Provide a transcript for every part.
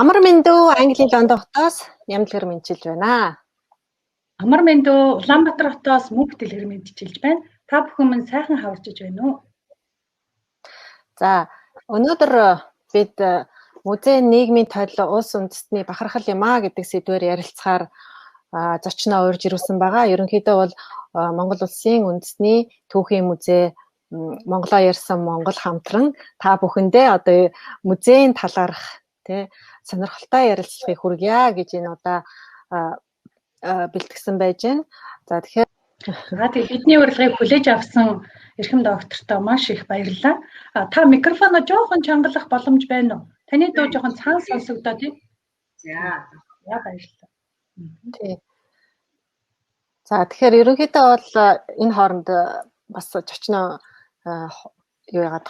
Амар мэндүү Английн Лондон хотоос Нямдгэр мэдчилж байна. Амар мэндүү Улаанбаатар хотоос Мөнх дэлгэр мэдчилж байна. Та бүхэн минь сайхан хаварчиж байна уу? За, өнөөдөр бид музейн нийгмийн тойлол улс үндэстний бахархал юм аа гэдэг сэдвээр ярилцахаар зочноо урьж ирүүлсэн байгаа. Ерөнхийдөө бол Монгол улсын үндэсний түүхийн музей Монголоо ярьсан Монгол хамтран та бүхэндээ одоо музейн талаарх сонирхолтой ярилцлагыг хүргье гэж энэ удаа бэлтгэсэн байж байна. За тэгэхээр бидний урилгыг хүлээж авсан эрхэм доктортой маш их баярлалаа. Та микрофоноо жоохон чангалах боломж байна уу? Таны дуу жоохон цаан сонсогдоод тийм. За баярлалаа. За тэгэхээр ерөнхийдөө бол энэ хооронд бас зочноо юу яагаад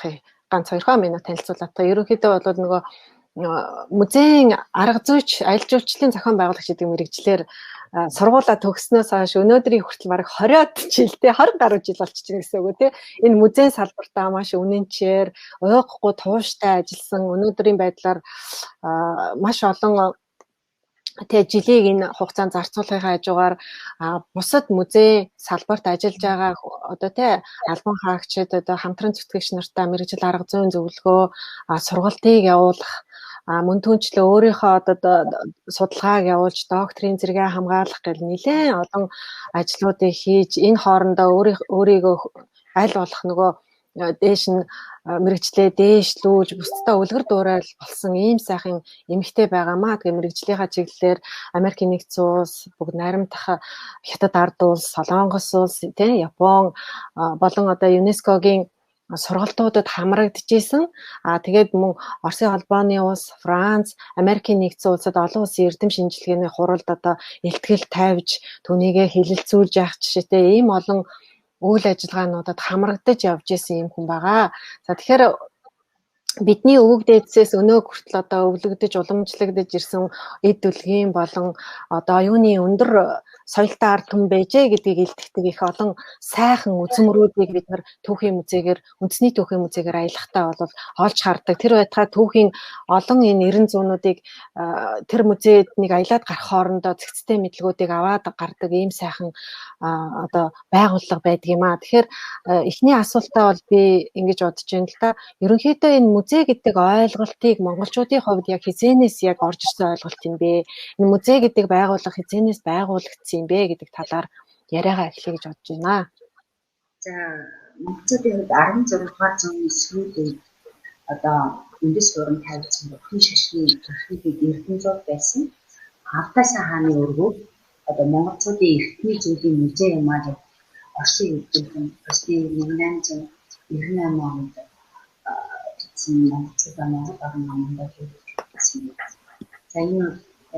ганц 2 минут танилцуулаад та ерөнхийдөө бол нөгөө музейн арга зүйч, аялал жуулчлалын зохион байгуулагч гэдэг мэргэжлэр сургуулаа төгснөөс хойш өнөөдрийн хүртэл бараг 20 жилдээ 20 гаруй жил болчихно гэсэн үг тий. Энэ музейн салбартаа маш үнэнчээр, уйгахгүй тууштай ажилласан өнөөдрийн байдлаар маш олон жилийг энэ хугацаанд зарцуулахын хажуугаар бусад музей салбарт ажиллаж байгаа одоо албан хаагчид одоо хамтран зүтгэгч нартай мэргэжил арга зүйн зөвлөгөө сургалтыг явуулах мөн түнчлээ өөрийнхөө одоо судалгааг явуулж докторийн зэрэгээ хамгаалах гэл нэлээд олон ажлуудыг хийж энэ хоорондоо өөрийгөө аль болох нөгөө дээш нь мэргэжлээ дээшлүүлж бусдаа үлгэр дуурайл болсон ийм сайхан эмэгтэй байгаамаа. Тэгээ мэргэжлийнхаа чиглэлээр Америкийн нэгдсэн улс, бүгд найрамдах Хятад ард улс, Солонгос улс, Япон болон одоо ЮНЕСКОгийн сургалтуудад хамрагдчихсэн. Тэгээд мөн Оросын холбооны улс, Франц, Америкийн нэгдсэн улсад олон улсын эрдэм шинжилгээний хуралд одоо илтгэл тавьж түүнийгээ хилэлцүүлж явах жишээтэй ийм олон үйл ажиллагаануудад хамрагдаж явж исэн юм хүн байгаа. За тэгэхээр бидний өвөг дээдсээс өнөө хүртэл одоо өвлөгдөж уламжлагдж ирсэн эд дүлгийн болон одоо оюуны өндөр соёлтой ард түмэн байжээ гэдгийг илтгэдэг их олон сайхан үзмөрүүдийг бид нар түүхийн музейгээр, үндэсний түүхийн музейгээр аялахтаа бол олж хардаг. Тэр байтугай түүхийн олон энэ 90 зуунуудыг тэр музейд нэг аялаад гарах хоорондоо цэгцтэй мэдлгүүдийг аваад гардаг ийм сайхан одоо байгууллага байдаг юм аа. Тэгэхээр эхний асуултаа бол би ингэж бодож байна л да. Ерөнхийдөө энэ музей гэдэг ойлголтыг монголчуудын хувьд яг хизээнээс яг орж ирсэн ойлголт юм бэ? Энэ музей гэдэг байгууллага хизээнээс байгуулагдсан юм бэ гэдэг талаар яриагаа эхлэе гэж бодож байна. За, монголчуудын хувьд 16 дугаар зууны сүүлд одоо үндэс сурам тавьсан бүхний шашны архивыг Эрдэнэзууд байсан. Хавтаасан хааны өргөв одоо монголчуудын эртний зүйлийн музей юм аа гэж Орсын үдирхэн Орсын 1898 онд монголчуудаа Монгол орн намдад хийсэн юм. За энэ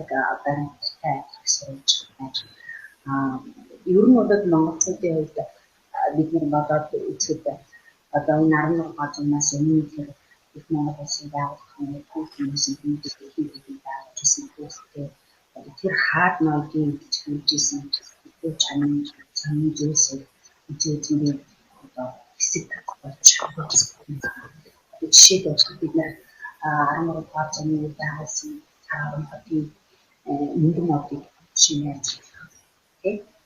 яг баримттай сурч байна. Ер нь бол монголчуудын хувьд бид нар бодоод үзэхэд одоо энэ 16 зуунаас өмнө их Монгол улсын байгууллагын түүхийсэн хүмүүсийн байгуулсан түүхтэй тэр хаад ноёдын гэж хэлжсэн түүх чанарын сонин зүйлсийг үзүүлсэн одоо хэсэг болж жишээлбэл бид нар 13 дугаар зууны үед байгуулсан Цаарам хотын мөнгөн модыг шинээр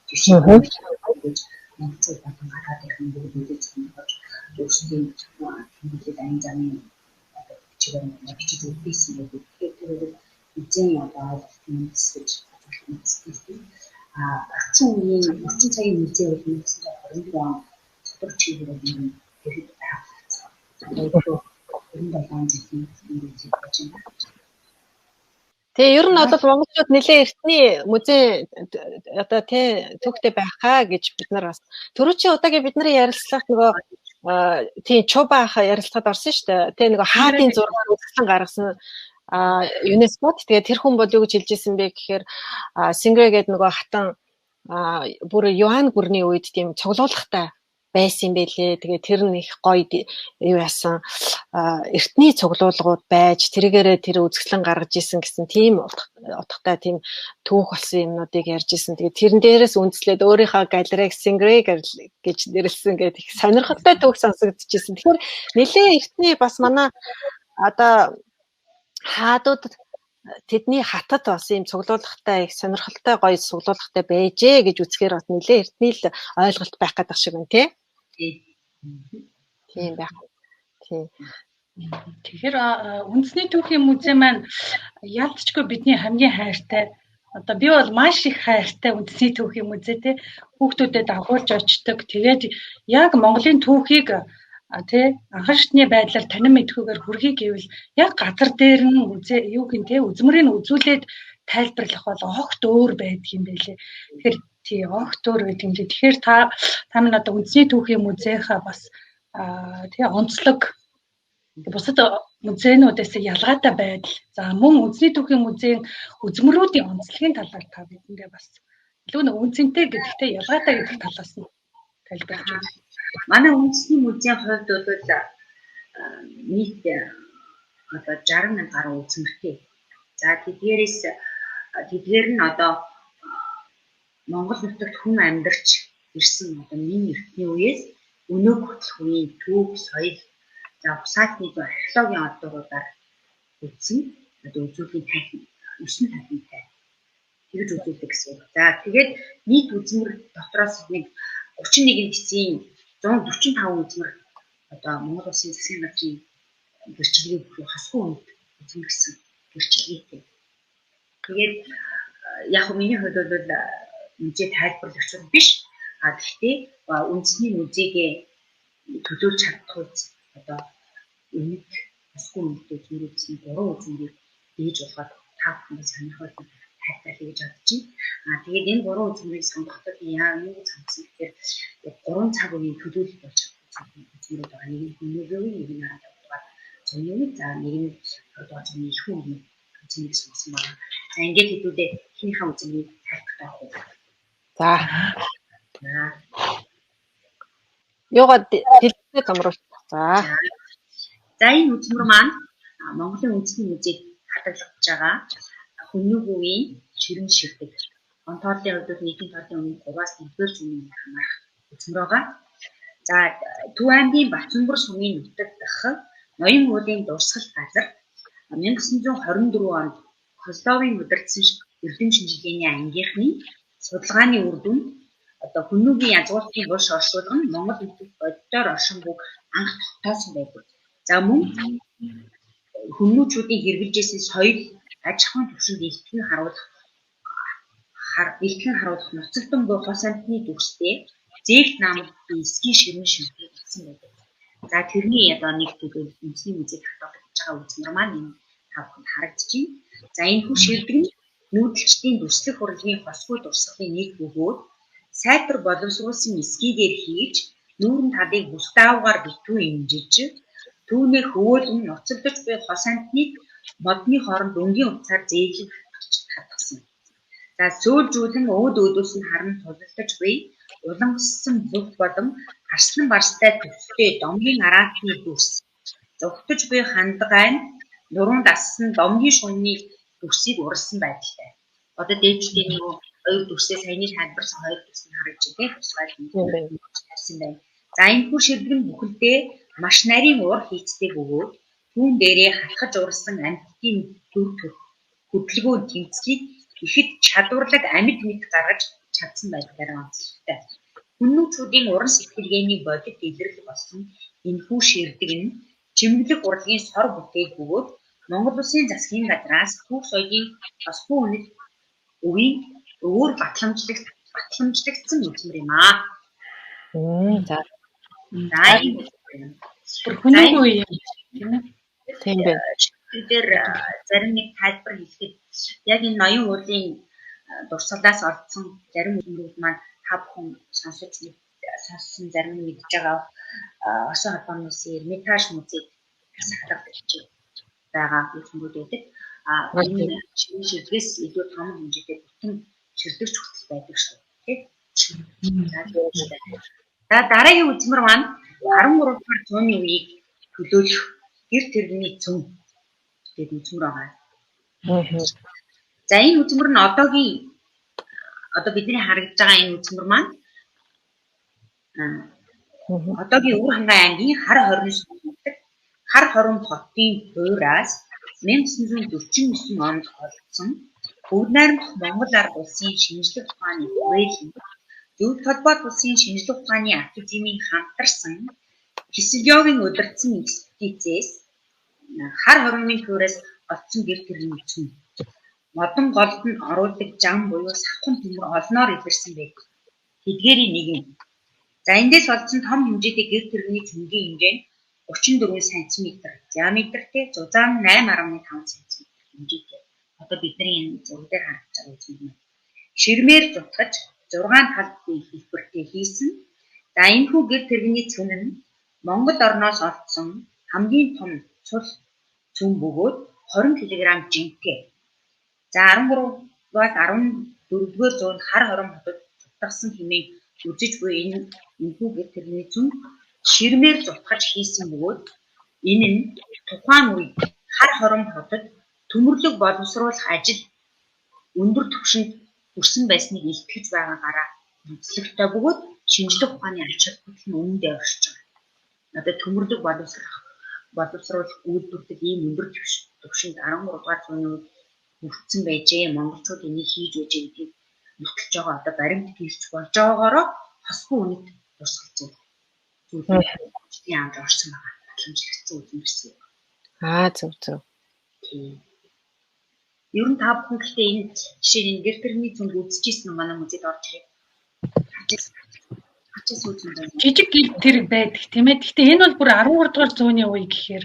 жишээлбэл монголчууд болон гадаад иргэн бүгд үзэж өөрсдийн тэмдэглэл аян замын бичиг үлдээсэн гэдэг. Тэгэхээр эзэн одоо хэлсэж орчин үеийн орчин цагийн музей бол 1924 он цогц чиглэлээр юм хэрэг байгуулсан. Тэгээ ер нь бол монголчууд нэлээд эртний музей одоо түүхтэй байхаа гэж бид нар бас түрүүчийн удаагийн бидний ярилцлагт нөгөө чубаах ярилцлагад орсон шүү дээ. Тэгээ нөгөө хаадын зураг үзэсгэлэн гаргасан ЮНЕСКОд тэгээ тэр хүн бол юу гэж хэлж ирсэн бэ гэхээр Сингрэ гэдэг нөгөө хатан бүр Йохан гүрний үед тийм цуглуулгатай байсан байлээ. Тэгээ тэр нь их гоё юу яасан эртний цуглуулгууд байж тэрийгээрээ тэр үзэсгэлэн гаргаж исэн гэсэн тийм утгатай тийм түүх болсон юмнуудыг ярьж исэн. Тэгээ тэрэн дээрээс үндэслээд өөрийнхөө галерейг Сингрэ гэж нэрлсэн гэдэг их сонирхолтой түүх сонсогдчихсэн. Тэгэхээр нэлээд эртний бас манай одоо хаадуудад тэдний хатад бас ийм цуглуулгатай их сонирхолтой гоё цуглуулгатай байжээ гэж үзэхээр бас нэлээ эртний л ойлголт байх гэдэг шиг байна тий. Тийм байх. Тийм. Тэгэхээр үндэсний түүхийн музей маань ялцчгүй бидний хамгийн хайртай. Одоо би бол маш их хайртай үндэсний түүхийн музей те хүүхдүүдэд агуулж очдог. Тэгээд яг Монголын түүхийг тий анхан шатны байдлаар танин мэдхүүгээр хүрхий гэвэл яг газар дээр нь музей юу гин те үзмэрийг үзүүлээд тайлбарлах бол огт өөр байдаг юм байлээ. Тэгэхээр тий огт өөр гэдэг юм. Тэгэхээр та минь одоо үндэсний түүхийн музейхаа бас тий онцлог бусад музейнуудаас ялгаатай байдал. За мөн үндэсний түүхийн музейн үзмөрүүдийн онцлогийн талаар та бидэндээ бас илүү нэг үнцэнтэй гэдэгтээ ялгаатай гэдэг талаас нь тайлбарлаж байна. Манай үндэсний музейн хувьд бол нийт одоо 60,000 гаруй үзмэртэй. За тэдгээр нь одоо Монгол нутагт хүн амьдарч ирсэн одоо нэн эртний үеэс өнөө хүртэлх үеийн түүх, соёл, за усаатны археологийн оддууруудаар үзсэн одоо үзүүлгийн тахил 9 тахилтай тэгж үзүүлдэг гэсэн үг. За тэгээд нийт үзмэр дотроос нэг 31 гисийн 145 үзмэр одоо Монгол Улсын засгийн газрын гэрчлэгийг хосгүй үнд үзмэрсэн гэрчлэгтэй. Тэгээд яг миний хувьд бол музей тайлбарлагч биш. Гэхдээ үндэсний музейгээ төлөөлж чадах үз одоо өмнөд хосгүй үнд үзмэрийн 3 үзмэрийг дээж болгоод та бүхэнд сонирхол тайлбарлая гэж бодож байна. Тэгээд энэ 3 үзмэрийг сонгохдод юу цамцсан гэхээр 3 цаг үеийн төлөөлөл болж чадсан үзмэрүүд байгаа. Нэг нь хүмүүний нэг нь арга зөний за нэг нь одоо зөний их хүн үзмэрийг сонгосон байна. За ингээд хэдүүлээ хинийхээ үзмэрийг тайлбарлах уу. За. Ёгод дэлгэрээ томруулах. За. За энэ үзмэр маань Монголын үндэсний музейд хадгалагдж байгаа Хүннүг үеийн ширэн ширдэг. Онтоолын хувьд нийтийн тоолын өмнө 3-аас 4-р зууны хамаарх үзмэр байгаа. За Төв аймгийн Бацанбар сумын нутаг дах Ноён уулын дурсгал газар 1924 онд Козловын удирдсан эрдэм шинжилгээний ангийнхны судалгааны үр дүн одоо Хүннүгийн язгууртын булш оршуулга нь Монгол нутагт боддоор оршингүй анх тогтоосон байдаг. За мөн Хүннүүчүүдийн хэрэгжилжсэн соёл аж ахуйн түвшинд илтгэн харуулах ноцогдсон буй хос амтны дүрстэй зээгт наамдын эсгийн ширмэн шимтгийг гэсэн байдаг. За тэрний одоо нэг төлөв үндэсний музейд хадгалагдж байгаа үзмэр маань энэ тавханд харагдаж байна. За энэ хүү ширдэг нь нүүдэлчдийн дүрслэх урлагийн хосгүй дурсгалын нэг бөгөөд сайтар боловсруулсан эсгийгээр хийж нүүрэн талыг бүс даавгаар битүү имжиж түүний хөвөөлөн ноцогдож буй хос амтныг модны хооронд өнгийн утсаар зээжлэх хатгсан. За сөөлжүүлэн өөдөөс нь харан тулалдаж буй улангассан зүг болон арслан барстай төстэй домгийн араатны дүрс зогтож буй хандгай нь нуруунд ассан домгийн шуны дүрсийг уралсан байдалтай. Одоо дээжлийн нэг хоёр дүрсээ саяны тайлбарсан хоёр дүрс нь харагдаж байна. Харсан байна. За энэ хүү ширдэг нь бүхэлдээ маш нарийн уур хийцтэй бөгөөд түүн дээрээ халахж урсан амьтдын дүр төрх хөдөлгөөн тэмцлийг ихэд чадварлаг амьд мэд гаргаж чадсан байдлаар онцлогтой. Хүннүүчүүдийн уран сэтгэлгээний бодит илрэл болсон энэ хүү ширдэг нь чимэглэг урлагийн сор бүтээл бөгөөд Монгол Улсын засгийн газраас түүх соёлын хосгүй үнэт үеийн өөр батламжлагдсан үзмэр юм аа. За. Хүннүг үе тийм ээ. Тийм байна. Тэр зарим нэг тайлбар хэлэхэд яг энэ ноён уулын дурсгалаас олдсон зарим үзмэрүүд маань та бүхэн сонссон зарим нь мэдж байгаа Орсын холбооны улсын Эрмитаж музейд хадгалагдаж байгаа үзмэрүүд байдаг. Энэ ширдгээс илүү том хэмжээтэй бүтэн ширдэгч хүртэл байдаг шүү дээ. За дараагийн үзмэр маань 13 дугаар зууны үеийг төлөөлөх гэр тэрэгний цөм гэдэг үзмэр байгаа. За энэ үзмэр нь одоо бидний харагдж байгаа энэ үзмэр маань одоогийн Өвөр хангай аймгийн Хар хорин хотын хуураас 1949 онд олдсон Бүгд найрамдах Монгол ард улсын шинжлэх ухааны хүрээлэн Зөвлөлт холбоот улсын шинжлэх ухааны академийн хамтарсан физиологийн удирдсан экспедицээс хар хоригны туураас олдсон гэр тэрний цүн модон голд нь оруулдаг жам буюу савхан төмөр олноор илэрсэн байдаг. Тэдгээрийн нэг юм. За эндээс олдсон том хэмжээтэй гэр тэрний цүнгийн хэмжээ нь 34 см диаметртэй 108.5 см хэмжээтэй. Одоо бидний энэ зураг дээр харж байгаа юм. Ширмээр зутгаж 6 талбай хэлбэртэй хийсэн. За энэ хүү гэр тэрний цүн нь Монгол орноос олдсон хамгийн том цул цүн бөгөөд 20 кг жинтэй. За 13-аас 14-р зуунд хар хором хотод зутгасан хэмээн үзэж буй энэ хүү гэр тэрний цүн ширмээр зутгаж хийсэн бөгөөд энэ нь тухайн үед хар хором хотод төмөрлөг боловсруулах ажил өндөр түвшинд хүрсэн байсныг илтгэж байгаагаараа онцлогтой бөгөөд шинжлэх ухааны ач холбогдол нь үүндээ оршиж байгаа. Одоо төмөрлөг боловсруулах үйлдвэрлэлд ийм өндөр түвшинд 13 дугаар зууны үед хүрсэн байжээ. Монголчууд энийг хийж байж гэдгийг нотолж байгаа. Одоо баримт гэрч болж байгаагаараа хосгүй үнэт тусгалцуулж зүйлийн амд орсон байгаа. Батламжлагдсан үзмэрсэн. Зөв. Ер нь та бүхэн гэхдээ энэ жишээ нь гэр тэрний цүнг үзчихсэн юм манай музейд орж ирээ. Жижиг гэр тэр байдаг тийм ээ. Гэхдээ энэ бол бүр 13 дугаар зууны үе гэхээр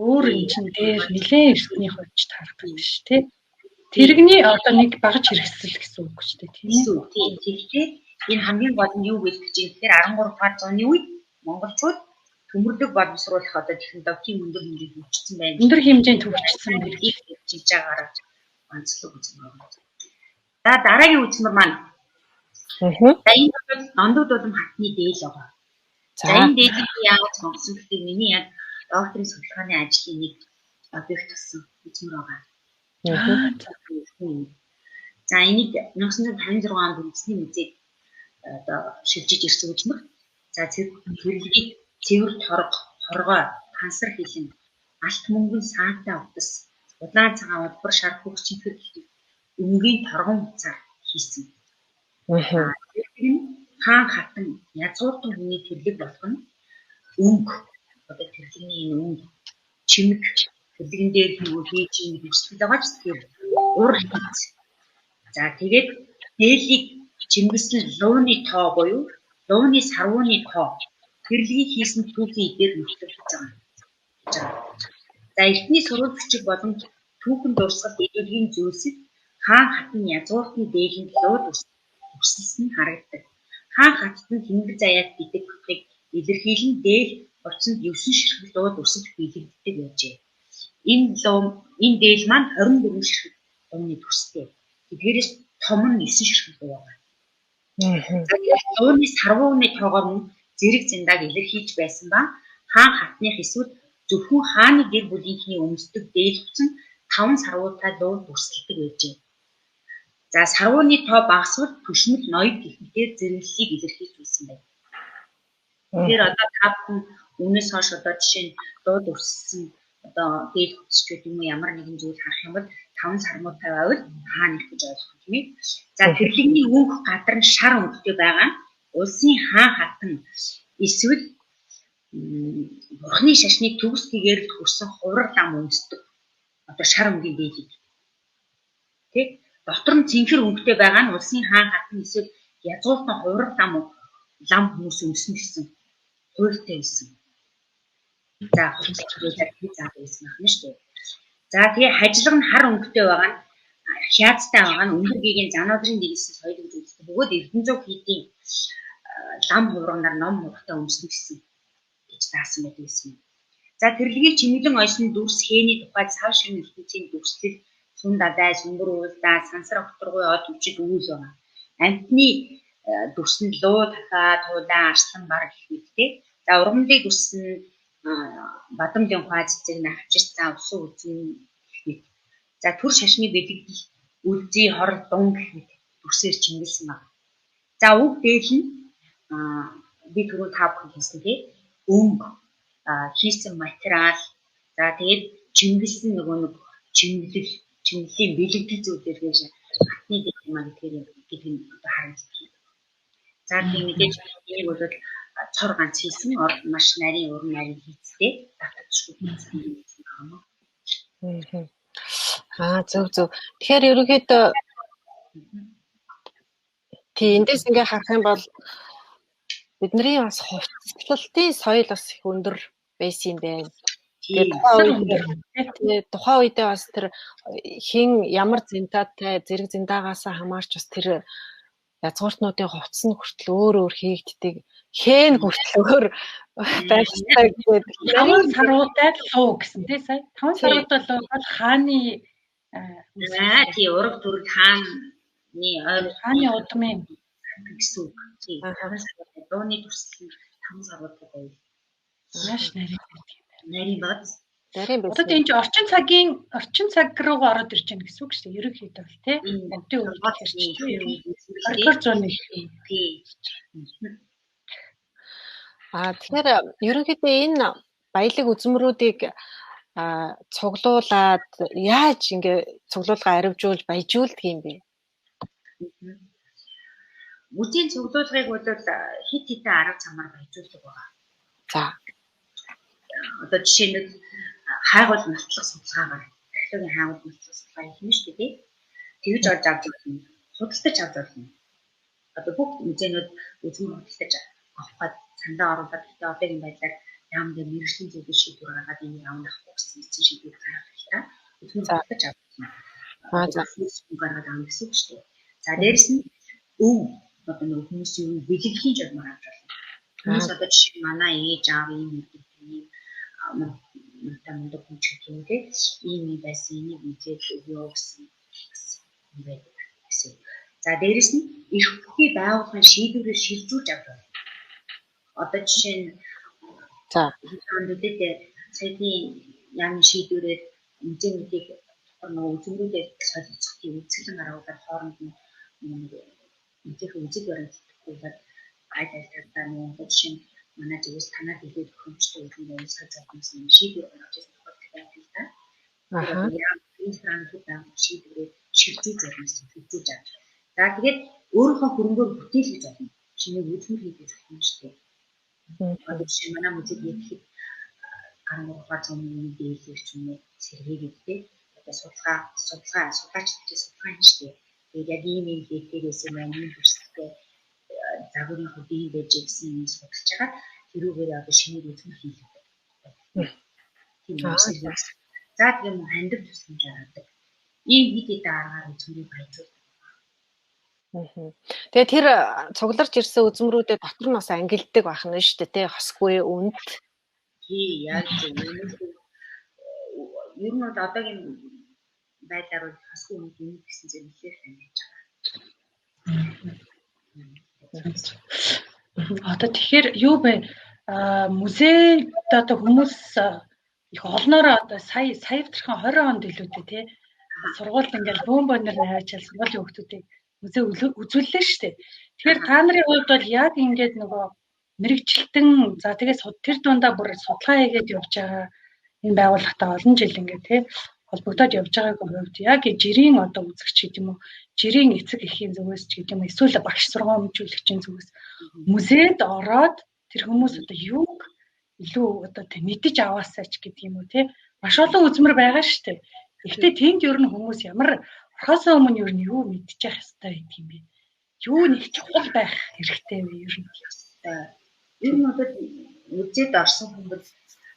өөр юм чин дээр нэлээд эртний хувьч тарах гэдэг шүү дээ. Тэрэгний одоо нэг багаж хэрэгсэл гэсэн үг шүү дээ тийм ээ. Тэгэхээр энэ хамгийн гол нь юу гэж хэлж байгаа тэгэхээр 13 дугаар зууны үед монголчууд төмөрлөг боловсруулах одоо технологийн өндөр хэмжээнд хөгжсөн байна. Өндөр хэмжээнд хөгжсөн гэдгийг хэлж байгаагаар онцлог үзмэр байна. За дараагийн үзмэр маань. За энэ бол Нондууд улам хатны дээл байгаа. За энэ дээлийг яаж сонгосон гэхээр миний яг докторийн судалгааны ажлын нэг объект болсон үзмэр байгаа. За энийг 1956 онд үндэсний музейд одоо шилжиж ирсэн үзмэр. За цэвэрлэгийг цэвэр хоргой, хансар хилэн, алт мөнгөн саантай утас, улаан цагаан улбар шар хөх чихэр өнгийн торгон хуцаар хийсэн. Хаан хатан язгууртан хүний тэрлэг болох нь өнгө одоо тэрлэгний энэ өнгө чимэг тэрлэгэн дээр хийж ийм хүсэл байгаа ч тэгэхээр ур хийц. За тэгээд дээлийг чимгэсэн лууны тоо буюу лууны сарвууны тоо тэрлэгийг хийсэн түүхийн эдээр нөхцөлж байгаа. За эртний сурвал бичиг болон түүхэн дурсгалт эдийн зүйлсийг хаан хатан язгууртны дээлэнд лууд өсөлсөн харагддаг. Хаан хатанд тэнгэр заяат гэдэг бүтээг илэрхийлэн дээл хувцсанд 9 ширхэг лууд өсөж биелэгддэг байжээ. Энэ дээл маань 24 ширхэг лууны төстэй. Тэдгээрээс том нь 9 ширхэг луу байгаа. Лууны сарвууны тоогоор нь зэрэг зэндааг илэрхийлж байсан ба хаан хатных эсвэл зөвхөн хааны гэр бүлийнхний өмсдөг дээл хувцсан 5 сарвуутай лууд өсөлдөг байжээ. За сарвууны тоо багасвал түшмэл ноёд гихмээр зэрэглэлийг илэрхийлж байсан байна. Тэгэхээр одоо та бүхэн өмнөөс хойш одоо жишээ нь лууд өссөн одоо дээл хувцс гэдэг юм уу ямар нэгэн зүйл харах юм бол 5 сарвуутай байвал хааны гэж ойлгох юм. За тэрлэгний өнгө гадар нь шар өнгөтэй байгаа нь улсын хаан хатан эсвэл бурхны шашныг төгс гэгэрэлд хүрсэн хувраг лам өмсдөг одоо шар өнгийн дээлийг тэг дотор нь цэнхэр өнгөтэй байгаа нь улсын хаан хатан эсвэл язгууртан хувраг лам хүмүүс өмсөн гэсэн хуультай байсан. За хуультай байсан байна шүү дээ. За тэгээ хажлага нь хар өнгөтэй байгаа нь хяацтай байгаа нь өндөр гэгийн занаадрын дэглэсэн соёл гэж үздэг. Бөгөөд Эрдэнэзүү хийдийн лам хуврагнаар ном хуврагтай өмсөн гэсэн гэж заасан байсан. За тэрлэгийг чимэглэн ойсон дүрс хээний тухайд сав ширмэн ертөнцийн дүрслэл сүн дадай сүмбэр уйлдаа сансар огторгой од үчид үүл байгаа. Амтны дүрсэнд луу дахаа туулаа арслан бар гэх мэттэй. За ургамлыг дүрсэн бадамлын хаа цэцэг навчирч за усан үзэн гэх мэт. За төр шашны бэлэгдэл үлзий хорол дун гэх мэт дүрсээр чимгэлсэн байна. За үг дээл нь би түрүү та бүхэн хэлсэн тийм өнгө хийсэн материал за тэгээд чимгэлсэн нөгөө нэг чимгэлийн бэлэгдэл зүйлээр гэж хатны дэмаг гэдэг нь одоо харагддаг. За тийм мэдээж энийг бол цор ганц хийсэн маш нарийн уран нарийн хийцтэй давтагдчихгүй юм байна. Зөв. Тэгэхээр ерөнхийдөө тий эндээс ингээ харах юм бол бидний бас хувцлалтын соёл бас их өндөр байсан юм байна. Тэгээд тухайн үедээ бас тэр хин ямар зинтаатай зэрэг зиндаагаас хамаарч бас тэр язгууртнуудын хувцс нь хүртэл өөр хийгддэг. Хэн хүртэл өөр байхтай гэдэг. 5 саруудаа луу гэсэн тий сая. 5 саруудаа луу бол хааны тий ураг төрөл хааны удмын гэсэн үг. Тий. Дууны төрсөн 5 саруудаа байв. Маш нарийн бод. Одоо энэ орчин цаг руу ороод ирж байна гэсэн үг шүү дээ. Ерөнхийдөө бол тий. Амтын үед тэгэхээр ерөнхийдөө энэ баялаг үзмрүүдийг цуглуулад яаж ингээ цуглуулга аривжуулж баяжуулдаг юм бэ? Музейн цуглуулгыг бол хит хитэн арга замаар баяжуулдаг байгаа. За. Одоо жишээ нь хайгуул мэлтлэх судалгаагаар археологийн хайгуул мэлтлэх судалгаа хийх нь шүү дээ. Тэгж олж авч болно. Судалдаж авч болно. Одоо бүх музейнууд үзмэр худалдаж авахад цандаа оруулаад гэхдээ одоогийн байдлаар яамд мэрэгжлийн зүйлс шийдвэр гаргаад энэ яамд авахгүй гэсэн шийдвэр гаргах л та. Үзмэр худалдаж авах юм. За шийдвэр гаргаад авах гэсэн үг шүү дээ. За дээрэс нь одоо нэг хүмүүсийн бэлгэлийн журмаар авч болно. Хүмүүс одоо жишээ манай ээж аав ийм гэдэг юм мундаг хүн ч юм те ийм байсан энийг мэдээд өгөө гэсэн юм байдаг гэсэн. За дээрэс нь эрх бүхий байгууллагын шийдвэрээр шилжүүлж авч байна. Одоо жишээ нь хэдүүлээ саяны яамны шийдвэрээр музейнуудыг нөгөө үзмрүүдээр солилцох тийм үзэсгэлэн гаргуулаад хооронд нь музейн үзэг баримтлуулаад айдалтаа нөгөө жишээ нь манай зүгээс танаад хэлээд хөвчтэй өргөн уулзах зохиолс юм шийдвэр гаргаж ирсэн байна л да. Энэ француудаа шийдвэрээ шилжүүлж авч. За тэгээд өөрийнхөө хөрөнгөөр бүтээл гэж болно. Шинэ үзмэр хийх болно шүү дээ. Одоо жишээ манай музейд ихэд 1300 мянган дээлэр ч юм уу сэргээгээдтэй. Одоо судалгаа судалгаа хийж шүү дээ. Тэгээд яг ийм хэлээрээс маань төрсөлтэй загварын хөдийн байж гэсэн юм судалж байгаа. Тэрүүгээр одоо шинэ үзмэр хийх. Тийм үү. За тийм хандив тусламж авдаг. Ийм хит аргаар үзмэрийг баяжуулдаг. Тэгээ тэр цугларч ирсэн үзмрүүдэд дотор нь бас ангилдаг байх нь шүү дээ тий хосгүй үнд. Тий яг зөв. Ер нь бол одоогийн байдлаар бол хосгүй үнд гэсэн зүйл нэлээд ангилж байгаа. Одоо тэгэхээр юу бэ? Музейд одоо хүмүүс их олноор одоо саяхан 20 онд илүүтэй тий сургуульд ингээл бөөнбөнөр наваачаал сургуулийн хүүхдүүдийг музей үзүүллээ шүү дээ. Тэгэхээр та нарын хувьд бол яг ингээд нөгөө мэрэгчлэлтэн за тэгээд тэр дундаа бүр судалгаа хийгээд явж байгаа энэ байгууллагатай олон жил ингээд тий холбогдоод явж байгааг хувьд яг жирийн одоо үзэгч гэдэг юм уу жирийн эцэг эхийн зүгээс ч гэдэг юм уу эсвэл багш сургамжуулагчийн зүгээс музейд ороод тэр хүмүүс одоо юуг илүү одоо мэдэж аваасаач гэдэг юм уу тий маш олон үзмэр байгаа шүү дээ. Гэхдээ тэнд ер нь хүмүүс ямар орхосоо өмнө ер нь юу мэдчих хэвээр гэдэг юм бэ? Юу нэг чухал байх хэрэгтэй вэ ер нь? Ер нь одоо музейд орсон хүмүүс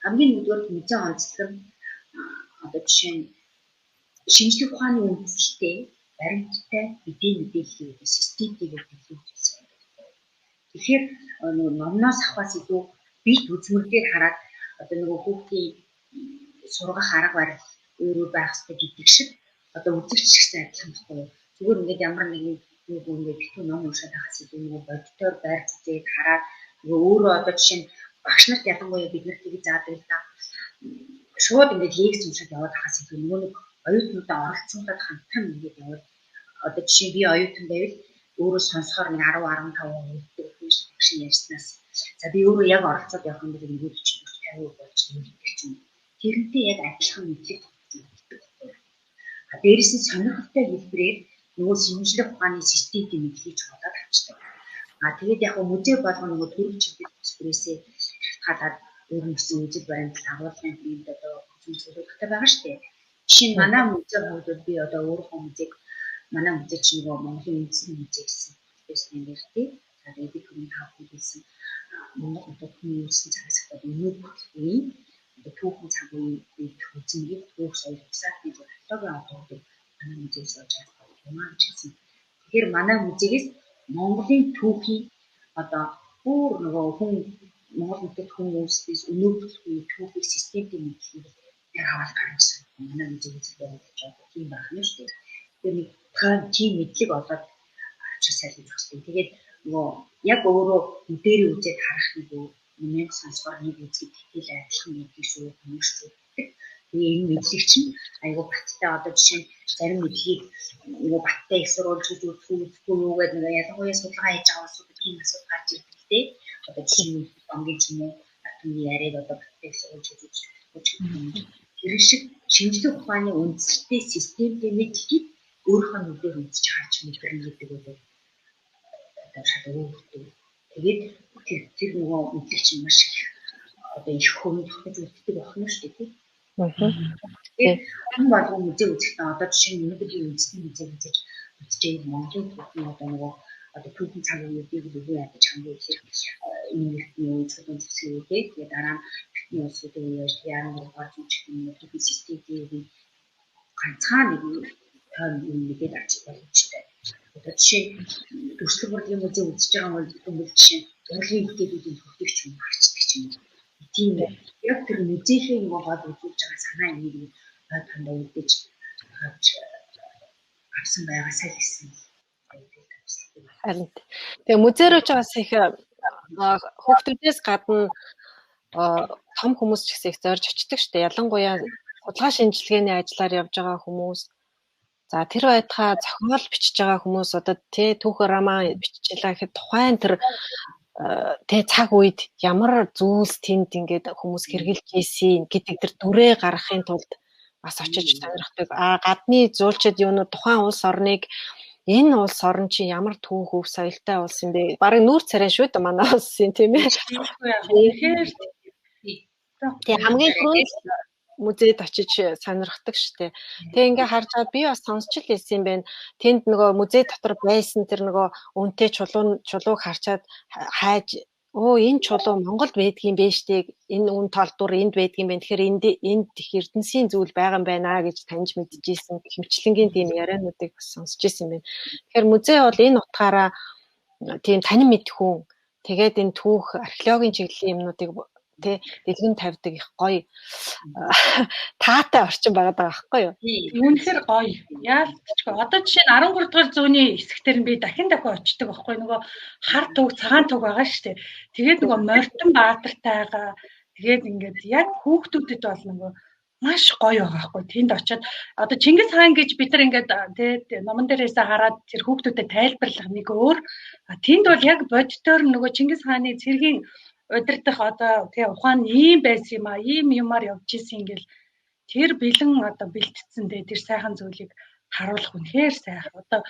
хамгийн нэгдүгээр музей онцлог одоо жишээ нь шинжлэх ухааны үндэслэлтэй баримттай эдийн мэдээллийн системийг биелүүлсэн. Тэгэхээр номноос авахаас илүү бит үзмэрлэлээр хараад одоо нөгөө хүүхдийн сургах арга барил өөрөө байх хэрэгтэй гэдэг шиг одоо үзэгч гэсэн адилхан байхгүй. Зүгээр ингээд ямар нэгэн нэг ингээд битүү ном уншаад байхаас илүү нөгөө бодитоор байр зүйд хараад нөгөө өөрөө одоо жишээ нь багш нарт ялангуяа бид нарт тийг заадаг л да. Шууд ингээд лекц уншаад яваад байхаас илүү нөгөө нэг оюутнуудаа оролцуулаад хамтран ингээд яваад одоо жишээ би оюутан байвал өөрөө сонсохоор нэг 10-15% үлддэг багш ярьснаас за би өөрөө яг оролцоод явах юм бол нэг 40-50% болж нэгдэх юм. тэрнтэй яг адилхан мэдлэг татдаг. Дээрээс нь сонирхолтой хэлбэрээр нөгөө шинжлэх ухааны системийн мэдлэгийг цуглаад авчдаг. Тэгээд яг музей болгоно нөгөө төрөл чиглэл төсвөрөөсөө хадаад өөр нэгэн үзэл баримт агуулгын биед одоо зөвлөлттэй байгаа шүү дээ. Жишээ нь манай музейн хувьд би одоо өөрөө музейг манай музей чинь нөгөө Монголын үндэсний музей гэсэн специалист нэртэй. Тэгээд би түрүүн тавьсан Монгол хотын үндэсний цагаас эхлээд өнөө бүхний түүхэн цаг үеийн үзмийг түүх соёл усаатны зохиолын авторыг манай музейс олж авах юм аа гэсэн. Тэгэхээр манай музейгээс Монголын түүхийн одоо бүр нөгөө хүн Монгол хотын хүмүүстээс өнөө бүхний түүхийг системийн мэдлэг яг аваад гаргасан. Манай музейгээс болж байгаа тийм байх нь шүү дээ. Тэгээд тийм мэдлэг олоод авчир сайн зөвхөн. Тэгээд нөгөө яг өөрөө үдээр үзээд харах нөгөө нэг сонсгоор нэг үзэд тэтгэл адилхан гэдгийг шүү хүмүүст. Тэгээ энэ мэдлэг чинь айгүй баттай одоо жишээ нь зарим мэдлэгийг нөгөө баттай их сурвалж гэж үзэхгүй юу гэдэг нэг ялангуяа судалгаа хийж байгаа хүмүүс гэдэг юм асуулт гарч ирдэг те. Одоо жишээ нь онгийн ч юм уу атомны яриад одоо баттай их сурвалж гэж үзэхгүй. Тэр шиг шинжлэх ухааны үндэслэлтэй системтэй мэдлэгийг өөрийнхөө нүдээр үзэж харж мэдэрнэ гэдэг үү. Одоо шал өөртөө тэгээд тэр нөгөө мэдлэг чинь маш их одоо их хүнд тохиож үлддэг байх нь шүү дээ. Тэгээд хүн болгон музей үзэхдээ одоо жишээ нь өнөөдрийн үндэсний музей гэж үзэж Монголын түүхийн одоо нөгөө одоо түүхийн цаг үеийг үгүй ядаж хамгийн их энэ зүйлүүд зүсгээ тэгээд дараа нь бидний улсуудын үеэр яаран гарч ирэх юм түүхийн системийн ганцхан нэг юм нэгэд авч боломжтой. Одоо жишээ төрслөг бодлогын музей үзэж байгаа бол жишээ урлагийн бүтээлүүдийн төвлөгч юм харцдаг юм. Тийм яг тэр музейхийн нэг гол үзүүлж байгаа санаа энийг тандаа үлдээж авсан байгаа сайн гэсэн. Харин тэгээ музей рүү ч бас их хүүхдүүдээс гадна том хүмүүс ч гэсэн их зорж очдөг шүү дээ. Ялангуяа судалгаа шинжилгээний ажиллаар явж байгаа хүмүүс. За тэр байтхаа зохиол бичиж байгаа хүмүүс одоо тэ түүх роман биччихлаа гэхэд тухайн тэр тэ цаг үед ямар зүйлс тэнд ингээд хүмүүс хэрэгжилж ийсэн гэдэг тэр дүрээ гаргахын тулд бас очиж сонирхдаг. Гадны зуулчид юунууд тухайн улс орныг энэ улс орн чи ямар түүх өв соёлтой улс юм бэ? Бараг нүүр царай шүү дээ манай улсын тийм ээ. Тэгээ хамгийн түрүүнд музейд очиж сонирхдаг штэ. Тэгээ ингээ харж байгаа би бас сонсч л ирсэн юм байна. Тэнд нөгөө музей дотор байсан тэр нөгөө үнэтэй чулууг харчаад хайж энэ чулуу Монголд байдгийн бэ штэ. Энэ үн толдуур энд байдгийн байна. Тэгэхээр энд их эрдэнсийн зүйл байгаа юм байна гэж таньж мэдчихсэн. Хэмчлэнгийн тийм яриануудыг бас сонсч ирсэн юм байна. Тэгэхээр музей бол энэ утгаараа тийм танин мэдхүүн тэгээд энэ түүх археологийн чиглэлийн юмнуудыг тэ дэлгэн тавьдаг их гоё таатай орчин байгаа байхгүй юу? Үнэхээр гоё. Яалтчгүй. Одоо жишээ нь 13 дугаар зууны хэсэгтэр нь би дахин очдог байхгүй нөгөө хар төг цагаан төг байгаа шүү дээ. Тэгээд нөгөө Мортон Баатартайгаа тэгээд ингээд яг хүүхдүүдэд бол нөгөө маш гоё байгаа байхгүй. Тэнд очиод одоо Чингис хаан гэж бид нар ингээд тэ номон дээрээсээ хараад тэр хүүхдүүдэд тайлбарлах нэг өөр. Тэнд бол яг бодитоор нөгөө Чингис хааны цэргийн удирдах одоо тэгээ ухаан ийм байсан юм а ийм юмар явж исэн ингээл тэр бэлэн одоо бэлтцсэн дээ тэр сайхан зүйлийг харуулах үнэхээр сайхан одоо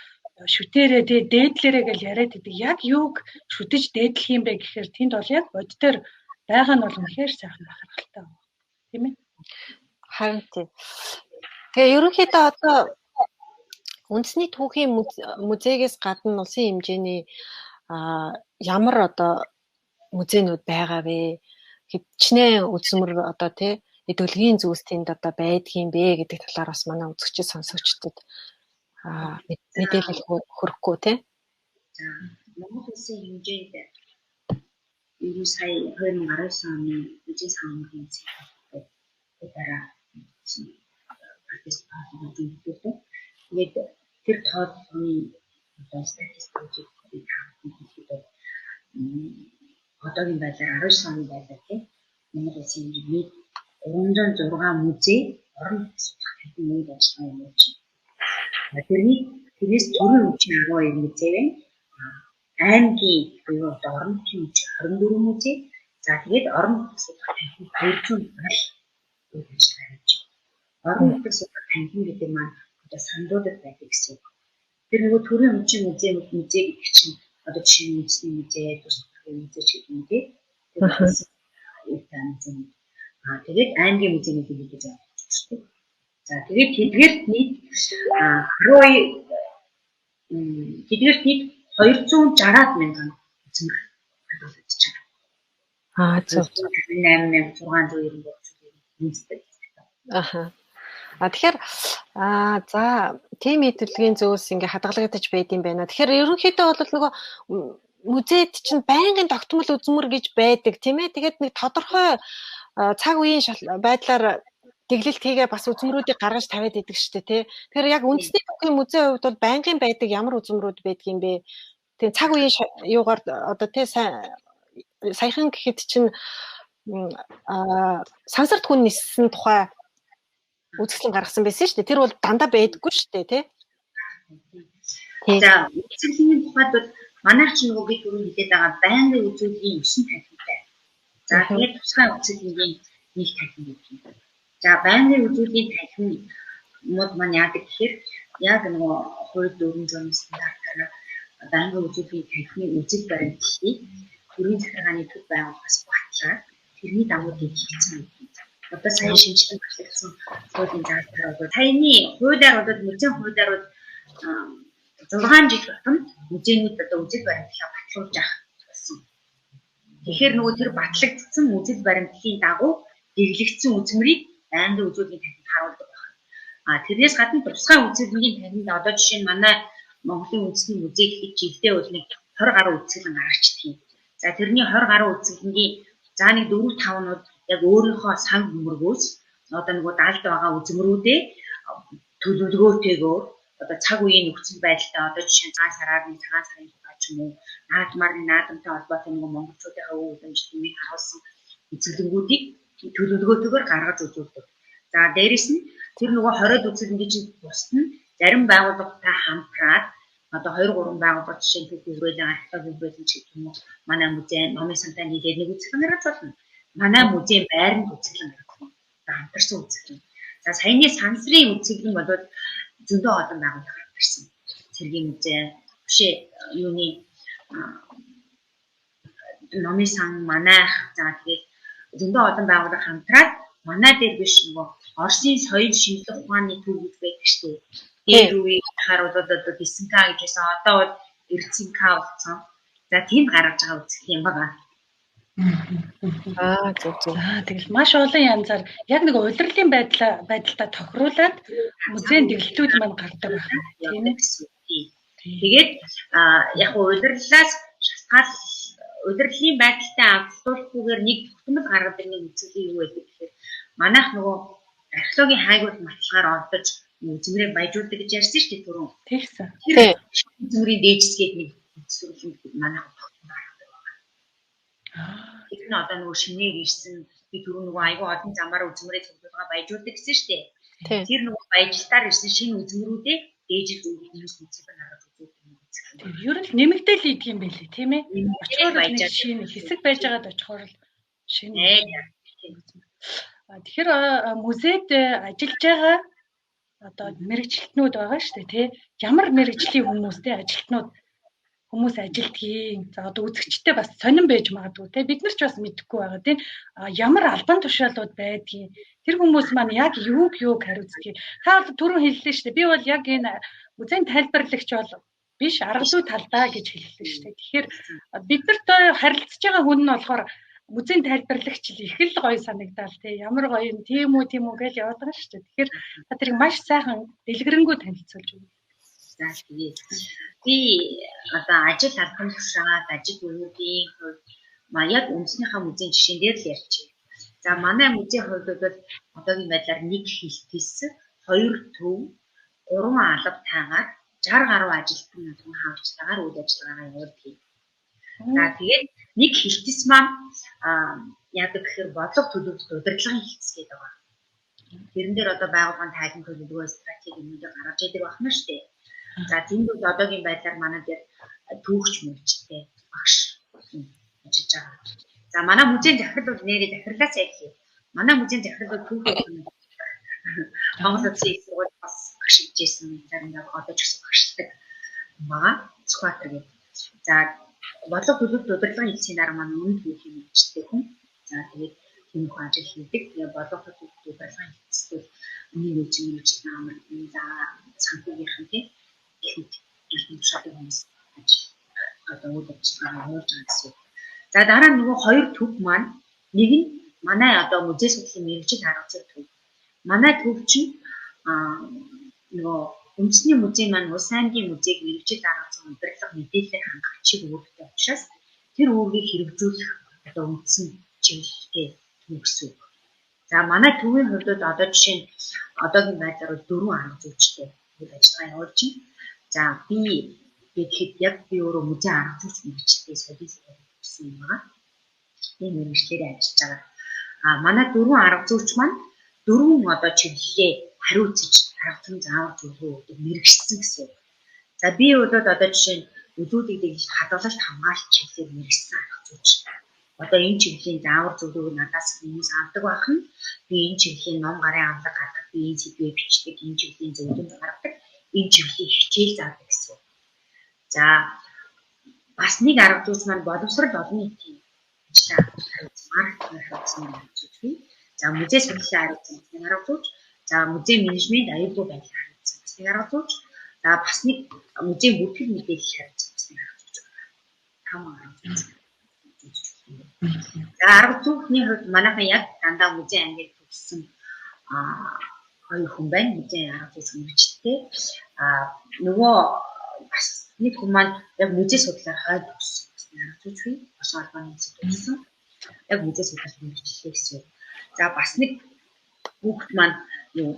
шүтээрээ тэгээ дээдлэрээ гэж яриад идэг яг юуг шүтэж дээдлэх юм бэ гэхээр тэнд бол яг бодитоор байгаа нь бол үнэхээр сайхан бахархалтай байна тийм ээ харин тийм тэгээ ерөнхийдөө одоо үндэсний түүхийн музейгээс гадна улсын хэмжээний ямар одоо музейнууд байгаа вэ? Хичнээн үзмэр одоо тий эдөлгийн зүйлс тэнд одоо байдгийн бэ гэдэг талаар бас манай үзэгчид сонсогчдод мэдээлэл хүргэхгүй тий. За Монгол улсын хэмжээнд энэ сая 2019 оны музей санхүүгийн цэцэрлэгт дараа протест парламентын төлөө тэгээд тэр тооллогын одоо статистикийг хийхэд одоогийн байдлаар 19 оны байдлаар тийм Монгол улсын хэмжээнд 306 музей орон судлах хэлний ажиллагаа юм чи. Тэрнээс төрийн хүчин 12 музей байна. Аймгийн буюу орон хүчин 24 музей. За тэгээд орон судлах хэлний 200 гэж гарч. Орон нутгийн судлах танхим гэдэг маань одоо сандуудад байдаг гэсэн. Тэр нөгөө төрийн өмчийн музей гэдэг чинь одоо жишээ нь үндэсний музей, тус бүхний музей ч гэдэг юм тий. Тэгээд Англи музейний хэлийг гэж байна. За тэгээд тэдгээрт нийт 260 мянган үзмэр хадгалагдаж байна. Зөв. 8,690 үндэстэй. Тэгэхээр за тийм төлөвлөгийн зөвс ингээ хадгалагдаж байд юм байна. Тэгэхээр ерөнхийдөө бол нөгөө музейд чинь байнгын тогтмол үзмэр гэж байдаг тийм ээ. Тэгээд нэг тодорхой цаг үеийн байдлаар тэглэлт хийгээ бас үзмрүүдийг гаргаж тавиад идэг шүү дээ тий. Тэгэхээр яг үндэсний бүхний музейн хувьд бол байнгын байдаг ямар үзмрүүд байдаг юм бэ? Тэгээ цаг үеийн юугаар одоо тий саяхан гэхэд чинь сансарт хүн ниссэн тухай үзэсгэлэн гаргасан байсан шүү дээ. Тэр бол дандаа байдаггүй шүү дээ тий. За үзэсгэлэний тухайд бол манайх ч нөгөө би түрүү хэлээд байгаа байнгын үзүүлгийн 9 танхимтай. За тэгээд тусгай үзэсгэлэнгийн нэг танхим байдаг. За байнгын үзүүлгийн танхимууд маань яадаг гэхээр яг нөгөө хууль дүрм зүйн стандартаар байнгын үзүүлгийн танхимын үзэл баримтлалыг төрийн захиргааны төв байгууллагаас батлаад тэрний дагуу дэвшүүлсэн юм. Одоо сайн шинжилгээ батлагдсан хуулийн заалтаар бол саяны хуулиар бол музейн хуулиар бол 6 жил тутам музейнүүд одоо үзэл баримтлалаа батлуулж авах болсон. Тэгэхээр нөгөө тэр батлагдсан үзэл баримтлалын дагуу дэглэгдсэн үзмэрийг байнгын үзүүлгийн танхимд харуулдаг байна. Тэрнээс гадна тусгай үзүүлгийн танхимд одоо жишээ нь манай Монголын үндэсний музей гэхэд жилдээ бол нэг 20 гаруй үзэсгэлэн гаргацдаг юм. За тэрний 20 гаруй үзэсгэлэнгийн за нэг 4-5-нууд яг өөрийнхөө сан хөмөргөөс одоо нөгөө даалд байгаа үзмрүүдээ төлөвлөгөөтэйгээр одоо цаг үеийн нөхцөл байдалтай одоо жишээ нь цагаан сарын тухай ч юм уу наадамтай холбоотой нөгөө монголчуудынхаа өв удамшлыг харуулсан үзэсгэлэнгүүдийг төлөвлөгөөтэйгээр гаргаж үзүүлдэг. За дээрэс нь тэр нөгөө 20 үзэсгэлэнгийн чинь бусд нь зарим байгууллагатай хамтраад одоо 2-3 байгууллага жишээ нь хөврөлийн археологи хөврөлийн ч гэх юм уу манай музей номын сантай нийлээд нэг үзэсгэлэн гаргаж болно. Манай музейн байранд үзэсгэлэн гаргах юм. Хамтарсан үзэсгэлэн. За саяны сансрын үзэсгэлэн бол зөндөө олон байгууллага хамтарсан. Цэргийн музей, бишээ юуны номын сан манайх за тэгээд зөндөө олон байгууллага хамтраад манай дээр биш нөгөө Оросын соёл шинжлэх ухааны төв гэж байдаг шүү дээ. Дээр үеийн харууд одоо Дисэнка гэж байсан. Одоо бол Эрцэнка болсон. За тийм гаргаж байгаа үзэсгэлэн юм байна. Зөв. Тэгэл маш олон янзаар яг нэг удирдлын байдалтай тохируулаад музейн дэглэлтүүд маань гардаг байна. Тийм ээ. Тэгээд яг удирдлаас шалтгаал удирдлын байдалтай авдуулахгүйгээр нэг тогтмол гаргадаг нэг үзэсгэлэн юу байдаг гэхээр манайх нөгөө археологийн хайгуул матлагаар олдож үзмэрийг баяжуулдаг гэж ярьсан шүү дээ түрүү. Тэгсэн. Тэр үзмэрийн дээжсгээд нэг үзэсгэлэн манайх тогтмол гаргадаг байна. Тэр нь одоо нөгөө шинээр ирсэн би түрүү нөгөө айгүй олон замаар үзмэрийн цогцолгоо баяжуулдаг гэсэн шүү дээ. Тэр нөгөө баяжилтаар ирсэн шинэ үзмэрүүдээ дээжилж өгөх юм үзэсгэлэн гаргаж үзүүлдэг юм. Ер нь нэмэгдээл ийдэг юм байлээ тийм ээ. Очихоор нэг шинэ хэсэг байж байгаад очихоор шинэ. Тэгэхээр музейд ажиллаж байгаа одоо мэрэгчлэтнүүд байгаа шүү дээ тий. Ямар мэрэгжлийн хүмүүстэй хүмүүс ажилтгийг за одоо үзэгчтэй бас сонирн байж магадгүй тий. Бид нар ч бас мэдэхгүй байгаа тий. Ямар албан тушаалууд байдгийг тэр хүмүүс маань яг юуг хариуцдгийг та түрүү хэллээ шүү дээ. Би бол яг энэ музейн тайлбарлагч бол биш арга зүй талдаа гэж хэллээ шүү дээ. Тэгэхээр бид нарт харилцаж байгаа хүн нь болохоор музейн тайлбарлагч их л гоё санагдал тий. Ямар гоё юм тийм үү гэж яваад байгаа шүү дээ. Тэгэхээр та тэрийг маш сайхан дэлгэрэнгүй танилцуулж өгнө. За тэгээд би одоо ажил албан тушаалд ажил үйлдвэрийн хувьд яг үндэснийхээ музейн жишээн дээр л ярьж байна. За манай музейн хувьд бол одоогийн байдлаар нэг хилтэс, 2 төв, 3 алба тайгаар 60 гаруй ажилтан наадмын хаалцлагаар үйл ажиллагаагаа явуулдаг. За тэгээд нэг хилтэс маань яадаг гэхээр бодлого төлөвлөлт удирдлагын хилтэс гэдэг байгаа. Тэрэн дээр одоо байгууллагын тайлбар төлөвлөгөө стратеги юмнуудыг гаргаж идэг байна шүү дээ. За тэнд бол одоогийн байдлаар манай дээр түүхч мөрчтэй багш ажиллаж байгаа. За манай музейн захирал бол нэрээ захирлаас яг Манай музейн захирлууд түүхээ Монгол Улсын их сургууль бас багш хийжсэн заримдаа одоо ч гэсэн багшдаг байгаа. Цухбаатар гэдэг. За бодлого төлөвлөлт удирдлагын хэлтсийн дараа маань өмнө түүхийн мэдчтэй хүн. За тэгээд тийм хүн ажил хийдэг. Тэгээд бодлого төлөвлөлт удирдлагын хэлтсүүд үний үйлчилж намар за санхүүгийнхэн тийм их шатыг хүмүүс ажил одоо үйл ажиллагаа явуулж байгаа гэсэн. За дараа нөгөө хоёр төв маань нэг нь манай одоо музей судлалын мэргэжил арга зүй төв. Манай төв чинь нөгөө үндэсний музей маань улс аймгийн музейг мэргэжил арга зүй удирдлага мэдээлэл хангах чиг үүрэгтэй учраас тэр үүргийг хэрэгжүүлэх одоо үндсэн чиглэлтэй төв гэсэн. За манай төвийн хувьд одоо жишээ нь одоогийн байдлаар 4 арга зүйчтэй үйл ажиллагаа явуулж байна. За би гэхэд яг би өөрөө музей арга зүйч мэргэжлээ солиотой гэсэн юм байна. Тийм мэргэжлэрээ ажиллаж байгаа. Манай 4 арга зүйч маань 4 одоо чиглэлээ хариуцж арга зүйн заавар зөвлөгөө өгдөг мэргэжсэн гэсэн. За би одоо жишээ нь өлүүдийг хадгалалт хамгаалалт чиглэлээр мэргэжсэн арга зүйч. Одоо энэ чиглэлийн заавар зөвлөгөөг надаас хүмүүс авдаг байх нь би энэ чиглэлийн ном гарын авлага гаргах, би энэ сэдвээ бичдэг, энэ чиглэлийн зөвлөмж гаргадаг, энэ чиглэлийн хичээл заадаг гэсэн. За бас нэг арга зүйч маань боловсрол олон нийтийн маркетинг хариуцсан арга зүйч бий. За музей судлалын арга зүйч, за музей менежмент аюулгүй байдлын хариуцсан арга зүйч, за бас нэг музей бүртгэл мэдээлэл хариуцсан арга зүйч. Тав арга зүйч. За арга зүйчний хувьд манайхан яг дандаа музей ангид төгссөн хоёр хүн байна. Музей арга зүйч мэргэжтэй. Нөгөө бас нэг хүн маань яг музей судлалаар хойд төгссөн арга зүйч бий. Бос албаны төгссөн. Яг музей судлалын мэргэжлээ гэсэн. За бас нэг хүүхэд маань юу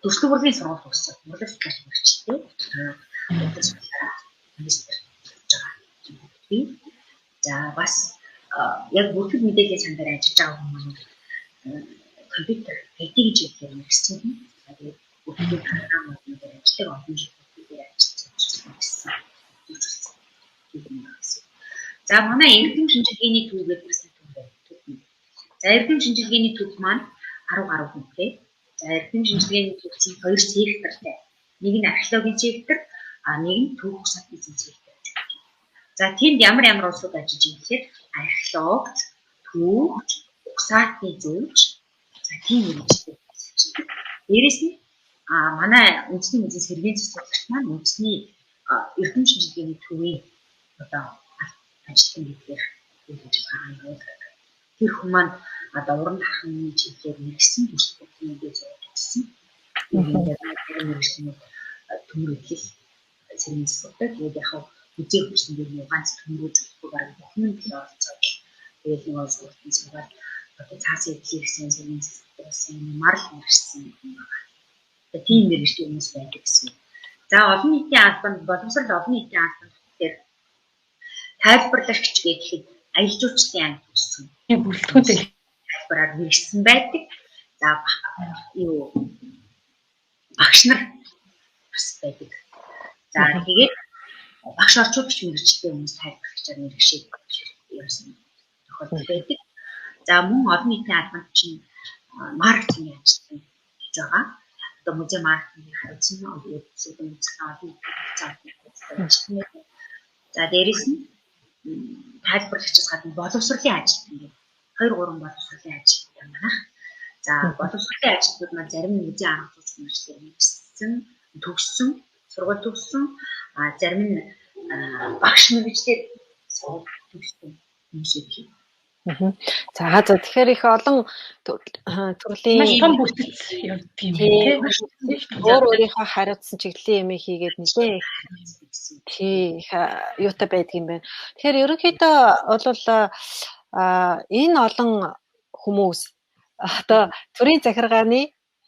төсөл бүрийн сургууль төгссөн. Урлаг судлалын мэргэжтэй. Урлаг судлалаа магистр хийж байгаа. За бас яг бүртгэл мэдээллийн сандаар ажиллаж байгаа хүмүүс компьютер IT гэж хэлэх юм гэсэн. Тэгээд бүртгэл програмуудаар ажилладаг олон зүйлээр ажилласан. За манай эрдэм шинжилгээний төв гэдэг бас төв байна. За эрдэм шинжилгээний төв маань 10 гаруй хүнтэй. За эрдэм шинжилгээний төв чинь 2 сектортай. Нэг нь археологийн сектор, нэг нь төв ухсаатны сектор. За тэнд ямар улсууд ажиллаж байгаа гэхээр археологч, төвч, ухсаатны зөвлөж, за тийм мэргэжтэй. Дээрээс нь манай үндэсний музей сэргээн цэцэрлэгч маань үндэсний эрдэм шинжилгээний төвийн одоо ажилтан гэдгээр үйл ажиллагаа явуулдаг. Тэр хүмүүс маань одоо уран тархины чиглэлээр мэргэжсэн төсөлтийн мэдээ зориулсан. Энэ мэргэжлийн төмөрөглөл сэргээн цэцэрлэгтэй. Тэгээд яг музей хүчний дээр ганц төмөрөж өгөхгүй бараг бүхэн л оролцоод тэгээд нэг сургуулийн сургаал одоо цаасын эдлийг гэсэн сэргээн цэцэрлэгсэн марл мэргэжсэн юм байна. Тэгээд тийм мэргэжтэй хүмүүс байдаг гэсэн. За олон нийтийн албанд боловсрол олон нийтийн албанд дээр тайлбарлагч гэхэд аялал жуулчлалын анги төссөн. Тийм бүрэлдэхүүнтэй тайлбараар мэргэжсэн байдаг. За юу багш нар бас байдаг. За тэгээд багш орчуулагч мэргэжтэй хүмүүс тайлбарлагчаар мэргэшээ ерөөсөн тохиолдол байдаг. За мөн олон нийтийн албанд чинь маркетинг ажилладаг гэж байгаа. Одоо музей маркетинг хариуцсан үйлчлэгэн олон нийтийн. За дээрээс нь тайлбарлагчаас гадна боловсролын ажилтнууд 2-3 боловсролын ажилтнууд байна. За боловсролын ажилтнууд маань зарим нь музей арга зүйч мэргэжлэр мэргэжсэн, төгссөн, сургууль төгссөн, зарим нь багш мэргэжлэр төгссөн хүмүүс их. За тэгэхээр их олон төрлийн том бүтэц явдаг юм тийм. Өөрийнхөө хариуцсан чиглэлийн юм хийгээд нэлээ тий юутай байдаг юм байна. Тэгэхээр ерөнхийдөө бол энэ олон хүмүүс одоо төрийн захиргааны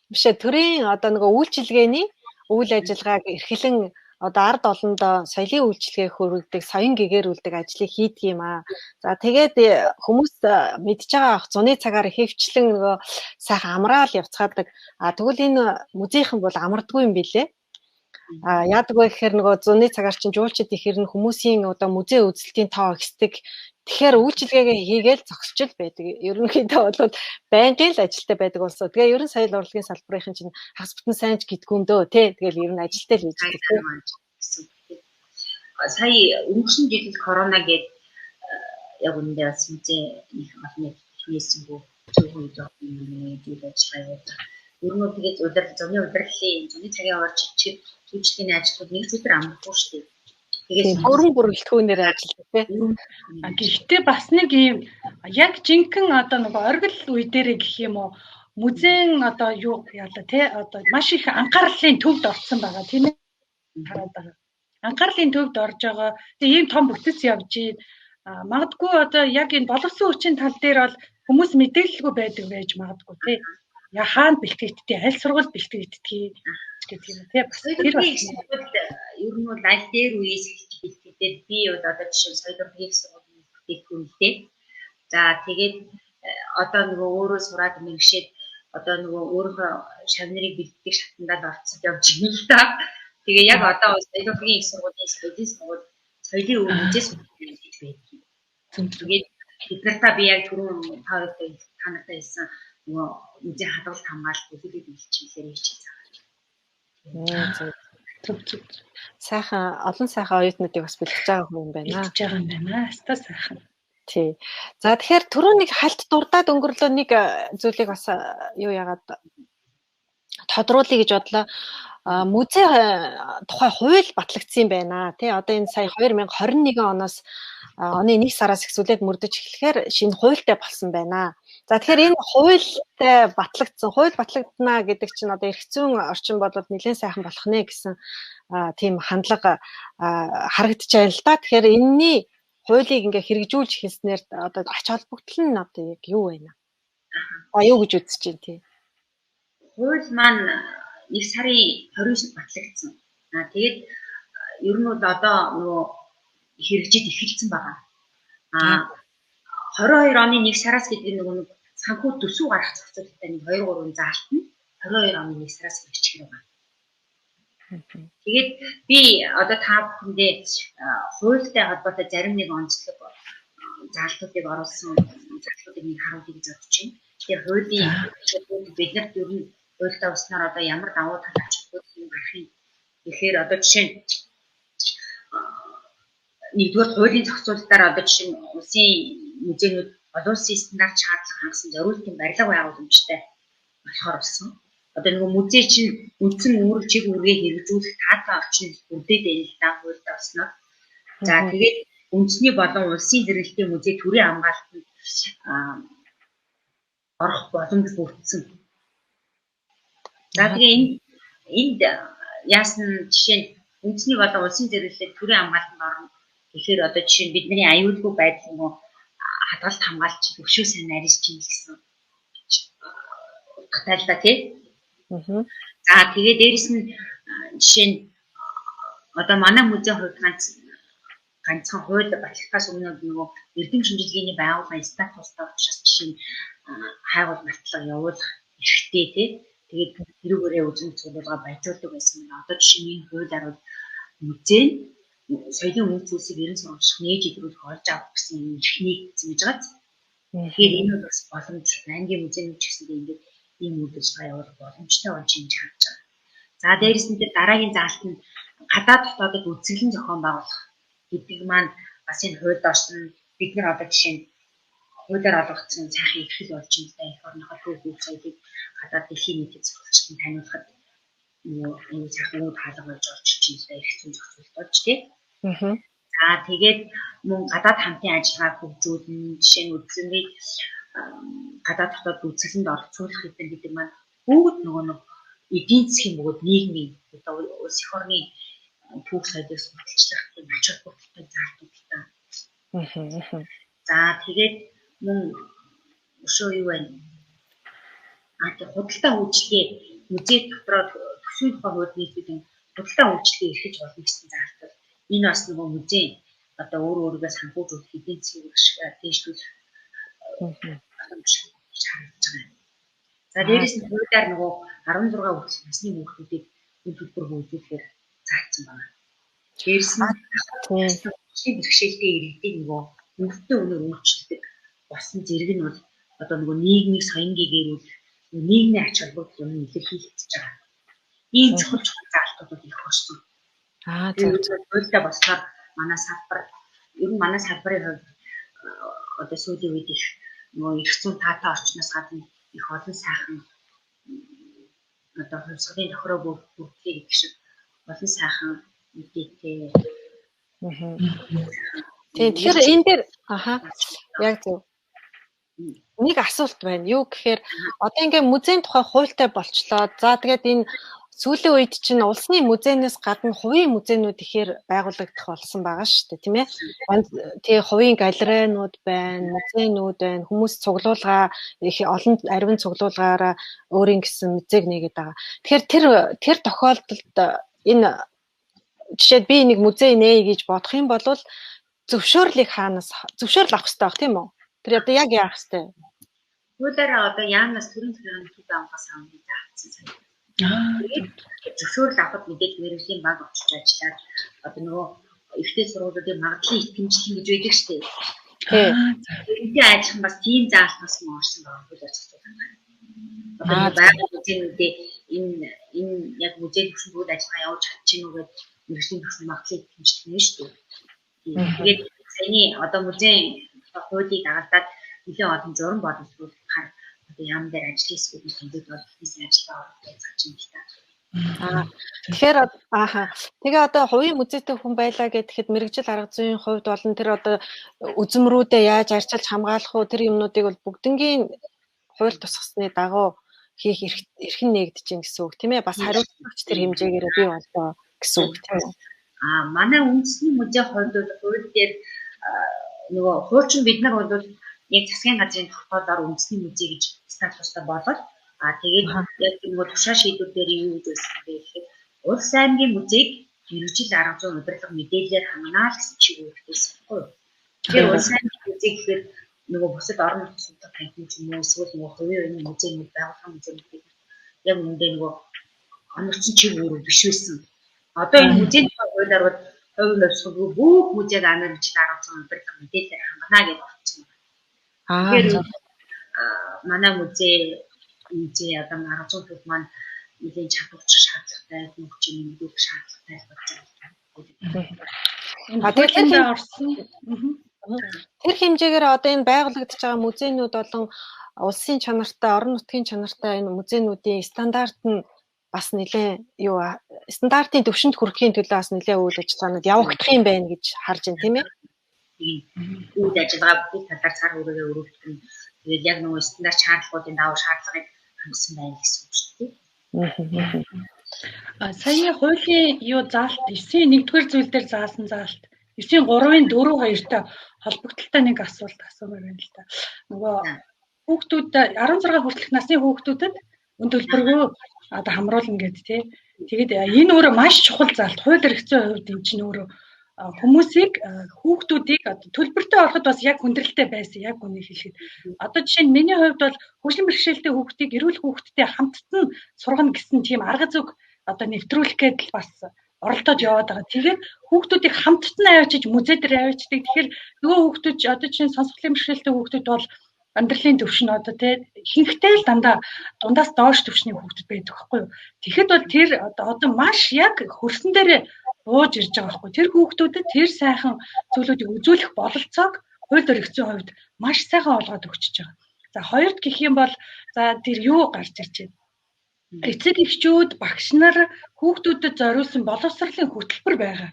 бишээ төрийн одоо нөгөө үйлчилгээний үйл ажиллагааг эрхлэн одоо ард олондоо соёлын үйлчилгээ хөрвүүлдэг, соён гэгэрүүлдэг ажлыг хийдэг юм аа. За тэгээд хүмүүс мэдж байгаа ах зуны цагаар хэвчлэн нөгөө сайхан амраал явцгаадаг. Тэгвэл энэ музейхэн бол амардгүй юм билэ. Яадаг вэ гэхээр нөгөө зуны цагаар чинь жуулчид ихээр нь хүмүүсийн одоо музей үзэлтийн тоо ихсдэг. Тэгэхээр үйлчилгээгээ хийгээл зогсчл байдаг. Ерөнхийдөө бол байнгын л ажилтай байдаг болсон. Тэгээ ерөн соёл урлагийн салбарын чинь хагас бүтэн сайн ч гэдгүүн дөө тий. Тэгэл ер нь ажилтай л хийж байдаг. Сая өнгөрсөн жил корона гээд яг үндэ бас музей их олон хийсэнгүү зөвхөн зүйл ажиллагаа явуулдаг. Ер нь тэгээд зуны удирдлын зуны цагийн орч чиглэлийн ажлууд нэг өдөр амрахгүй шүү дээ. Тэгээд бүрэн бүрэлдэхүүнээр ажилладаг тийм. Гэхдээ бас нэг юм яг жинхэнэ одоо нөгөө оргил үе дээрээ гэх юм уу музейн одоо юу яалаа тий одоо маш их анхаарлын төвд орсон байгаа тийм ээ. Хараад байгаа. Анхаарлын төвд орж байгаа. Тэгээ ийм том бүтэц явж магадгүй одоо яг энэ боловсон хүчин тал дээр бол хүмүүс мэдээлэлгүй байдаг байж магадгүй тий. Я хаана бэлтгэгдтий, аль сургууль бэлтгэгдтий гэх юм тий. Бас тэр бас ер нь бол аль дээр үеэс бэлтгэдэг би одоо жишээ нь соёл урлагийн сургуулийн бүтээгдэхүүнтэй. За тэгээд одоо нөгөө өөрөө сураад мэргэшээд одоо нөгөө өөрийнхөө шав нарыг бэлтгэдэг шатандад орцсон явж байна л та. Тэгээ яг одоо соёл урлагийн сургуулийн соёлын өв музейс хийж байдаг. Тэгээд бид нартай би яг түрүүн та нартай хэлсэн нөгөө музей хадгалалт хамгаалалт бүлэглэдэг хичээлээр хичээж байгаа. Сайхан олон сайхан оюутнуудыг бас бэлтгэж байгаа хүн байна. Бэлтгэж байгаа юм байна. Аста сайхан. Тий. За тэгэхээр түрүү нэг хальт дурдаад өнгөрлөө нэг зүйлийг бас юу яагаад тодруулъя гэж бодлоо. Музей тухай хууль батлагдсан юм байна. Тий одоо энэ сая 2021 оноос оны 1 сараас эхлүүлээд мөрдөж эхлэхээр шинэ хуультай болсон байна. За тэгэхээр энэ хуультай батлагдсан, хууль батлагдана гэдэг чинь одоо эрх зүйн орчин бол нэлээд сайхан болох нэ гэсэн тийм хандлага харагдаж байна л да. Тэгэхээр энэний хуулийг ингээ хэрэгжүүлж эхэлснээр одоо ач холбогдол нь одоо яг юу байна? Юу гэж үзэж байна тий? Хууль маань 1 сарын 29-нд батлагдсан. Тэгээд ер нь бол одоо нөгөө хэрэгжиж эхэлсэн байгаа. 22 оны 1 сараас гэдэг нэг санхүү төсөв гаргах зохицуулалттай нэг 2-3 заалт нь 22 оны 1 сараас хэрэгжих юм байна. Тэгээд би одоо та бүхэндээ хуультай холбоотой зарим нэг онцлог заалтуудыг оруулсан заалтуудыг нэг харуулъя гэж бодож байна. Тэгэхээр хуулийн бид нарт ер нь хуультай уснаар одоо ямар давуу тал авчирдаг юм гарахын тэгэхээр одоо жишээ нь нэгдүгээр хуулийн зохицуулалтаар одоо жишээ нь улсын музейнүүд олон улсын стандарт шаардлага хангасан зориултын барилга байгууламжтай болохоор болсон. Одоо нөгөө музей чинь үндсэн үүрэг чиг үүргээ хэрэгжүүлэх таатай орчинд бүрдээд байна л да хуультай уснаар. За тэгээд үндэсний болон улсын зэрэглэлийн музей төрийн хамгаалтанд орох боломж бүрдсэн. За тэгээ энд яасан жишээ нь үндэсний болон улсын зэрэглэлийн төрийн хамгаалтанд орно. Тэгэхээр одоо жишээ нь бидний аюулгүй байдал нөгөө хадгалалт хамгаалч өшөө сайн арьж чинь гэсэн баталда тий. За тэгээ дээрэс нь жишээ нь одоо манай музей хувьд ганцхан хууль батлахаас өмнө нөгөө эрдэм шинжилгээний байгууллагын статустай учраас жишээ нь хайгуул батлага явуулах эрхтэй тий. Тэгээд тэрүүгээрээ үзэн цуглуулга баяжуулдаг байсан юм. Одоо жишээ нь хуулиар бол музей соёлын үнэт зүйлсийг ерөн сургууль нээж идэвхжүүлэх олж авах гэсэн эрхнийг зэмж байгаа. Тэгэхээр энэ бол бас боломж ангийн музейнүүд ч гэсэн ингээд ийм үйлдвэрлэл явуулах боломжтой болж юм харж байгаа. За дээрэс нь дараагийн заалт нь гадаад дотоодод үзэсгэлэн зохион байгуулах гэдэг маань бас энэ хуульд орсон бид нар одоо жишээ нь хуулиар олгогдсон сайхан ихэл болж юм да их орныхоо төвхөг соёлыг гадаад дэлхийн нийтэд зохицуулалтыг таниулахад энэ сайхан үйл хаалга болж орж ирж байгаа эрх зүйн зохицуулалт болж тий. За тэгээд мөн гадаад хамтын ажиллагааг хөгжүүлнэ жишээ нь үзлэмжийг гадаад дотоод үзэсгэлэнд оролцуулах гэдэг маань бүгд нөгөө эдийн засгийн бөгөөд нийгмийн одоо улс их орны түүх соёлыг сурталчлах тийм ач холбогдолтой заалтуудтай. За тэгээд мөн өшөө юу вэ? Тэгээд худалдаа үйлчлэгээ музей дотроо төсвийн тухай хууль нийцүүлэн худалдаа үйлчлэгээ эрхэж болно гэсэн заалт бол энэ бас нөгөө музей одоо өөрөөсөө санхүүжүүлэх эдийн засгийг дэвшүүлэх боломж харагдаж байгаа. За дээрээс нь хуулиар нөгөө 16 хүртэл насны хүүхдүүдийг энэ төлбөр хөгжүүлэхээр заагдсан байна. Дээрээс нь бэрхшээлтэй иргэдийн нөгөө өнгөтэй үнээр үйлчлдэг болсон зэрэг нь бол одоо нөгөө нийгмийн соёнгийн гэрүүл нийгмийн ач холбогдол юм илэрхийлэгдэж байгаа. Ийм чухал заалтууд их болсон. Тэгэхээр өөртөө болохоор манай салбар ер нь манай салбарын хувьд одоо сүүлийн үед их нөгөө их зүүн таатай орчноос гадна их олон сайхан одоо хувьсгалын тохироо бүрдлээ гэх шиг олон сайхан мэдээтэй. Тэгэхээр энэ дээр яг зөв нэг асуулт байна. Юу гэхээр одоо ингээ музейн тухай хуультай болчлоо. За тэгээд энэ сүүлийн үед чинь улсны музейнээс гадна хувийн музейнүүд ихээр байгуулагдах болсон байгаа шүү дээ, тийм ээ. Тэгээ хувийн галерейнууд байна, музейнүүд байна, хүмүүс цуглуулгаа их олон ариун цуглуулгаараа өөрийн гэсэн музейг нээгээд байгаа. Тэгэхээр тэр тохиолдолд энэ жишээд би нэг музей нээе гэж бодох юм бол зөвшөөрлийг хаанаас зөвшөөрөл авах хэрэгтэй байх тийм үү? Тэр одоо яг яах хэрэгтэй? Хуулиар одоо яанаас төрийн захиргааны төв амгаас авах гэж заасан. Зөвшөөрөл авахд мэдээж мэргэжлийн банк очиж ажиллаад одоо нөгөө ихтэй сургуулиудын магадлалын итгэмжлэл гэж байдаг шүү дээ. Тэрнтэй адилхан бас тийм заалт бас орсон байгаа хуулиар зохицуулсан байна. Одоо байгаль музейнүүдээ энэ яг музейн төвшин бүгд ажиллагаа явуулж чадчих юм уу гэдэг мэргэжлийн төвшин магадлалын итгэмжлэл нэ шүү дээ. Тэгээд саяны одоо музейн хуулийг дагалдаад нэлээд олон журам боловсруулахаар одоо яам дээр ажил хийсгүүд нь хэмжээд бол бизнес ажиллагаа оролцож юм л та. Тэгэхээр тэгээ одоо хувийн музейтэй хүн байлаа гэхэд мэргэжил арга зүйн хувьд болон тэр одоо үзмрүүдэд яаж арчилж хамгаалах уу тэр юмнуудыг бол бүгднгийн хууль тусгасны дагуу хийх эрхэн нэгдэж гин гэсэн үг тийм ээ. Бас хариуцлагч тэр хэмжээгээр бий болоо гэсэн үг тийм үү? Манай үндэсний музей хувьд бол хууль дээр нөгөө хуучин бид нар бол яг засгийн газрын тогтоолоор үндэсний музей гэж статустай болоод тэгээд яг нөгөө тушаа шийдвэрээр юу гэж байсан бэ гэхээр улс аймгийн музейг мэргэжил арга зүйн удирдлага мэдээлэлээр хангана гэсэн чиг үүрэгтэйсэн байхгүй юу? Тэгэхээр улс аймгийн музей гэхээр нөгөө бусад орон нутгийн судалгаа танхим ч юм уу эсвэл нөгөө хувийн музейнүүд байгууллагын музейнүүд яг үүндээ нөгөө оногцсон чиг үүрэг биш байсан. Одоо энэ музейн хуулиар бол хувийн нөхцөлгүй бүх музейг мэргэжил арга зүйн удирдлага мэдээлэлээр хангана гэж болчихсон байна. Тэгэхээр манай музей одоо арга зүйн төв маань нэлийн чадварч шаардлагатай, хөгжиж нэмэгдүүлэх шаардлагатай тэр хэмжээгээр одоо энэ байгуулагдаж байгаа музейнүүд болон улсын чанартай, орон нутгийн чанартай энэ музейнүүдийн стандарт нь бас нэлээд стандартын төвшөнд хүрэхийн төлөө бас нэлээд үйл ажиллагаанууд явагдах юм байна гэж харж байна тийм ээ. Үйл ажиллагаа бүх талаар цар хүрээгээ өргөдөн тэгээд яг нөгөө стандарт шаардлагуудын давуу шаардлагыг хангасан байна гэсэн үг шүү дээ. Саяны хуулийн заалт 9-1-р зүйл дээр заасан заалт 9-3-4-2-тай холбогдлолтой нэг асуулт асуумаар байна л да. Нөгөө хүүхдүүд 16 хүртэлх насны хүүхдүүдэд өн төлбөргөө одоо хамруулна гэдэг тий. Тэгээд энэ өөрөө маш чухал заалт. Хууль эрхцээ хувьд энэ чинь өөрөө хүмүүсийг хүүхдүүдийг одоо төлбөртэй ороход бас яг хүндрэлтэй байсан яг үнийг хэлэхэд одоо жишээ нь миний хувьд бол хөгжлийн бэрхшээлтэй хүүхдийг эрүүл хүүхдтэй хамтдан сургана гэсэн тийм арга зүг одоо нэвтрүүлэх гэдэл бас оролдоод яваад байгаа. Тэгээд хүүхдүүдийг хамтдан авчиж музей дээр авчдаг. Тэгэхээр нөгөө хүүхдүүд одоо жишээ нь сонсголын бэрхшээлтэй хүүхдүүд бол амьдралын төвшин одоо тий ихэнхдээ л дундаас доош төвшний хүүхдүүд байдаг байхгүй юу. Тэгэхэд бол тэр одоо маш яг хөрсөн дээр бууж ирж байгаа байхгүй. Тэр хүүхдүүдэд тэр сайхан зүйлүүдийг үзүүлэх бололцоог хууль эрхцээ хувьд маш сайхан олгоод өгчөж байгаа. За хоёрд гэх юм бол за тэр юу гарч ирж байна. Эцэг эхчүүд багш нар хүүхдүүдэд зориулсан боловсролын хөтөлбөр байгаа.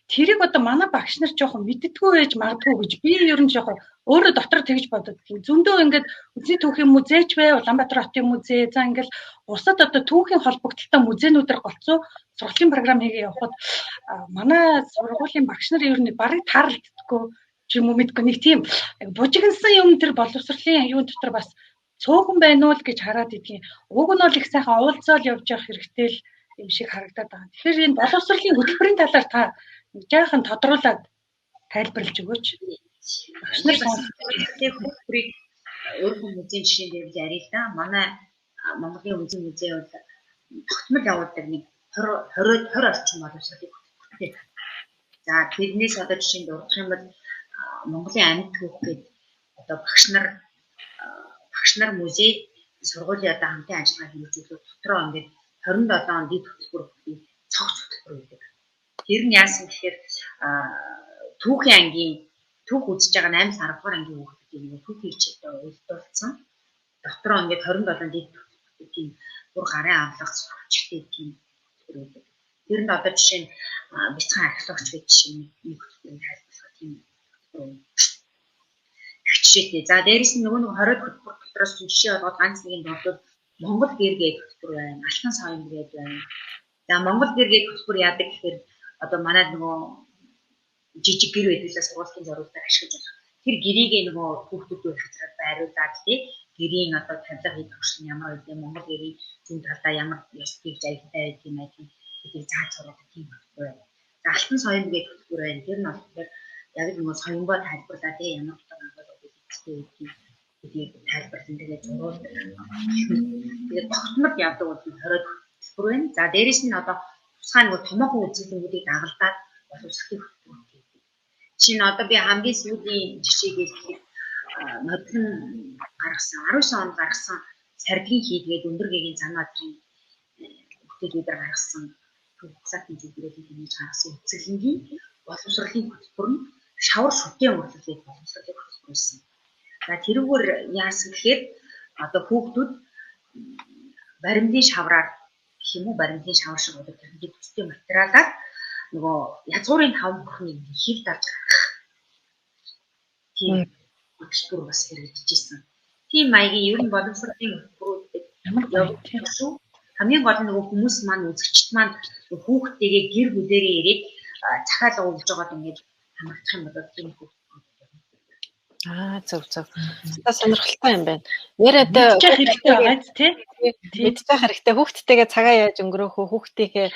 Тэрийг одоо манай багш нар жоохон мэддэггүй байж магадгүй гэж би ер нь жоохон өөрөө дотор тэгж бодод. Зөндөө ингээд Үндэсний түүхийн музейч бай, Улаанбаатар хотын музей, за ингээд бусад одоо түүхийн холбогдлолтой музейнүүдээр голцоо сургалтын програм хийгээ явахад манай сургуулийн багш нар ер нь барыг таарлагддаггүй ч юм уу мэдгүй нэг тийм бужигнсан юм тэр боловсролын юу дотор бас цөөхөн байна уу гэж хараад идгийн. Уг нь бол их сайхан уулзаал явж явах хэрэгтэй л юм шиг харагдаад байгаа. Тэгэхээр энэ боловсролын хөтөлбөрийн талаар та жаахан тодруулаад тайлбарлаж өгөөч. Багш нар хөтөлбөрийг өөрхөн музейн жишээ дээр ярил л да. Манай Монголын Үндэсний музей бол тогтмол явуулдаг нэг 20 орчим боловсролыг хөтөлбөртэй. За тэрнээс одоо жишээ нь дурдах юм бол Монголын амьд түүх гэдэг одоо багш нар музей сургуулийн одоо хамтын ажиллагаа хийж үзвэл дотроо ингээд 27 он дэд хөтөлбөр цогц хөтөлбөр гэдэг. Тэр нь яасан гэхээр түүхийн ангийн түүх үзэж байгаа 8 10 дугаар ангийн хүүхдүүдийг түүхийн хичээлдээ уйлдуулсан. Дотроо ингээд 27 дэд хөтөлбөр тийм бүр гарын авлага сурвалжтай тийм хөтөлбөр байдаг. Тэр нь одоо жишээ нь бяцхан археологч гэж жишээ нэг хөтөлбөрийг тайлбарлах тийм хөтөлбөр. Жишээтэй. За дээрэс нь нөгөө 20 хөтөлбөр дотроос жишээ болгоод ганц нэг нь болоод Монгол гэргээд хөтөлбөр байна. Алтан соён гэргээд байна. За Монгол гэргээд хөтөлбөр яадаг гэхээр одоо манай нөгөө жижиг гэр байдлаа сургуулийн зорилгоор ашиглаж байгаа. Тэр гэрийг нөгөө хүүхдүүдийн хацраад байруулад тий гэрийн одоо тавилга хийх хөшлөн ямар үгүй Монгол гэрийн зүүн талдаа ямар ёс хийж аялалтай байдаг юм аа гэдгийг зааж сургах тийм хөтөлбөр байна. За алтан соён гэргээд хөтөлбөр байна. Тэр нь болохоор яг нөгөө соёнгоо тайлбарлаа тий ямар утга агуулгыг гэдгийг тайлбарлан тэгээд зуруулдаг. Тэгээд тогтмол явдаг бол 20 хөтөлбөр байна. За дээрэс нь одоо тусгай нөгөө томоохон үзүүлэлтүүдийг дагалдаад боловсролын хөтөлбөр гэдэг. Жишээ нь одоо би хамгийн сүүлийн жишээг хэлэхэд нодлон гаргасан 19 онд гаргасан сардлын хийдгээд өндөр гэгийн зам адрын бүтээлүүдээр гаргасан төгсөлтийн зүйлүүдийг хийж гаргасан үцгэлэнгийн боловсролын хөтөлбөр нь шавар шүтэн урлагийг боловсролын хөтөлбөр байсан. За тэрүүгээр яасан гэхээр одоо хүүхдүүд баримтын шавраар гэх юм уу баримтын шавар шиг одоо техник төстэй материалаар нөгөө язгуурын 5 бүхний хил дарж гаргах. Тийм хөтөлбөр бас хэрэгжижсэн. Тийм маягийн ер нь боловсролын хөтөлбөрүүд явагдаж шүү. Хамгийн гол нь нөгөө хүмүүс маань үзэгчд маань хүүхдтэйгээ гэр бүлэрээ ирээд захиалга өгж байгаад ингээд хамрагдах юм бол тийм хөтөлбөр. Зөв. Та сонирхолтой юм байна. Нэрээд мэдчих хэрэгтэй байгаа тий. Мэдчих хэрэгтэй. Хүүхдтэйгээ цагаа яаж өнгөрөөх вэ? Хүүхдийнхээ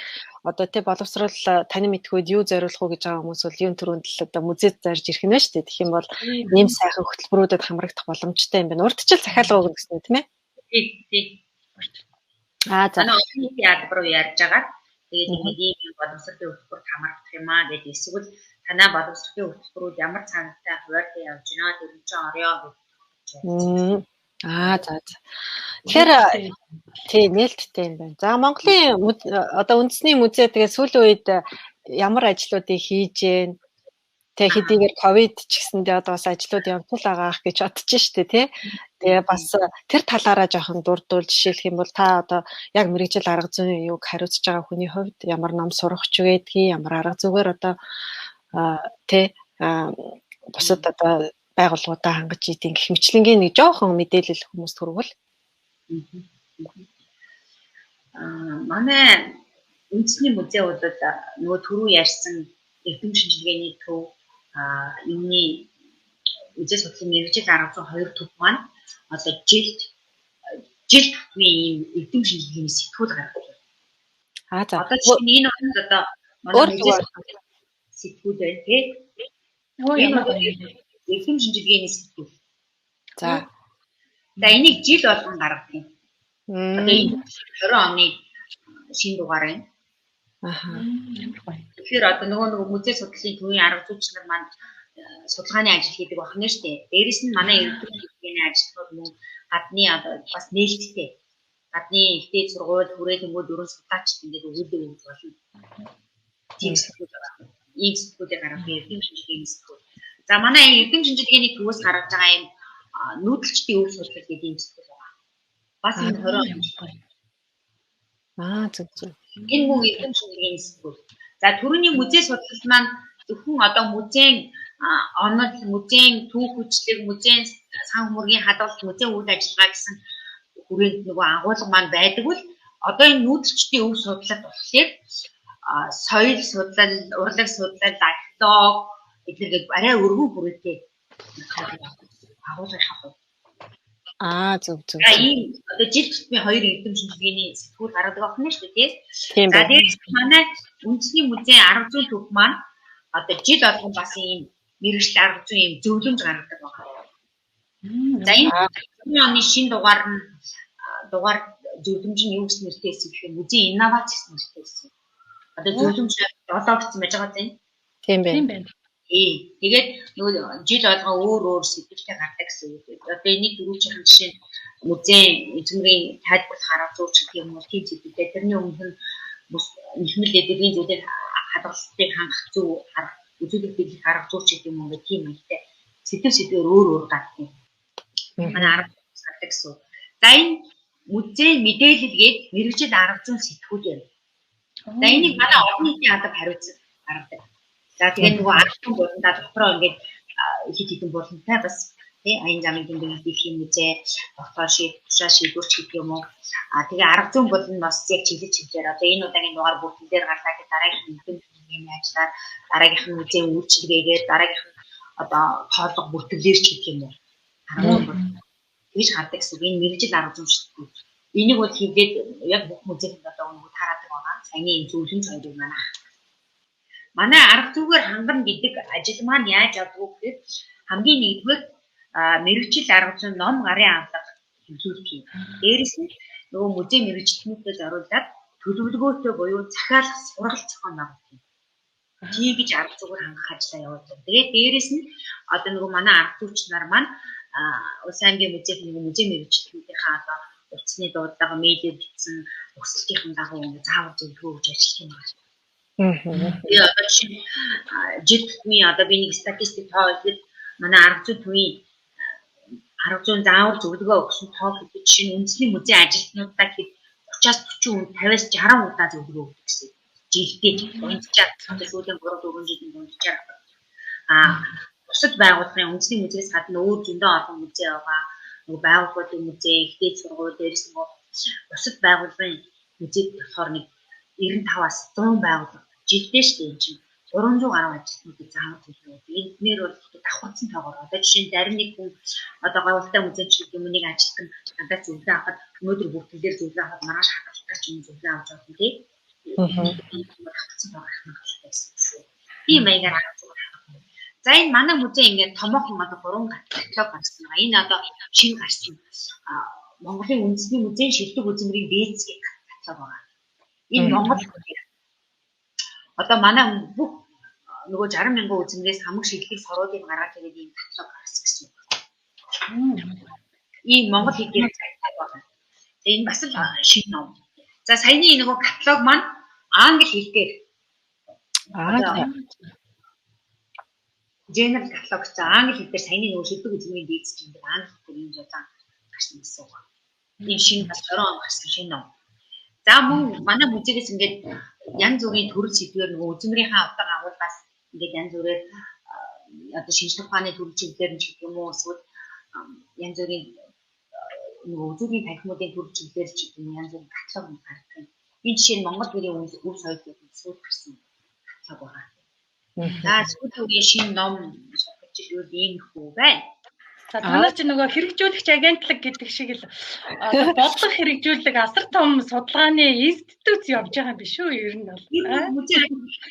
одоо тий боловсрол таны мэдхүйд юу зориулах уу гэж байгаа хүмүүс бол юун төрөнд л одоо музейд зарж ирэх нь шүү дээ. Тэгэх юм бол нэм сайхан хөтөлбөрүүдэд хамрагдах боломжтой юм байна. Урдчил захиалга өгнө гэсэн үү, тийм ээ? Тий. За. Манай яад руу ярьж байгаа. Тэгээд ингээд ийм боловсролын хөтөлбөрт хамрагдах юм аа гэдэг эсвэл танаа боловсролын хөтөлбөрүүд ямар цаантай хуваартай явж байна тэр нь ч орё гэж. За. Тэгэхээр тий нээлттэй юм байна. За Монголын одоо үндэсний музей тэгээ сүүлийн үед ямар ажлуудыг хийж гэн тэгээ хэдийгээр ковид ч гэсэндээ одоо бас ажлууд явтал байгаах гэж бодож штэ тий. Тэгээ бас тэр талаараа жоохон дурдвал жишээлх юм бол та одоо яг мэргэжил арга зүйн юуг хариуцж байгаа хүний хувьд ямар ном сурах ч гэдгийг ямар арга зүгээр одоо тий бусад одоо байгууллагуудаа хангаж ийдин гэх мэтлэнгийн нэг жоохон мэдээлэл хүмүүст хүргвэл. Манай үндэсний музей бол нөгөө түрүү ярьсан эрдэм шинжилгээний төв юмны музей судлалын мэргэжил арга зүйн 2 төв маань одоо жилд ийм эрдэм шинжилгээний сэтгүүл гаргадаг. За. Одоо чинь энэ онд одоо манай музей сэтгүүл байна тий. Эрдэм шинжилгээний сэтгүүл. За энийг жил болгон гаргадаг юм. Одоо энэ 20 оны шинэ дугаар байна. Тэгэхээр одоо нөгөө музей судлалын төвийн арга зүйч нар маань судалгааны ажил хийдэг байна шүү дээ. Дээрээс нь манай эрдэм шинжилгээний ажилтнууд мөн гадны одоо бас нээлттэй. Гадны ихтэй сургууль, хүрээлэнгүүд дөрөв судлаач ингээд өгүүлдэг юм болно. Тийм сэтгүүлийг гаргах эрдэм шинжилгээний сэтгүүл. За манай эрдэм шинжилгээний төвөөс гаргаж байгаа юм нүүдэлчдийн өв судлал гэдэг юм сэтгүүл байна. Бас энэ 20 он. Зөв. Энэ мөн эрдэм шинжилгээний сэтгүүл. За түрүүний музей судлал маань зөвхөн одоо музейн онол, музейн түүх хүчлэг, музейн сан хүмүүргийн хадгалалт, музейн үйл ажиллагаа гэсэн хүрээнд нөгөө агуулга маань байдаг бол одоо энэ нүүдэлчдийн өв судлал болохоор соёл судлал, урлаг судлал, археолог эдгээр арай өргөн хүрээтэй агуулгыг хавдаг. Зөв. Ийм одоо жил тутмын 2 эрдэм шинжилгээний сэтгүүл гаргадаг байна шүү дээ тий. За дээрээс манай үндэсний музейн арга зүйн төв маань одоо жил болгон бас ийм мэргэжил арга зүйн ийм зөвлөмж гаргадаг байна. За энэ оны шинэ дугаар зөвлөмж нь юу гэсэн нэртэй байсан гэхээр музейн инновац гэсэн нэртэй байсан. Одоо зөвлөмж 7 гэсэн байж байгаа тийм. Тийм байна. Тэгээд нөгөө жил болгоо өөр сэтгэлтэй гардаг гэсэн үг. Одоо энийг дөрвөлжих жишээ музейн эзэмрийн тайлбарлах арга зүйч гэх юм уу тийм зүйлтэй. Тэрний өмнө нь нэхмэл эдгэрийн зүйлээр хадгалалтыг хангах зөв арга үзүүлэлт биелэх арга зүйч гэх юм уу тийм үнэтэй. Сэтгэвээр өөр гаддаг. Манай арга гардаг гэсэн. За энэ музейн мэдээлэл гээд мэрэгжил арга зүйн сэтгүүлээр. За энийг манай олон нийтийн алба хариуцсан гаргадаг. За тэгээд нөгөө арга зүйн болондоо дотроо ингээд хит хитэн боломжтой бас тий аян замын тэмдэглэл хийх юм үзээ доктор тушаа шийдвэрч гэдэг юм уу. Тэгээ арга зүйн бол нь бас яг чиглэж чиглэлээр одоо энэ удаагийн дугаар бүгд дээр гарлаа гэж дараагийн мэдээллийн ажиллаар дараагийнх нь музейн үйлчилгээгээр дараагийнх нь одоо тоолго бүртгэлээр ч гэх юм уу. Тэгж гардаг гэсэн энэ мэрэгжил арга зүйн шүү дээ. Энийг бол хийгээд яг бүх музейд одоо өнгө таардаг байгаа. Саяны зөвлөмж хоёрыг манайх. Манай арга зүгээр хангана гэдэг ажил маань яаж явдгүү гэхээр хамгийн нэгдүгээр мэрэгжил арга зүйн ном гарын авлага хэвлүүлэх юм. Дээрээс нь нөгөө музей мэрэгчлэнүүдэд оруулаад төлөвлөгөөтэй буюу захиалах сургалт зохион байгуулах. Тийгэж арга зүгээр хангах ажлаа явуулдаг. Тэгээд дээрээс нь одоо нөгөө манай арга зүйч нар маань Улс аймгийн музейд нөгөө музей мэрэгчлэнүүдийнхээ одоо утасны дуудлага мэйлээр бичсэн өсөлтийн дагуу ингэ заавар зөвлөгөө өгж ажиллах юм байна. Тэгээ одоо чинь жил тутмын одоо би нэг статистик тоо хэлээд манай арга зүйн төвийн арга зүйн заавар зөвлөгөө өгсөн тоо гэдэг чинь үндэсний музейн ажилтнуудаа хэд 30-аас 40 50-аас 60 удаа зөвлөгөө өгдөг гэсэн. Жилдээ унтчаад сүүлийн 3-4 жилийн унтчаад бусад байгууллагын үндэсний музейс гадна өөр зөндөө олон музей байгаа. Нөгөө байгууллагын музей, ихтэй сургууль дээрс нөгөө бусад байгууллагын музейд болохоор нэг 95-аас 100 байгууллага жилдээ шүү дээ чинь 300 гаруй ажилтнуудыг заавал төлөвлөв. Энднэр бол давхарцсан тоогоор одоо жишээ нь зарим нэг хүн одоо гавьлтай музейч гэдэг юм нэг ажилтан надад зөвлөгөө авахад өнөөдөр бүгдээр зөвлөгөө авахад маргааш хадгалалтаар ч юм зөвлөгөө авч байгаа юм тий. Давхарцсан тоогоор хангалттай гэсэн. Тийм маягаар арга зүгээр. За энэ манай музей ингээд томоохон одоо 3 каталог гарсан байгаа. Энэ одоо шинэ гарсан Монголын үндэсний музейн шилдэг үзмэрийн дээдсгийн каталог байгаа. Энэ Монгол одоо манай бүх нөгөө 60 мянган үзмэрээс хамаг шилдэг соруудыг гаргаж ирээд ийм каталог гаргасан гэсэн үг. Ийм Монгол хэлээр каталог байна. Энэ бас л шинэ ном. За саяны нөгөө каталог маань англи хэл дээр General каталог гэж англи хэл дээр саяны нөгөө шилдэг үзмэрийн дээдс чинь англи хэл дээр ийм жолоо гарсан гэсэн үг. Энэ шинэ бас 20 он гарсан шинэ ном. За мөн манай музейгээс ингээд янз бүрийн төрөл сэдвээр нөгөө үзмэрийнхаа утга агуулгаас ингээд янз бүрээр одоо шинжлэх ухааны төрөл чиглэлээр ч гэх юм уу эсвэл янз бүрийн нөгөө үзүүрийн танхимуудын төрөл чиглэлээр ч гэх юм янз бүрийн каталог гардаг. Энэ жишээ нь Монгол гэрийн өв соёлын сууд гарсан каталог байгаа. За сүүлийн шинэ ном сургаж ирвэл ийм хүү байна. За танаа чи нөгөө хэрэгжүүлэгч агентлаг гэдэг шиг л бодлого хэрэгжүүлэг асар том судалгааны институт явж байгаа юм биш үү? Ер нь бол.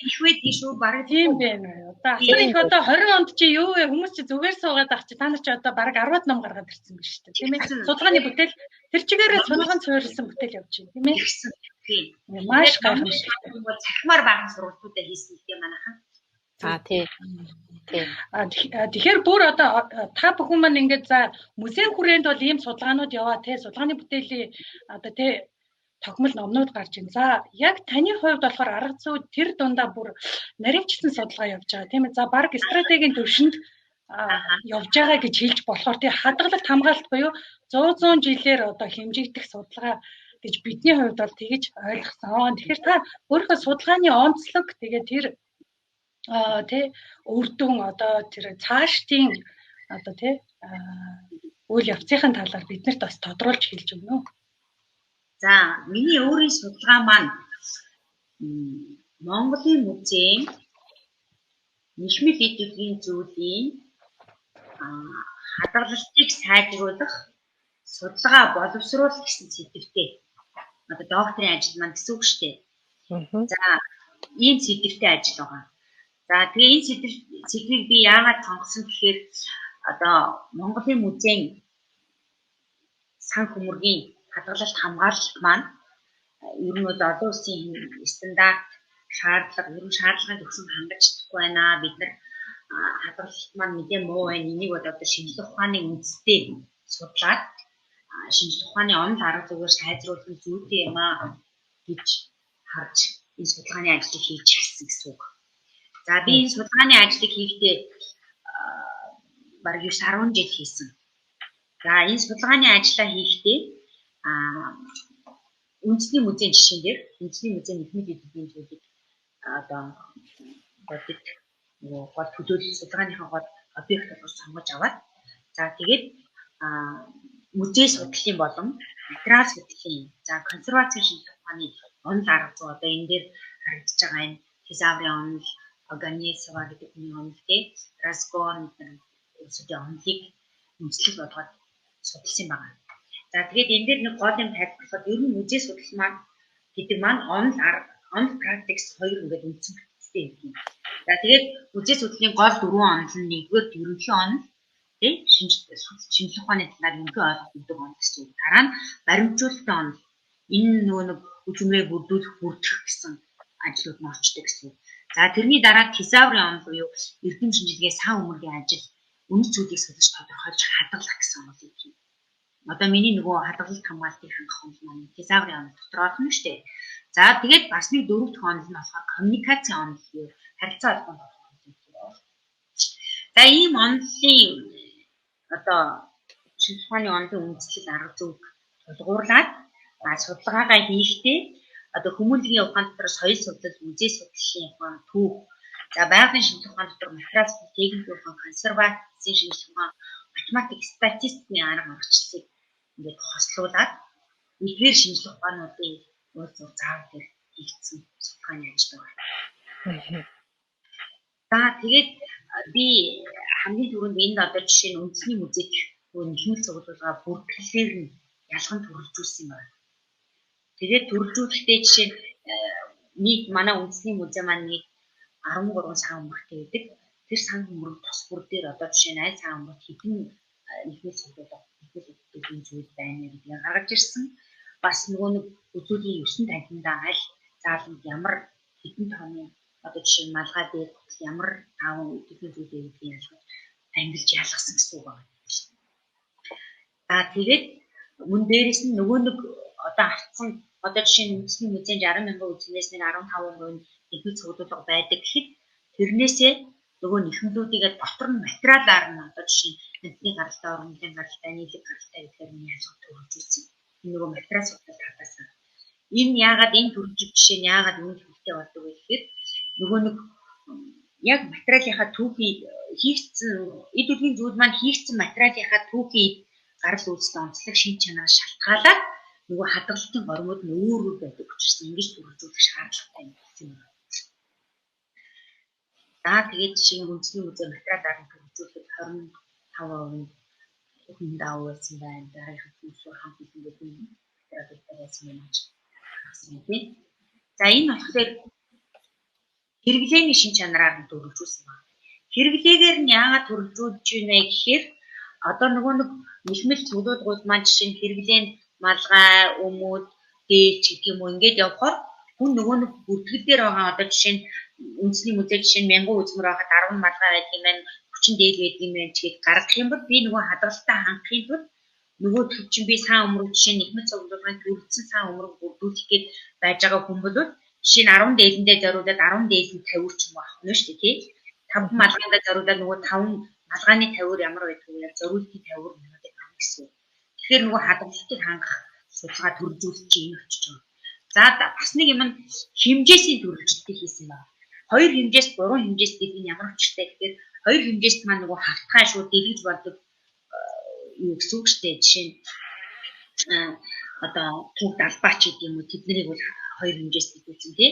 Их үед шүү бараг тийм байна. Одоо асар их одоо 20 онд чи юу вэ? Хүмүүс чи зүгээр суугаад ах чи та нар чи одоо бараг 10-аад ном гаргаад ирсэн биш үү? Тийм ээ. Судалгааны бүтээл тэр чигээрээ судалгаан суурилсан бүтээл явж байна. Тийм ээ. Тийм. Маш гайхамшигтай. Цахимаар багын сургалтуудаа хийсэн гэдэг манайхан. Тийм. Тэгэхээр бүр одоо та бүхэн маань ингээд за музейн хүрээнд бол ийм судалгаанууд яваа те судалгааны бүтээлийн одоо те тогтмол номнууд гарч ийн. За яг таны хувьд болохоор арга зүй тэр дундаа бүр наривчсан судалгаа явж байгаа тийм ээ. За баг стратегийн төвшөнд явж байгаа гэж хэлж болохоор те хадгалалт хамгаалалт буюу 100 жилээр одоо хэмжигдэх судалгаа гэж бидний хувьд бол тэгж ойлгосон. Тэгэхээр та өөрийнхөө судалгааны онцлог тэгээ тэр тэ үрдүн одоо тэр цаашдын одоо тэ үйл явцын талаар биднэрт бас тодруулж хэлж өгнө үү? За миний өөрийн судалгаа маань Монголын музейн нэхмэл эдийн зүйлийн хадгалалтыг сайжруулах судалгаа боловсруулах гэсэн сэдвтэй. Одоо докторийн ажил маань гэсэн үг шүү дээ. За ийм сэдвтэй ажил байгаа. За тэгээ энэ сэдвийг би яагаад сонгосон гэхээр одоо Монголын музейн сан хөмөргийн хадгалалт хамгаалалт маань ер нь бол олон улсын стандарт шаардлага, ер нь шаардлагыг өгсөн хангаж чадахгүй байна. Бид нар хадгалалт маань мэдээ муу байна. Энийг бол одоо шинжлэх ухааны үндэстэй судлаад шинжлэх ухааны онол арга зүгээр сайжруулах нь зүйтэй юм аа гэж харж энэ судалгааны ажлыг хийж гисэн гэсэн үг. За би энэ судалгааны ажлыг хийхдээ бараг 9-10 жил хийсэн. За энэ судалгааны ажлаа хийхдээ үндэсний музейн жишээн дээр үндэсний музейн нийгмийн эдийн зүйлийг одоо бодит гол төлөөлөл судалгааныхаа гол объект болгож сонгож аваад за тэгээд музей судлалын болон материал судлалын за консервацийн шинжлэх ухааны онол арга зүй одоо энэ дээр харагдаж байгаа энэ тезаврын онол, Оганесова гэдэг хүний онол тий, Расгон үүсгэн онолыг үндэслэл болгоод судалсан байна. За тэгээд энэ дээр нэг гол юм тайлбарлахад ер нь музей судлал маань гэдэг маань онол практикс хоёр ингээд үндсэн бүтцтэй юм. За тэгээд музей судлалын гол дөрвөн онол нь нэгдүгээр ерөнхий онол тий шинжлэх ухааны талаар ерөнхий ойлголт өгдөг онол гэсэн үг. Дараа нь баримтжуулалтын онол. Энэ нөгөө нэг үзмээ бүрдүүлэх бүрдэх гэсэн ажлууд нь орчдөг гэсэн үг. За тэрний дараа тезаврын онол буюу эрдэм шинжилгээ сан өмөргийн ажил үнэт зүйлийг судалж тодорхойлж хадгалах гэсэн онолыг хийнэ. Одоо миний нөгөө хадгалалт хамгаалтыг хангах онол маань тезаврын онол дотор орно шүү дээ. За тэгээд бас нэг дөрөв дэх онол нь болохоор коммуникацийн онол буюу харилцаа холбоонд орох онол. За ийм онолын одоо шинжлэх ухааны онолын үндэслэл арга зүйг тулгуурлаад судалгаагаа хийхдээ одоо хүмүүнлэгийн ухаан дотор соёл судлал, музей судлалын ухаан, түүх, за байгалийн шинжлэх ухаан дотор материал судлал, техникийн ухаан, консервацийн шинжлэх ухаан, математик, статистикийн арга аргачлалыг ингээд хослуулад нэгдүгээр шинжлэх ухаануудын уул зур заав дээр хийгдсэн судалгааны ажил байна. За тэгээд би хамгийн түрүүнд энд одоо жишээ нь үндэсний музейд нийгмийн цуглуулга бүртгэлээр нь ялган төрөлжүүлсэн юм байна. Тэгээд төрөлжүүлэлтээ жишээ нэг манай үндэсний музей маань нэг 13 сан өмөртэй байдаг. Тэр сан өмөр тус бүр дээр одоо жишээ нь аль сан өмөрт хэдэн нийгмийн цуглуулга бүртгэлтэй зүйл байна гэдгийг гаргаж ирсэн. Бас нөгөө нэг үзүүлийн 9 танхимдаа аль зааланд ямар хэдэн тооны одоо жишээ нь малгай дээр ямар аав үтгэн зүйлээ гэдгийг ялгаж ангилж ялгасан гэсэн үг байна. За тэгээд мөн дээрэс нь нөгөө нэг одоо автсан одоо жишээ нь үндэсний музейн 60,000 үзмээс нэг 15% нийгмийн цуглуулга байдаг гэхэд тэрнээсээ нөгөө нэхэмлүүдийгээ дотор нь материалаар нь одоо жишээ нь эдний гаралтай, ургамлын гаралтай, нийлэг гаралтай гэдгээр нь ялгаж төрөлжүүлсэн. Энэ нөгөө материал судлал талаас нь. Энэ яагаад энэ төрөлжих жишээ нь яагаад үүнд хэрэгтэй болдог вэ гэхээр нөгөө нэг яг материалынхаа түүхий хийгдсэн эд үдгийн зүйл маань хийгдсэн материалынхаа түүхий гарал үүсэлт онцлог шин чанараар шалтгаалаад нөгөө хадгалалтын гормууд нь өөр байдаг учраас ингэж төрөлжүүлэх шаардлагатай юм байна. За тэгээд жишээ нь үндэсний музей материалаар нь төрөлжүүлэхэд 25% хүн даав байсан байна. Дараагийн хүмүүсээр хамт хэлбэр материалууд байсан юм аа. За энэ болохоор хэрэглээний шин чанараар нь төрөлжүүлсэн байна. Хэрэглээгээр нь яагаад төрөлжүүлж байна гэхээр одоо нөгөө нэг нийгмийн цуглуулгууд маань жишээ нь хэрэглээнд малгай, өмүүд, дээлч гэх юм уу ингээд явхаар хүн нөгөө нэг бүртгэл дээр байгаа одоо жишээ нь үндэсний музей жишээ нь 1000 үзмэр байхад 10 малгай байдаг юм байна, 30 дээл байдаг юм байна гэхэд гаргах юм бол би нөгөө хадгалалтаа хангахын тулд нөгөө төр чинь би сан өмрөг жишээ нь нийгмийн цуглуулгын төрөлцсөн сан өмрөг бүрдүүлэх гээд байж байгаа хүн бол жишээ нь 10 дээлэндээ зориулаад 10 дээлэнд тавиурч юм байна шүү дээ тий. 5 малгайдаа зориулаад нөгөө 5 малгайны тавиур ямар байдаг вэ? Зориултын тавиур надад байна гэсэн. Тэгэхээр нөгөө хадгалалтыг хангах судалгаа төрөлжүүлж чинь очиж байгаа. За бас нэг юм нь хэмжээсийн төрөлжөлтийг хийсэн байна. Хоёр хэмжээс, гурван хэмжээс гэдэг нь ямар учиртай гэхээр хоёр хэмжээст маань нөгөө хавтгай шууд дэлгэж болдог юу гэсэн үг шүү дээ. Жишээ нь одоо түүх далбаач гэдэг юм уу тэднийг бол хоёр хэмжээст хэлсэн тий.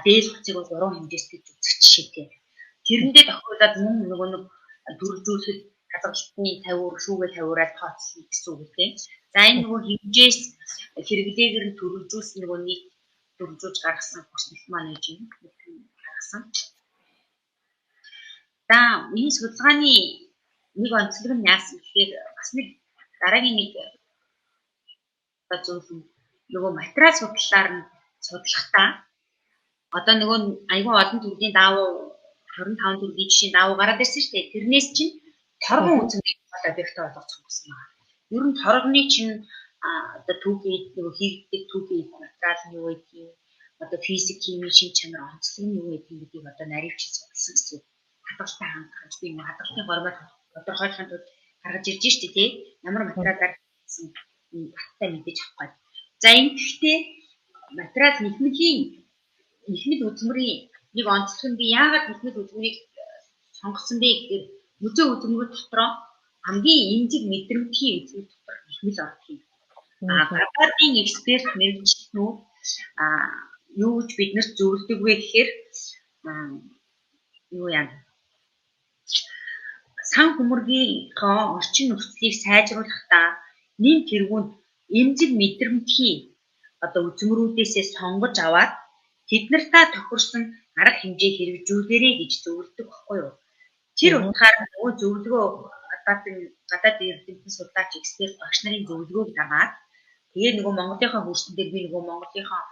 Дээд хүчийг бол гурван хэмжээст гэж үзэх жишээтэй. Тэрэндээ тохиолдоод мөн нөгөө нэг төрөлжүүлэхэд хадгалалтны тавиур, шүүгээ тавиураад тооцсон гэсэн үг тий. За энэ нөгөө хэмжээс хэрэглээгээр нь төрөлжүүлсэн нөгөө нийт төрөлжүүлж гаргасан хүсэлт маань гэж юм гаргасан. За энэ судалгааны нэг онцлог нь яасан гэхээр бас нэг дараагийн нэг зүйл нөгөө материал судлалаар нь судлахдаа одоо нөгөө аюул олон төрлийн даавуу 25 төгрөгийн жишээ давуу гараад ирсэн шүү дээ. Тэрнээс чинь торгон үзмэрийг объектаа болгох гэсэн юм байна. Ер нь торгоны чинь одоо түүхий нөгөө хийгддэг түүхий материал нь юу гэдгийг одоо физик, хими, шин чанар онцлог нь юу гэдгийг одоо наривч судалсан гэсэн. Хадгалтай хандах би нэг хадгалтын гормоор тодорхойлохын тулд гаргаж ирж штэ тий. Ямар материалаар хийсэн баттай мэдээж авах гээд. За энэ гэхдээ материал нэхмэд үзмэрийн нэг онцлог нь би яагаад нэхмэд үзмэрийг сонгосон бэ гэхээр музей үзмэрүүд дотроо хамгийн эмзэг мэдрэмтгий үзмэр дотор нэхмэл ордог юм. Гадаадын эксперт мэрэгчлэнүүд юу гэж биднэрт зөвлөдөг вэ гэхээр юу яа сан хүмүүргийнхөө орчин нөхцөлийг сайжруулахдаа нэм тэргүүнд эмзэг мэдрэмтгий одоо үзмрүүдээсээ сонгож аваад тэднэртээ тохирсон арга хэмжээ хэрэгжүүлээрэй гэж зөвлөдөг байхгүй юу? Тэр утгаар нөгөө зөвлөгөө гадаад эрдэмтэн судлаач эксперт багш нарын зөвлөгөөг дагаад тэгээ нөгөө Монголынхаа хөрсөн дээр би нөгөө Монголынхаа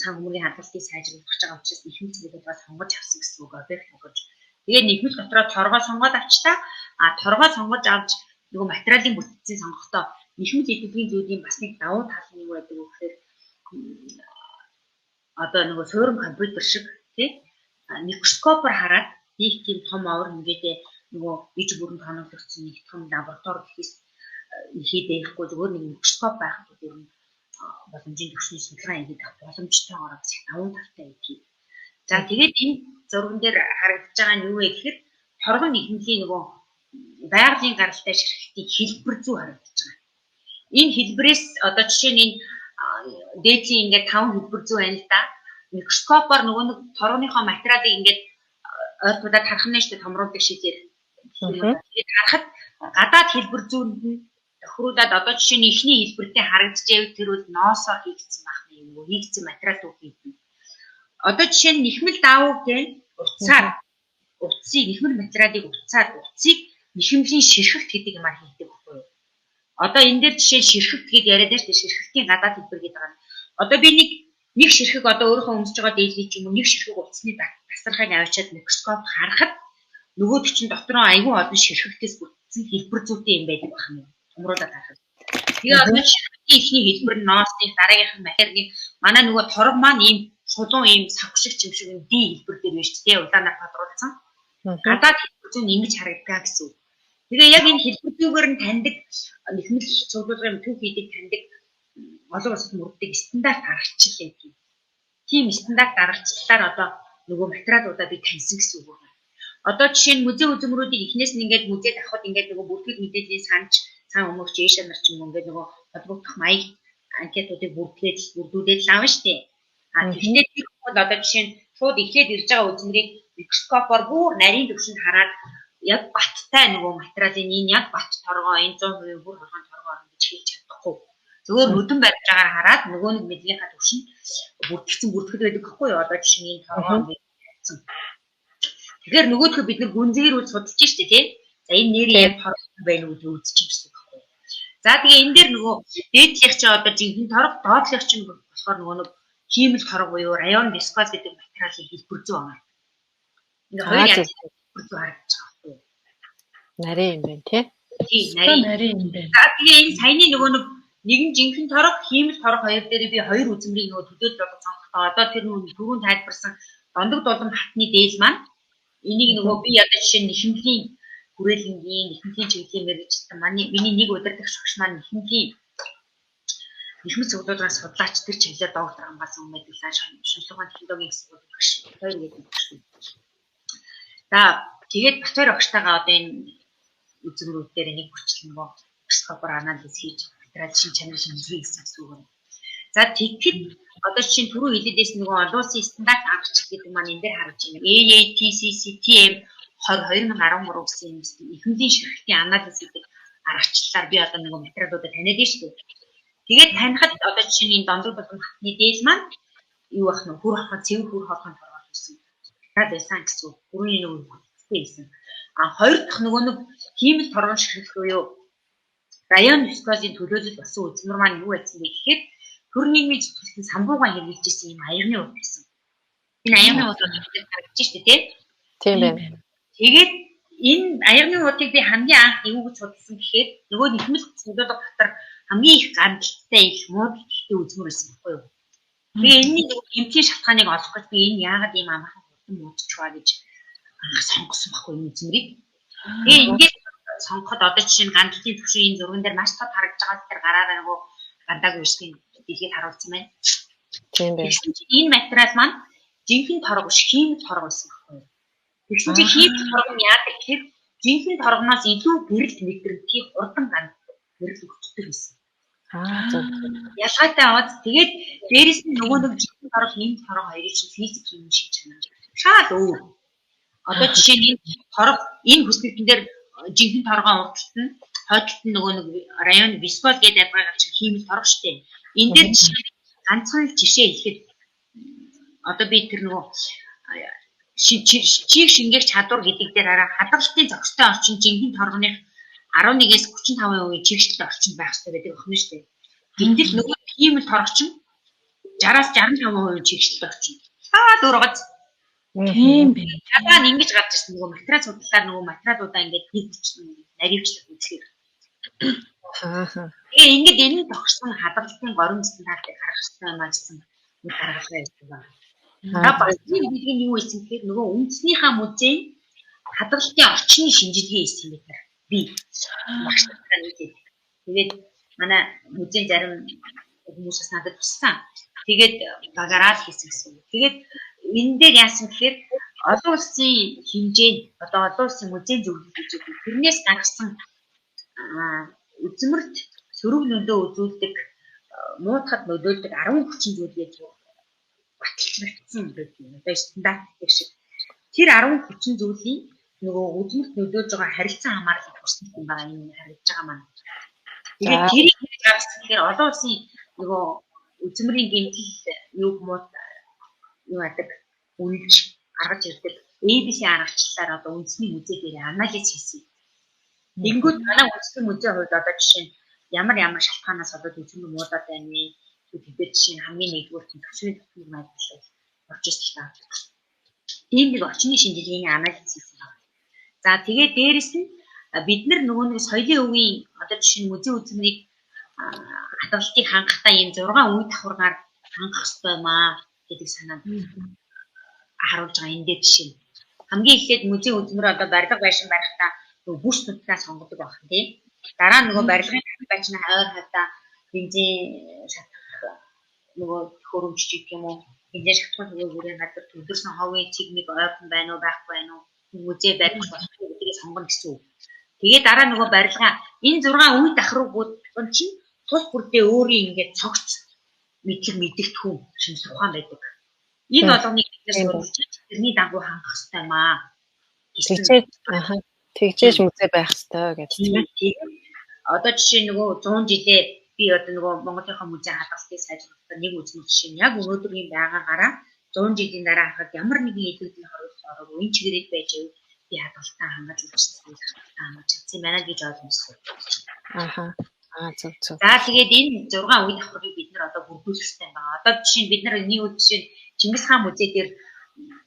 сан хүмүүрийн хадгалтыг сайжруулах гэж байгаа учраас нэхмэл зүйлүүдээ сонгож авсан гэсэн үг объект болгож. Тэгээ нэхмэл дотроо торгоо сонгоод авчтаа торгоо сонгож авч нөгөө материалын бүтцийг сонгохдоо нэхмэл эдгүүгийн зүйлийн бас нэг давуу тал нь юу байдаг вэ гэхээр одоо нөгөө суурин компьютер шиг тий микроскопоор хараад нэг тийм том овор ингээд нөгөө иж бүрэн тоноглогдсон нэг том лаборатори гэхээс хийдэггүй зүгээр нэг микроскоп байхад ер нь боломжийн төвшний судалгаа хийгээд авах боломжтойгоор бас их давуу талтай юм. За тэгээд энэ зурган дээр харагдаж байгаа нь юу вэ гэхээр торгон нэхмэлийн нөгөө байгалийн гаралтай ширхтийн хэлбэр зүй харагдаж байгаа. Энэ хэлбэрээс одоо жишээ нь дээдлийн ингээд 5 хэлбэр зүй байна л да. Микроскопоор нөгөө нэг торгоныхоо материалыг ингээд ойртуулаад харах нь шүү дээ томруулдаг шийдээр. Тэгээд харахад гадаад хэлбэр зүйнд нь тохируулаад одоо жишээ нь эхний хэлбэртэй харагдаж байвал тэр бол ноосоор хийгдсэн байх юм уу? Хийгдсэн материал түүхийдэн. Одоо жишээ нь нэхмэл даавуугийн утсыг нэхмэл материалыг утсыг нэхмэлийн ширхэгт гэдэг юмар хийдэг байхгүй юу? Одоо энэ дээр жишээ ширхэгт гэдээ яриад байна шүү дээ. Ширхэгтийн гадаад хэлбэр гэдэг байгаа. Одоо би нэг ширхэг одоо өөрийнхөө өмсөж байгаа дээлийг ч юм уу нэг ширхэг утасны тасархайг авчиад микроскоп харахад нөгөөд чинь дотроо аюул олон ширхэгтээс бүтсэн хэлбэр зүйтэй юм байдаг байх юм. Томруулаад харахад. Тэгээ одоо ширхэгтийн ихний хэлбэр нь ноосны дараагийнх нь махерны манай нөгөө торог маань ийм шулуун ийм савхшиг юм шиг ди хэлбэр дээр байна шүү дээ. Улаанаар тодруулсан. Гадаад хэлбэр зүй нь ингэж харагдгаа гэсэн үг. Тэгээ яг энэ хэлбэр зүйгээр нь таньдаг нэхмэл цуглуулгын төв хийдэг таньдаг олон улсад мөрддөг стандарт аргачлал юм. Тийм стандарт аргачлалаар одоо нөгөө материалуудаа би таньсан гэсэн үг байна. Одоо жишээ нь музей үзмрүүдийг эхнээс нь ингээд музейд авахд ингээд нөгөө бүртгэл мэдээллийн цаан өмгч ээшээ нар ч юм ингээд нөгөө холбогдох маяг анкетуудыг бүрдүүлээд л авна штэ. Тэгэхээр тэр хүмүүс одоо жишээ нь шууд эхлээд ирж байгаа үзмрийг микроскопоор бүр нарийн төвшөнд хараад яг баттай нөгөө материалын энэ яг бат торгоо энэ 100% бүр хорхон торгоо гэж хэлж чадахгүй. Зүгээр нүдэн барьж байгаагаар хараад нөгөө нэг мэдлэгийнхаа төвшөнд бүртгэл байдаг гэхгүй юу? Одоо жишээ нь энэ торгоо гэсэн. Тэгэхээр нөгөөдхөө бид нар гүнзгийрүүл судалж штэ тий. За энэ нэр яг торгоо байна уу гэж үзчихсэн байхгүй юу? За тэгээ энэ дээр нөгөө дээдлэх чи одоо жинхэнэ торгоо доотлох чинь болохоор нөгөө нэг химэл торгоо буюу район вискоз гэдэг материалын хэлбэр зүй байна. Ингээ хоёр яг хэлбэр зүй харагдаж байгаа байхгүй юу? Нарийн юм байна тий. Тий нарийн юм байна. За тэгээ энэ саяны нөгөө нэгэн жинхэнэ торгоо химэл торгоо хоёр дээр би хоёр үзмрийг нөгөө төдөөд болгож сонгохдоо одоо тэр нөгөө түрүүн тайлбарсан дондог дулам хатны дээл маань энийг нөгөө би одоо жишээ нь нэхмэлийн хүрээлэнгийн нэхмэлийн чиглэлийн мэргэжилтэн миний нэг удирдагч багш маань нэхмэл цуглуулгын судлаач тэр чиглэлээр доктор хамгаалсан хүн байдаг шунлагын технологийн хэсэг багш хоёр гэдэг багш. За тэгээд Батбаяр багштайгаа одоо энэ үзмрүүд дээр нэг хүртэл нөгөө микроскопоор анализ хийж материал шин чанар шинжилгээ хийсэн гэсэн үг. За тэгэхэд одоо чинь түрүү хэлээдээс нөгөө олон улсын стандарт аргачлал гэдэг маань энэ дээр харагдаж байна. AATCCTM 2013 гэсэн нэхмэлийн ширхтийн анализ гэдэг аргачлалаар би одоо нөгөө материалуудыг таниад байна шүү дээ. Тэгээд танихад одоо жишээ нь энэ дондог дулам хатны дээл маань юу ах нь хүр хахад цэвэр хүр хахад торгоод ирсэн. Та байсан гэсэн үг. Бүрийн нөгөө бүтцтэй байсан. Хоёр дахь нөгөө нэг химэл торгон ширхэх буюу район вискозын төлөөлөл болсон үзмэр маань юу байсан бэ гэхээр төр нийгмийн зүтгэлтэн самбуугаан хэрэгжилжсэн юм аягны ууд байсан. Энэ аягны ууд бол харагдаж штэ тий. Тийм байна. Тэгээд энэ аягны уудыг би хамгийн анх юу гэж судалсан гэхээр нөгөө нийгмэл цэцгүүд дотор хамгийн их гандалтай их муудалтай үзмэр байсан байхгүй юу? Би энэний эмчийн шалтгааныг олох гэж би энэ яагаад ийм амархан хурдан муудчихваа гэж анх сонгосон байхгүй энэ үзмэрийг. Тэгээ ингээд сонгоход одоо жишээ нь гандалтын төвшин энэ зурган дээр маш тод харагдж байгаа тэр гараараа нөгөө гандаг үсгийн дэлхийд харуулсан байна. Тийм байна. Энэ материал маань жинхэнэ торог биш химик торог байсан байхгүй юу? Тэгсэн чинь химик торог нь яадаг гэхээр жинхэнэ торгоноос илүү гэрэл мэдрэмтгий хурдан ганддаг гэрэл өгчдөг гэсэн. Зөв. Ялгаатай аваад тэгээд дээрэс нь нөгөө нэг жинхэнэ торог химик торог хоёрын чинь физик химийн шиг чанар шал өөр. Одоо жишээ нь энэ торог энэ хүснэгтэн дээр жинхэнэ торгоо урдталт нь хойдолт нь нөгөө нэг район вискол гэдэг ядгагаар чинь химик торог штеп. Энэ дээр ганцхан жишээ хэлэхэд одоо би тэр нөгөө чиг шингээх чадвар гэдэг дээр хараа хадгалтын зохистой орчин жинхэнэ торгоных 11-ээс 35% чигшэлтэй орчин байх хэрэгтэй гэдэг охин шүү дээ. Гэтэл нөгөө химик торог чинь 60-аас 65% чигшэлтэй орчин. Дөргөц. Тийм байна. Чадвар нь ингэж гарч ирсэн нөгөө материал судлаар нөгөө материалуудаа ингээд нэг хүчин наривчлах үзлээ. Тэгээ ингээд энэ тогтсон хадгалтын горим стандартыг харах хэрэгтэй юм аажсан нэг гаргалгаа ярьсан байна. Багцны бидний юу хийсэн гэхээр нөгөө үндснийхээ музей хадгалтын орчны шинжилгээ хийсэн юм байна. Би багш нартай нийлээд. Тэгээд манай музейн зарим хүмүүсээс надад туссан. Тэгээд багаараа хийсэн гэсэн. Тэгээд энэ дээр яасан гэхээр олон улсын хэмжээнд одоо олон улсын музейн зөвлөлт гэж үү. Тэрнээс гаргасан үзмэрт сөрөг нөлөө үзүүлдэг муутахад нөлөөлдөг 10 хүчин зүйлийг баталж барьсан гэдэг юм. Одоо стандарт гэх шиг. Тэр 10 хүчин зүйлийн нөгөө үзмэрт нөлөөлж байгаа харилцан хамаарлыг хүсдэг юм байна энэ харагдж байгаа маань. Тэгээд тэрийг гаргасан гэхээр олон улсын нөгөө үзмэрийн гэмтэл юу муу юу адаг үнэлж гаргаж ирдэг ABC аргачлалаар одоо үндэсний музей дээр анализ хийсэн. Тэнгүүд манай үндэсний музейн хувьд одоо жишээ нь ямар шалтгаанаас одоо үзмэр муудаад байна вэ? Тэгээд жишээ нь хамгийн нэгдүгээр төвшин мэдээлэл орж ирсэн та. Ийм нэг орчны шинжилгээний анализ хийсэн байна. За тэгээд дээрэс нь бид нөгөө нэг соёлын өвийн одоо жишээ нь музей үзмэрийг хадгалтыг хангахтаа ийм 6 үе давхаргаар хангах хэрэгтэй юм аа гэдэг санаанд харуулж байгаа энэ дээр жишээ. Хамгийн эхлээд музей үзмэр одоо барилга байшин барихтаа нөгөө бүс нутгаа сонгодог байх тийм. Дараа нөгөө барилгын байшин хавар хавтаа бензин шатах нөгөө хөрөмж гэх юм уу. Бензин шатах нөгөө бүрийн газар төлөвлөсөн ховын цэгмиг ойрхон байна уу байхгүй байна уу. Музей барих болох гэдгийг сонгоно гэсэн үг. Тэгээд дараа нөгөө барилгаа энэ 6 үе давхрууд чинь тус бүрдээ өөрийн ингээд цогц мэдлэг мэдэгт хүн шинжлэх ухаан байдаг. Энэ болгоныг биднээс сурвалж тэрний дагуу хангах хэрэгтэй юм аа. Тэгжээж музей байх хэрэгтэй гэж тийм. Одоо жишээ нөгөө 100 жилээ би одоо нөгөө Монголынхаа музей хадгалтыг сайжруулах нэг үзмэр жишээ нь яг өнөөдрийн байгаагаараа 100 жилийн дараа харахад ямар нэгэн илүүдийн харуулсан орог үн чигээрээ байж би хадгалтаа хангаж үлдсэн хангаж чадсан байна гэж ойлгомжтой. Зөв. За тэгээд энэ 6 үе давхрыг бид нар одоо бүрдүүлэх хэрэгтэй юм байна. Одоо жишээ нь бид нар нэг жишээ Чингис хаан музей дээр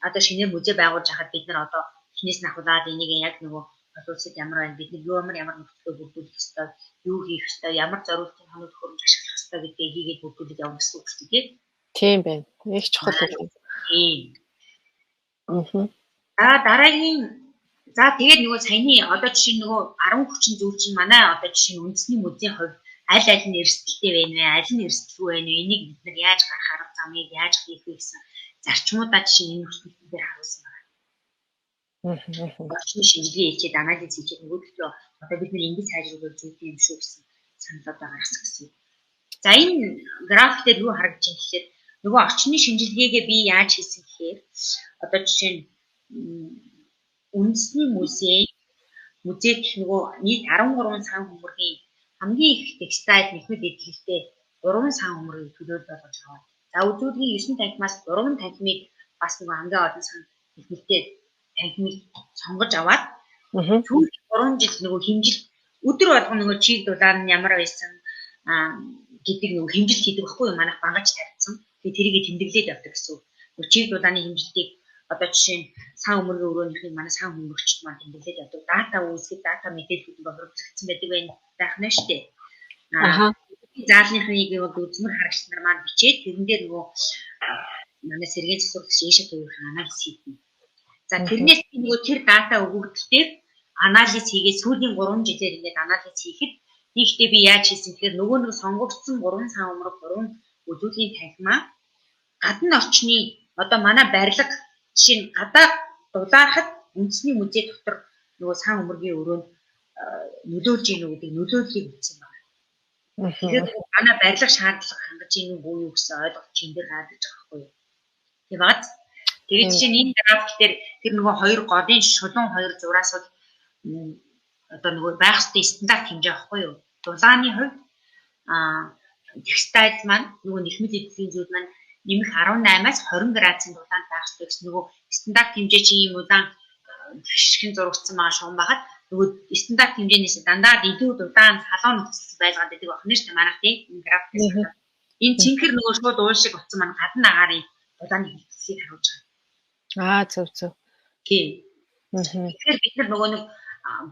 одоо шинээр музей байгуулж хахад бид нар одоо эхнээс нь ахуулаад энийг яг нөгөө улсад ямар байна бид нар ямар нөхцөлөөр бүрдүүлэх ёстой, юу хийх ёстой, ямар зорилтын хоног хөрөмж ашиглах ёстой гэдгийг хийгээд бүрдүүлэх явна гэсэн үг шүү дээ. Тийм байна. Их чухал юм. Дараагийн тэгээд нөгөө саяны одоо жишээ нөгөө 10 хүчин зүйл чинь манай одоо жишээ нь үндэсний музейн хувьд аль нь эрсдэлтэй байна вэ? Аль нь эрсдэлгүй байна вэ? Энийг бид нар яаж гарах арга замыг яаж хийх вэ гэсэн зарчмуудаа жишээ энэ хүчин дээр харуулсан байна. Орчны шинжилгээ хийгээд анализ хийгээд нөгөөдөө одоо бид нар ингэж сайжруулах зүйл юм шүү гэсэн саналуудаа гаргасан гэсэн. За энэ график дээр юу харагдаж байна гэхээр нөгөө орчны шинжилгээгээ би яаж хийсэн гэхээр одоо жишээ нь үндэсний музейд нөгөө нийт 13 сан хөмөргийн хамгийн их текстайл нэхмэд эдгэлтэй 3 сан хөмөрийг төлөөлөл болгож аваад. За үзүүлгийн 9 танхимаас 3 танхимыг бас нөгөө хамгийн олон сан нэхмэлтэй танхимыг сонгож аваад сүүлийн 3 жил нөгөө хэмжил өдөр болгон нөгөө чиг дулаан нь ямар байсан гэдэг нөгөө хэмжил хийдэг байхгүй юу? Манайх багаж тавьсан. Тэгээ тэрийг тэмдэглээд явдаг гэсэн. Нөгөө чиг дулааны хэмжилтийг Одоо жишээ нь сан өмөргийн өрөөнийхний манай сан өмөрөгчд маань тэмдэглээд яддаг дата үүсгэж дата мэдээлэлүүд борлуулагдсан байдаг байх нь шүү дээ. Заалныхныг бол үзмэр харагч нар маань бичээд тэрэн дээр нөгөө манай сэргийн засварлагч ийшээ төвийн анализ хийдэг. За тэрнээс нөгөө тэр дата өгөгдөлтөөр анализ хийгээд сүүлийн 3 жилээр ингээд анализ хийхэд тийшээ би яаж хийсэн гэхээр нөгөө нэг сонгогдсон 3 сан өмөрөг 3 үзүүлгийн танхимаа гадны орчны одоо манай барилга жишээ нь гадаа дулаархад үндэсний музей дотор нөгөө сан өмөргийн өрөөнд нөлөөлж ийн үү гэдэг нөлөөллийг ütсэн байна. Тэгэхээр манай барилга шаардлага хангаж ийн үү юу гэсэн ойлголт чинь дээр гаргаж байгаа байхгүй юу. Тийм баад тэгээд жишээ нь энэ график дээр тэр нөгөө хоёр голын шулуун хоёр зураас бол одоо нөгөө байх ёстой стандарт хэмжээ байхгүй юу. Дулааны хувьд текстайл маань нөгөө нэхмэл эдлийн зүйл маань нэмэх 18-аас 20 градусын дулаанд байх ёстой гэсэн нөгөө стандарт хэмжээ чи ийм удаан гიშгэн зурагдсан байгаа шугам байгаад нөгөө стандарт хэмжээнээс дандаа илүү удаан салуун нөхцөл байлгаад байдаг байна шүү дээ манайх тийм энэ графикээс. Энэ цэнхэр нөгөө шууд уул шиг утсан маань гадна агаарын дулааны хилцлийг харуулж байгаа. Зөв зөв. Тийм. Тэгэхээр бид нар нөгөө нэг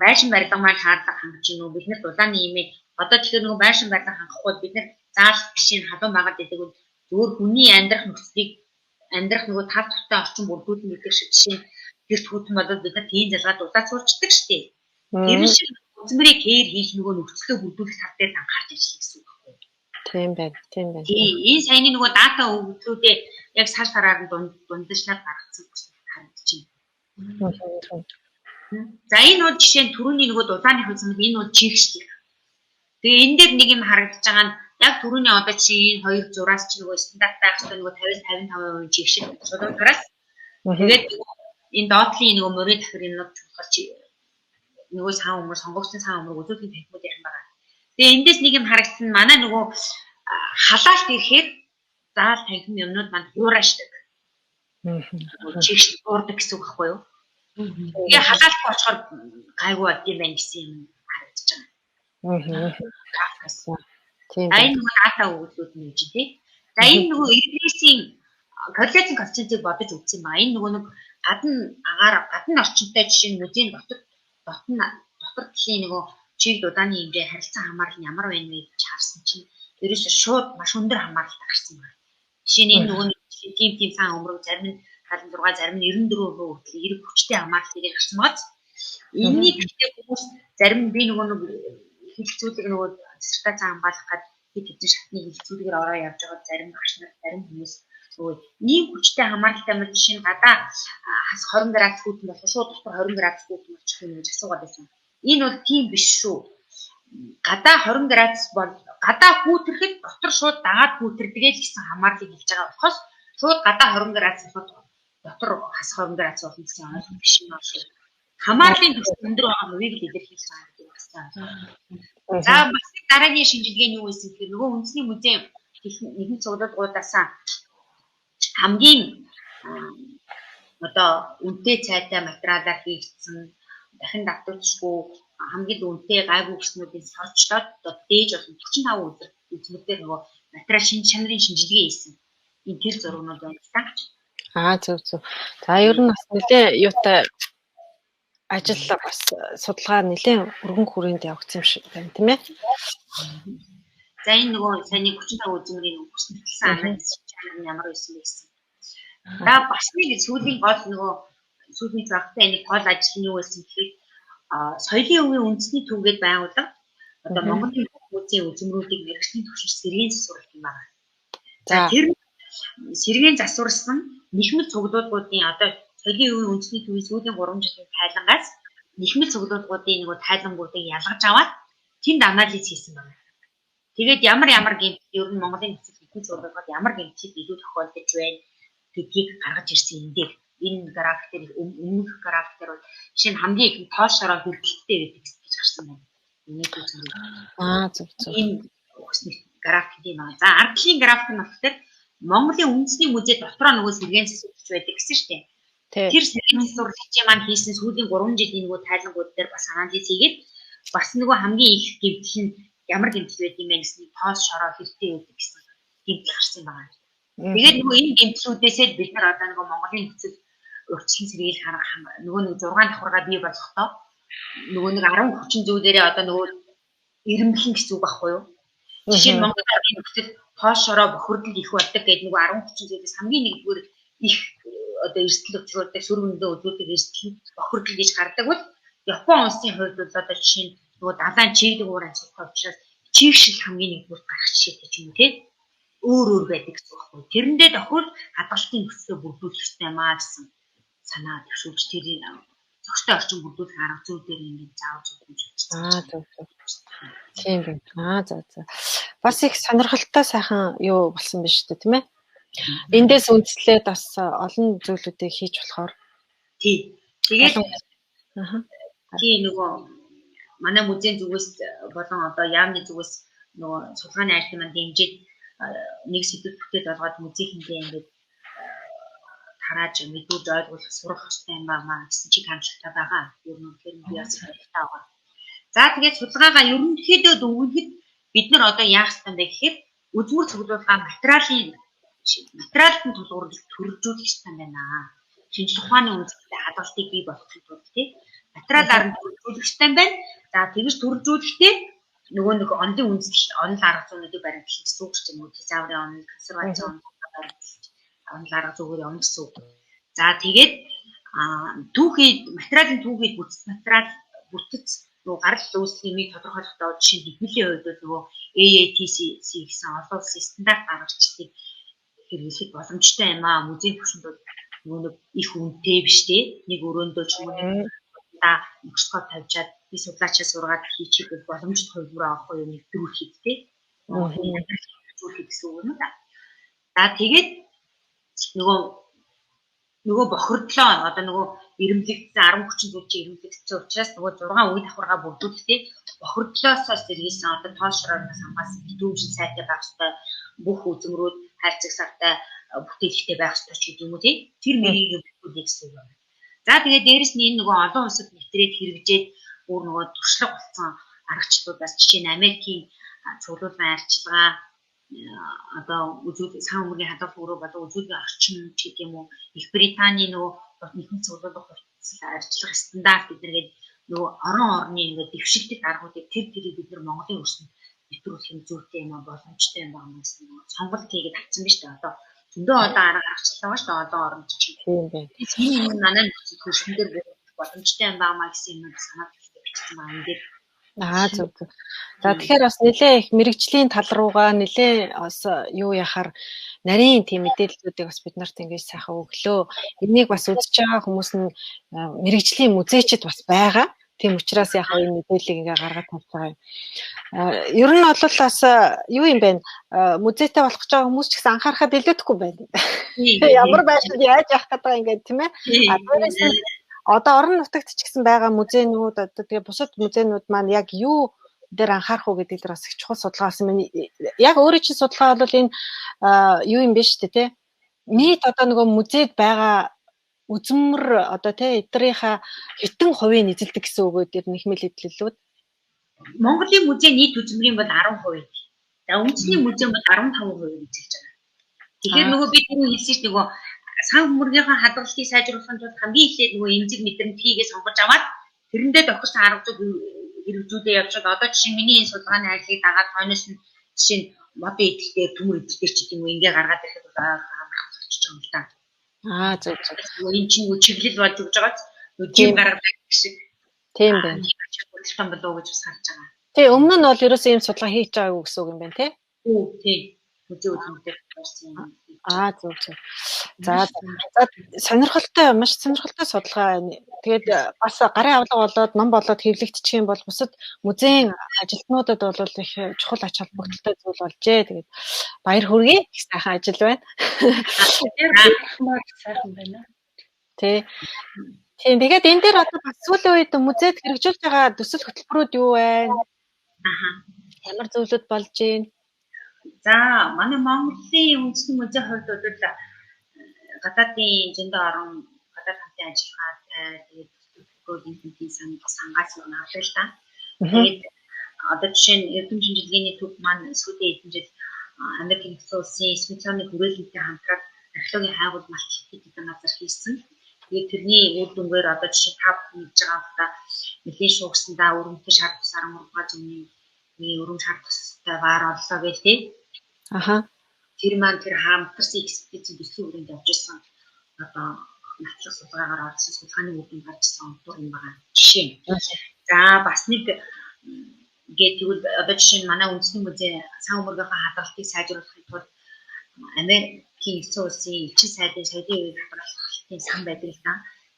байшин барилга маань шаардлага хангаж ийн үү бид нар дулааны имийг одоо тэгэхээр нөгөө байшин барилга хангахгүй бид нар заал бишийн халуун байгаад байдаг бол зөвхөн хүний амьдрах нөхцөлийг амьдрах нөгөө тав тухтай орчин бүрдүүлэн мэдэх шиг жишээ тэр түүхэн болоод бид нар тийм залгаад дулаад суурчдаг шүү дээ. Тэр шиг үзмэрийг хээр хийж нөгөө нөхцөлөө бүрдүүлэх тал дээр анхаарч ажиллах гэсэн үг байхгүй. Тийм байна. Тийм байна. Энэ саяны нөгөө дата өгөгдлүүдээ яг сар сараар нь дундажлаад гаргацсан гэсэн харагдчихэв. За энэ бол жишээ нь түрүүний нөгөө дулааны хувьд энэ бол жигшлэг. Тэгээ энэ дээр нэг юм харагдаж байгаа нь яг түрүүний одоо чи энэ хоёр зураас чи нөгөө стандарт байх хэрэгтэй нөгөө 50-55% жигшил шулуунгаас. Тэгээд энэ доотлын нөгөө мөрөө тахирын нот болохоор чи нөгөө сан өмөр сонгогдсон сан өмөр үзүүлгийн танхимууд ярих байгаа. Тэгээ эндээс нэг юм харагдсан нь манай нөгөө халаалт ирэхээр заал танхим юмнууд манд хуурашдаг. Жигшил уурдаг гэсэн үг байхгүй юу? Тэгээ халаалт очихоор гайгүй бод юм байна гэсэн юм харагдаж байгаа. Тийм. Энэ нөгөө дата өгүүлбүүд нь гэж тий. За энэ нөгөө иргэнийн корреляцийн коэффициентийг бодож үзсэн ба энэ нөгөө нэг гадна орчинтой жишээ нь музейн дотор талын нөгөө чиг дудааны хэмжээ харилцан хамаарал нь ямар байна вэ гэж харсан чинь ерөөсөө шууд маш өндөр хамааралтай гарсан байна. Жишээ нь энэ нөгөө тийм сан өмрөг зарим нь 76 зарим нь 94% хүртэл эрг хүчтэй хамааралтай гарсан байна. Энэний гэхдээ хүмүүс зарим нь би нөгөө нэг хилцүүлэг нөгөө диссертац хамгаалах гэдэг хэдэн шатны хилцүүлгээр ороо явж байгаа зарим багш нар зарим хүмүүс нөгөө ийм хүчтэй хамааралтай мэт жишээ нь гадаа хас 20 градус хүүтэн болох шууд дотор 20 градус хүүтэн болчих юм гэж асуугаад байсан. Энэ бол тийм биш шүү. Гадаа 20 градус бол гадаа хүүтрэхэд дотор шууд дагаад хүүтрдгээ л гэсэн хамаарлыг хэлж байгаа болохоос шууд гадаа 20 градус болоход дотор хас 20 градус болно гэсэн ойлголт биш юм аа шүү. Хамаарлын түвшин өндөр байгаа хувийг л илэрхийлж байгаа гэдэг байна. За бас дараагийн шинжилгээ нь юу байсан гэхээр нөгөө үндэсний музей нэгэн цуглуулгуудаас хамгийн одоо үнэтэй цайтай материалаар хийгдсэн дахин давтагдчихгүй хамгийн үнэтэй гайгүй гэснүүдийн сорчлоод одоо дээж болсон 45 үзмэлээр нөгөө материал чанарын шинжилгээ хийсэн. Энэ тэр зургууд байна та. Зөв зөв. За ер нь бас нэлээ юутай ажил бас судалгаа нэлээ өргөн хүрээнд явагдсан юм шиг байна тийм ээ. За энэ нөгөө саяны 35 үзмэрийн хүснэлсэн анализ чанар нь ямар байсан бэ гэсэн. За бас нэг сүүлийн гол нөгөө сүүлийн цагтаа энэ гол ажил нь юу байсан гэхээр соёлын өвийн үндэсний төвгээд байгууллага одоо Монголын музейн үзмрүүдийг мэргэжлийн түвшинч сэргийн засварлах юм байна. За тэр сэргийн засварлсан нэхмэл цуглуулгуудын одоо соёлын өвийн үндэсний төвийн сүүлийн 3 жилийн тайлангаас нэхмэл цуглуулгуудын нөгөө тайлангуудыг ялгаж аваад тэнд анализ хийсэн байна. Тэгээд ямар гэмт ер нь Монголын нөхцөл хэдэн зургууд ямар гэмтэлд илүү тохиолдож байна гэдгийг гаргаж ирсэн энэ дээр энэ график дээр өмнөх график дээр бол жишээ нь хамгийн их тоошороо хөлтөлттэй гэдэг гэж гарсан байна. Зөв. Энэ өснөх график юм аа. За ардлын график нь болохоор Монголын үндэсний музей дотроо нөгөө сэргээн засварч байдаг гэсэн шүү дээ. Тэр сэргээн засварлагчийн маань хийсэн сүүлийн 3 жилийн нөгөө тайлангууд дээр бас анализ хийгээд бас нөгөө хамгийн их гэмтэл нь ямар гэмтэл байд юм бэ гэсэн тоос шороо хэрэгтэй байдаг гэсэн гэмтэл гарсан байна. Тэгээд нөгөө энэ гэмтлүүдээсээ бид нар одоо нөгөө Монголын нөхцөл урьдчилан сэргийл нөгөө нэг 6 давхаргаа бий болгохдоо нөгөө нэг 10 хүчин зүйлээрээ одоо нөгөө ирэмблэн гэсэн үг байхгүй юу? Жишээ нь Монгол ардын нөхцөл тоошороо бохирдол их болдог гэдэг нөгөө 10 хүчин зүйлээс хамгийн нэгдүгээр их одоо эрсдэл учруулдаг сөргөндөө үзүүлдэг эрсдэл бохирдол гэж гардаг бол Япон улсын хувьд бол одоо жишээ нь нөгөө далайн чийдэг уур амьсгалтай учраас чийгшил хамгийн нэгдүгээр гарах жишээтэй ч юм уу тийм өөр байдаг гэсэн үг байхгүй. Тэрэндээ тохиол хадгалтын нөхцөлөө бүрдүүлэх хэрэгтэй маа гэсэн санаа төвшүүлж тэрийг зохистой орчин бүрдүүлэх арга зүй дээр ингээд заавал зөвлөж байна. Зөв. Тийм байна. За. Бас их сонирхолтой сайхан юу болсон биш үү тийм ээ? Эндээс үндэслээд бас олон зүйлүүдийг хийж болохоор. Тийм. Тэгээд тийм нөгөө манай музейн зүгээс болон одоо яамны зүгээс нөгөө судалгааны альбом манд дэмжиж нэг сэдв бүтээд болгоод музейхэндээ ингээд тарааж мэдүүлж ойлгуулах сурах хэрэгтэй юм байна гэсэн чиг хандлагатай байгаа. Ер нь тэр нь яасан хэрэгтэй байгаа. За тэгээд судалгаагаа ерөнхийдөө дүнхэд бид нар одоо яах ёстой бэ гэхээр үзмөр цуглуулга материалын тулгуурлыг төрөлжүүлэх ёстой байна. Шинжлэх ухааны үндэстэй хадгалтыг бий болгохын тулд тийм материалаар нь төрөлжүүлэх ёстой байна. За тэгж төрөлжүүлэхдээ нөгөө нэг онлын үндэслэл онл арга зүйнүүдийг баримтлах гэсэн үг юм уу? Тезаурын онл, консервацийн онл арга зүгээр юм гэсэн үг. За тэгээд түүхий материалын түүхийд бүтц нөгөө гарал үүсгэмийг тодорхойлохдоо жишээ нь хэвлэлийн хувьд нөгөө AATC гэсэн олон улсын стандарт гаргагчдыг хэрэглэх боломжтой юм аа. Музейн төвшөнд бол нөгөө их үнэтэй биш тий. Нэг өрөөндөө ч юм уу микроскоп тавьчаад би судлаачаа сургаад хийчих боломж төвлөрөө авах юм нэвтрүүлэхэд тий. Нэвтрүүлэх гэсэн үг юм да. За тэгээд нөгөө бохирдлоо одоо нөгөө ирэмблэгдсэн 10 хүчин зүйлчийн ирэмблэгдсэн учраас нөгөө 6 үе давхаргаа бүрдүүлэхдээ бохирдлоосоо сэргийсэн одоо тоошрооноос хамгаалсан дүүжин сайтай байх ёстой бүх үзмрүүд хайрцаг савтай бүтээлтэй байх ёстой ч гэдэг юм уу тийм тэр мэрийг бүрдүүлэх гэсэн үг байна. За тэгээд дээрэс нь энэ нөгөө олон улсад нэвтрээд хэрэгжээд бүр нөгөө туршлага болсон аргачлалуудаас жишээ нь Америкийн цуглуулгын арчилгаа одоо үзүүл сан өмгийн хадгалах өрөө болон үзүүлгийн орчин ч гэдэг юм уу Их Британий нөгөө нийгэм цуглуулга арчилгаа стандарт гэдэргээд нөгөө орны ингээд дэвшигдэх аргуудыг тэрийг бид нар Монголын өрсөнд нэвтрүүлэх юм зүйтэй юм боломжтой юм байна гэсэн сонголт хийгээд авсан биз дээ одоо зөндөө одоо арга аргачлалаа ба шүү дээ олон оронд чинь тийм байна. Энэ манай нөхцөл хөрсөн дээр боломжтой юм байна гэсэн юм санаад бичсэн байна энэ дээр. Зөв. За тэгэхээр бас нэлээ их мэрэгжлийн тал руугаа нэлээ бас юу яхаар нарийн тийм мэдээллүүдийг бас бид нарт ингэж сайхан өглөө. Энийг бас үзэж байгаа хүмүүс нь мэрэгжлийн музейчд бас байгаа. Тийм учраас яг энэ мэдээллийг ингээ гаргаад тавьж байгаа юм. Ер нь бол бас юу юм бэ? Музейтэй болох гэж байгаа хүмүүс ч гэсэн анхаарахад илүүдэхгүй байна. Ямар байшин яаж явах гэдэг ингээ тийм ээ. Одоо орон нутагт ч гэсэн байгаа музейнүүд одоо тэгээ бусад музейнүүд маань яг юу дээр анхаарах уу гэдэг дээр бас их чухал судалгаасан байна. Яг өөрөө чинь судалгаа бол энэ юу юм бэ шүү дээ тий. Нийт одоо нөгөө музейд байгаа үзмэр одоо тий эдрийнхаа хитэн хувийг эзэлдэг гэсэн үг дээр нэхмэл эдлэлүүд. Монголын музей нийт үзмэрийн бол 10%. За үндэсний музей бол 15% эзэлж байгаа. Тэгэхээр нөгөө би түрүү хэлсэн чинь нөгөө сан хүмүүргийнхаа хадгалтыг сайжруулахын тулд хамгийн эхлээд нөгөө эмзэг мэдрэмтгийгээ сонгож аваад тэрэндээ тохирсон арга зүй хэрэгжүүлээ явчихад одоо жишээ миний энэ судалгааны ажлыг дагаад хойноос нь жишээ нь модон идэхтэй төмөр идэхтэй ч гэдэг юм уу ингээ гаргаад ирэхэд бол амархан болчихж байгаа юм л да. Зөв. Энэ чинь нөгөө чиглэл болж өгж байгаа нөгөө жим гаргадаг шиг. Тийм байна. Хөдөлгөөн болов уу гэж бас харж байгаа. Тий өмнө нь бол ерөөсөө ийм судалгаа хийж байгаагүй гэсэн үг юм байна тий. Тийм. Музей үзмэртэй болсон юм. Зөв. За сонирхолтой маш сонирхолтой судалгаа. Тэгээд бас гарын авлага болоод ном болоод хэвлэгдчих юм бол бусад музейн ажилтнуудад бол их чухал ач холбогдолтой зүйл болжээ. Тэгээд баяр хүргэе. Их сайхан ажил байна. Сайхан байна. Тийм. Тэгээд энэ дээр одоо бас сүүлийн үед музейд хэрэгжүүлж байгаа төсөл хөтөлбөрүүд юу байна? Ямар зүйлүүд болж байна? За манай Монголын үндэсний музейн хувьд бол гадаадын зөндөө орон гадаад хамтын ажиллагаатай тэгээд төлөвлөгөөний сангаас нь авдаг л та. Тэгээд одоо жишээ нь эрдэм шинжилгээний төв маань сүүлийн хэдэн жил Америкийн нэгдсэн улсын Смитсоны хүрээлэнтэй хамтраад археологийн хайгуул малчлалт гэдэг газар хийсэн. Тэгээд тэрний үр дүнгээр одоо жишээ та бүхэн хийж байгаа удаа нэлийн шуугсандаа өрөмтөд шар тус 13 зууны өрөм шар тустай ваар оллоо гэх тээ. Аха. Тэр маань тэр хамтарсан экспедицийн төслийн хүрээнд явж исэн одоо натлах судалгаагаар олсон судалгааны үр дүн гарчсан онцлог юм байгаа жишээ. За бас нэг гээд тэгвэл одоо жишээ нь манай үндэсний музей сан өмөргийнхаа хадгалтыг сайжруулахын тулд Америкийн нэгдсэн улсын элчин сайдын соёлын үеийг хадгалахын сан байдаг л да.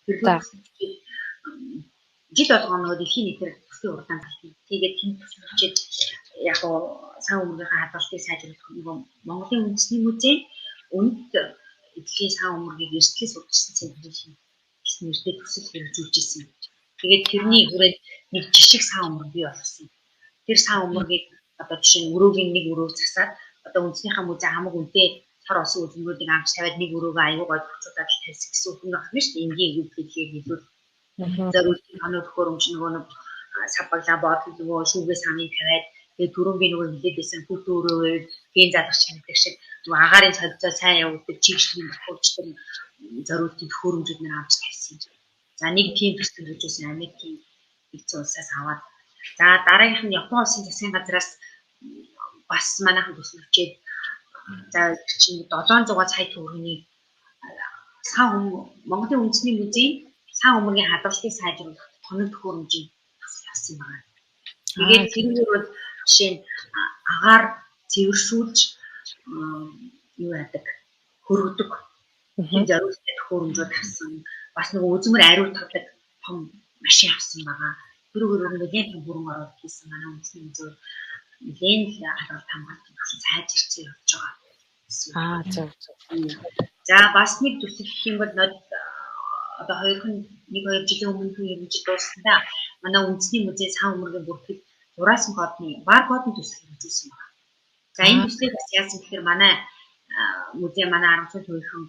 Тэр жил болгоно дэлхийн нийтээр төслийн урдаан талтай. Тэгээд тэнд төсөлчид яг сан өмөргийнхаа хадгалтыг сайжруулах нөгөө Монголын үндэсний музей өнөд эдлийн сан өмөргийг эрсдлээс урьдчилсан цэнтрийн гэсэн нэртэй төсөл хэрэгжүүлж ирсэн. Тэгээд тэрний хүрээнд нэг жишг сан өмөр бий болсон. Тэр сан өмөргийг одоо жишээ нь өрөөгийн нэг өрөө засаад одоо үндэснийхээ музей хамаг үнэтэй цар осон үзмгүүдийг амж тавиад нэг өрөөгөө аюу гой төвчүүлээд тавьсан гэсэн үг байна шүү дээ. Энгийн үг хэлхийг хэлвэл зөвхөн хоног төхөөрөмж нөгөө нэг сав баглаа бодлоо нөгөө шүүгээ саныг тавиад тэгээд түрүүнгийн нөгөө хилээд байсан бүт өрөөгөө ген залгах гэдэг шиг нөгөө агаарын цогцоо сайн явуулдаг чигшлийн төхөөрчтөр зориултын төхөөрөмжүүд нэр амж тавьсан. За нэг тийм төсөл хэрэгжүүлсэн Америкийн нэгдсэн улсаас аваад за дараагийнх нь Япон улсын засгийн газраас бас манайхан төсөлчээд за чинь 700 сая төгрөгийн сан Монголын үндэсний музей сан өмөргийн хадгалтыг сайжруулах тоног төхөөрөмжийг авсан байна. Тэгээд тэрнээр бол жишээ нь агаар цэвэршүүлж юу яадаг хөргөдөг тийм зориултын төхөөрөмжүүд авсан. Бас нэг үзмэр ариу тавдаг том машин авсан байгаа. Түрүүгээр нэгэн том бүрэн оруулалт хийсэн манай үндэсний музей нэгэн л хадгалт хамгаалалтын төвшин сайжирч явж байгаа. Зөв. За бас нэг төсөл гэх юм бол одоо 2 жилийн өмнө хэрэгжиж дууссан. Манай үндэсний музей сан өмөргийн бүртгэл зураасан кодны бар кодны төсөл хэрэгжүүлсэн байна. За энэ төслийг бас яасан гэхээр манай музей манай 10 төвийнхэн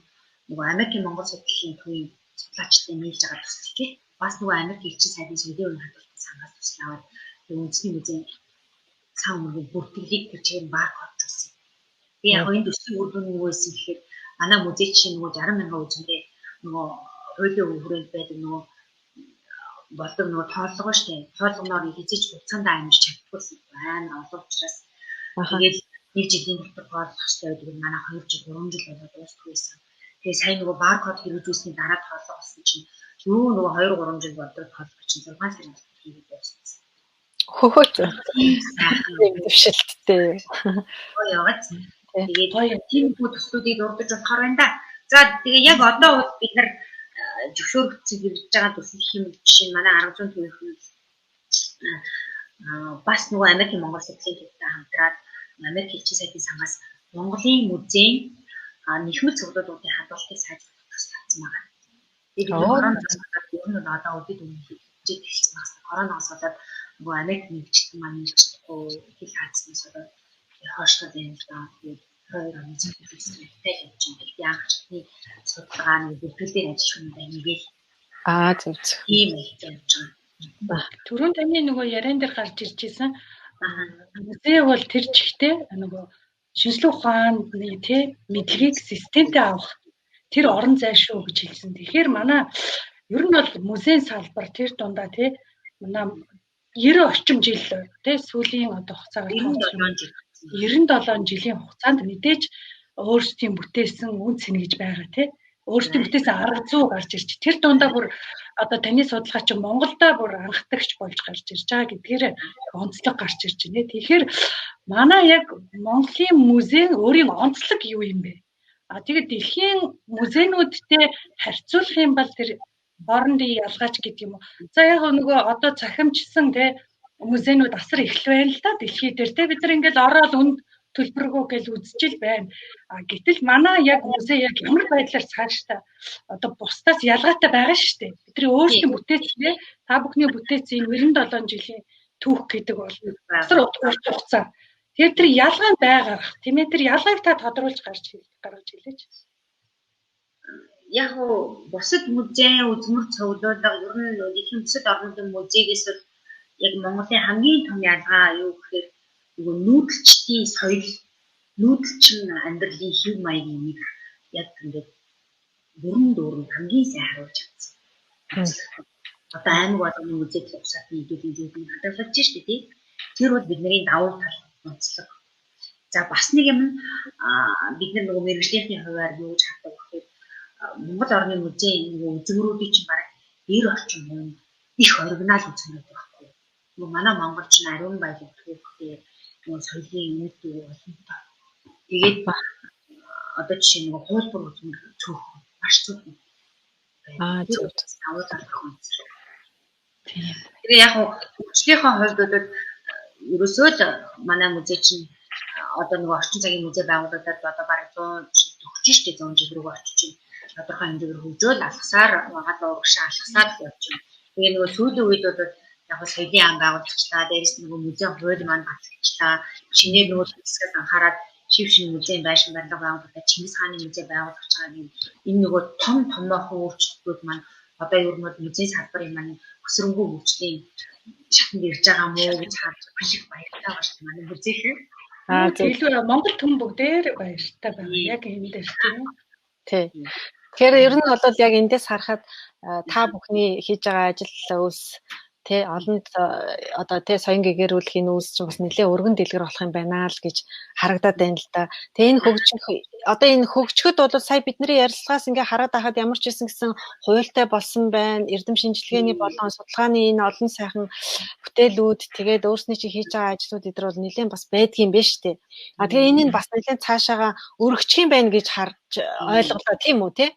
нөгөө Америкийн Монгол судлалын төвийн судлаачтай нийлж байгаа төслийг бас нөгөө Америк элчин сайдын соёлын үеийн хадгалалтын сангаас төсөл аваад үндэсний музей сан өмөргийн бүртгэлийг бичгээр бар кодчихсан. Би яг энэ төслийн үр дүн юу байсан гэхээр манай музей чинь нөгөө 60 мянган үзмэрээ нөгөө хуулийн хүрээнд байдаг нөгөө болдог нөгөө тооллого шүү дээ. Тоолгоноор хязгаарч хугацаанд амьж чаддаггүй байна. Олон учраас тэгээд нэг жилийн дотор тоолох хэрэгтэй байдаг нь манай 2 жил 3 жил болоод дуусахгүй байсан. Тэгээд сайн нөгөө баркод хэрэгжүүлсний дараа тооллого болсон чинь юу нөгөө 2 3 жил болоод тооллого чинь 6 сарын дотор хийгээд дууссан. Хөөч. Дэвшилттэй. Яваад. Тэгээд тийм төслүүдийг дурдж болохоор байна да. За тэгээ яг одоо бид нар зөвшөөрөгдсөн хэрэгжиж байгаа төсөл гэх юм жишээ манай 10 төвийнхэн бас нөгөө Америкийн Монгол судлалын төвтэй хамтраад Америк элчин сайдын сангаас Монголын музейн нэхмэл цуглуулгын хадгалтыг сайжруулах төсөл авсан байна. Тэгээд коронавирус ер нь одоо өдөд өмнө хийж эхэлсэн байна. Коронавирус болоод нөгөө Америк нэгжтэй маань нэг чадахгүй хэл хаацснаас болоод хойшлоод байна л да. Тэгээд 2 оны зөвхөсөлтэй явж байгаа. Яг чатны судалгааны бүртгэлийн ажиллагаанд нэгэл. Зөв. Тийм явж байгаа. Түрүүн таны нөгөө яриан дээр гарч ирж байсан. Музей бол тэр чигтээ нөгөө шинжлэх ухааны тий мэдлэгийг системтэй авах тэр орон зай шүү гэж хэлсэн. Тэгэхээр манай ер нь бол музейн салбар тэр дундаа тий манай 90 орчим жил тий сүүлийн одоо хугацаагаар 97 жилийн хугацаанд мэдээж өөрсдийн бүтээсэн үн цэн гэж байгаа тий. Өөрсдийн бүтээсэн арга зүй гарч ирж тэр дундаа бүр одоо таны судалгаа чинь Монголда бүр анхдагч болж гарч ирж байгаа гэдгээр онцлог гарч ирж байна. Тэгэхээр манай яг Монголын музей өөрийн онцлог юу юм бэ? Тэгээд дэлхийн музейнүүдтэй харьцуулах юм бол тэр хоорондын ялгаач гэдэг юм уу. За яг нөгөө одоо цахимжсан тий музейнүүд асар их л байна л да дэлхий дээр тий бид нар ингээл ороод үнд төлбөргөө гэж үзчихэл байна. Гэтэл манай яг музей яг ямар байдлаар цаашдаа одоо бусдаас ялгаатай байгаа шүү дээ. Бидний өөрсдийн бүтээцээ та бүхний бүтээцийн 97 жилийн түүх гэдэг бол асар урт хугацаа. Тэгэхээр тэр ялгаа байгаа. Тийм ээ тэр ялгааг та тодруулж гаргаж хэлээч. Яг бусад музей үзмэр цуглуулга ер нь дэлхийн бусад орнуудын музейгээс яг Монголын хамгийн том ялгаа юу гэхээр нөгөө нүүдэлчдийн соёл нүүдэлчин амьдралын хэв маягийн нэг яг ингээд дөрөн хамгийн сайн харуулж чадсан. Одоо аймаг болгоны музейд угсаад нийгүүлээд хадгалж штэ тий. Тэр бол бидний давуу тал онцлог. За бас нэг юм бид нөгөө мэрэгжлийн хувьар юу гэж хатдаг гэхээр Монгол орны музейн нөгөө үзмөрүүдийн чинь бараг 90 орчим хүн их оригинал үзмөрүүд байхгүй. Нөгөө манай монголч Ариун баялаг түүхтэй нөгөө соёлын үнэт олонтой. Тэгээд одоо жишээ нөгөө хуулбар үзмэр цөөх маш цөөх. Зөв. Давуу тал онцлог. Тэгээ яг хүчлийнхаа хувьд бол ерөөсөө л манай музей чинь одоо нөгөө орчин цагийн музей байгууллагад одоо бараг 100 жил төгсөж штэ 100 жил рүү очиж чинь тодорхой хэмжээгээр хөгжөөл алхасаар гадаа урагшаа алхасаад явж байна. Тэгээ нөгөө сүүлийн үед бол яг соёлын ам байгуулагдчихлаа. Дээрээс нөгөө музейн хууль маань батлагдчихлаа. Шинээр нөгөө хэсгээс анхаарал шив шин музейн байшин барилга байгууллагад Чингис хааны музей байгуулагдаж байгаа юм. Энэ нөгөө том томоохон өөрчлөлтүүд маань одоо ер нь музейн салбарын маань өсрөнгөө хөгжлийн шатанд ирж байгаа мó гэж харж маш их баяртай байна шүү манай музейхэн. Илүү Монгол түн бүгдээр баяртай байна. Яг энэ дээр тий. Тэгэхээр ер нь бол яг эндээс харахад та бүхний хийж байгаа ажил ус тий олонд одоо тий соён гэгэрүүлэхийн үүс чинь бас нэлээ өргөн дэлгэр болох юм байна л гэж харагдаад байна л да. Тэгээ энэ хөгжөхөд бол сая бидний ярилцлагаас ингээ хараад байхад ямар ч байсан гэсэн хуультай болсон байна. Эрдэм шинжилгээний болон судалгааны энэ олон сайхан бүтээлүүд тэгээд өөрсний чинь хийж байгаа ажлууд эдгээр бол нэлээд бас байдгийн биш үү. Тэгээ энэ нь бас нэлээд цаашаага өргөчих юм байна гэж харж ойлголоо тийм үү тий?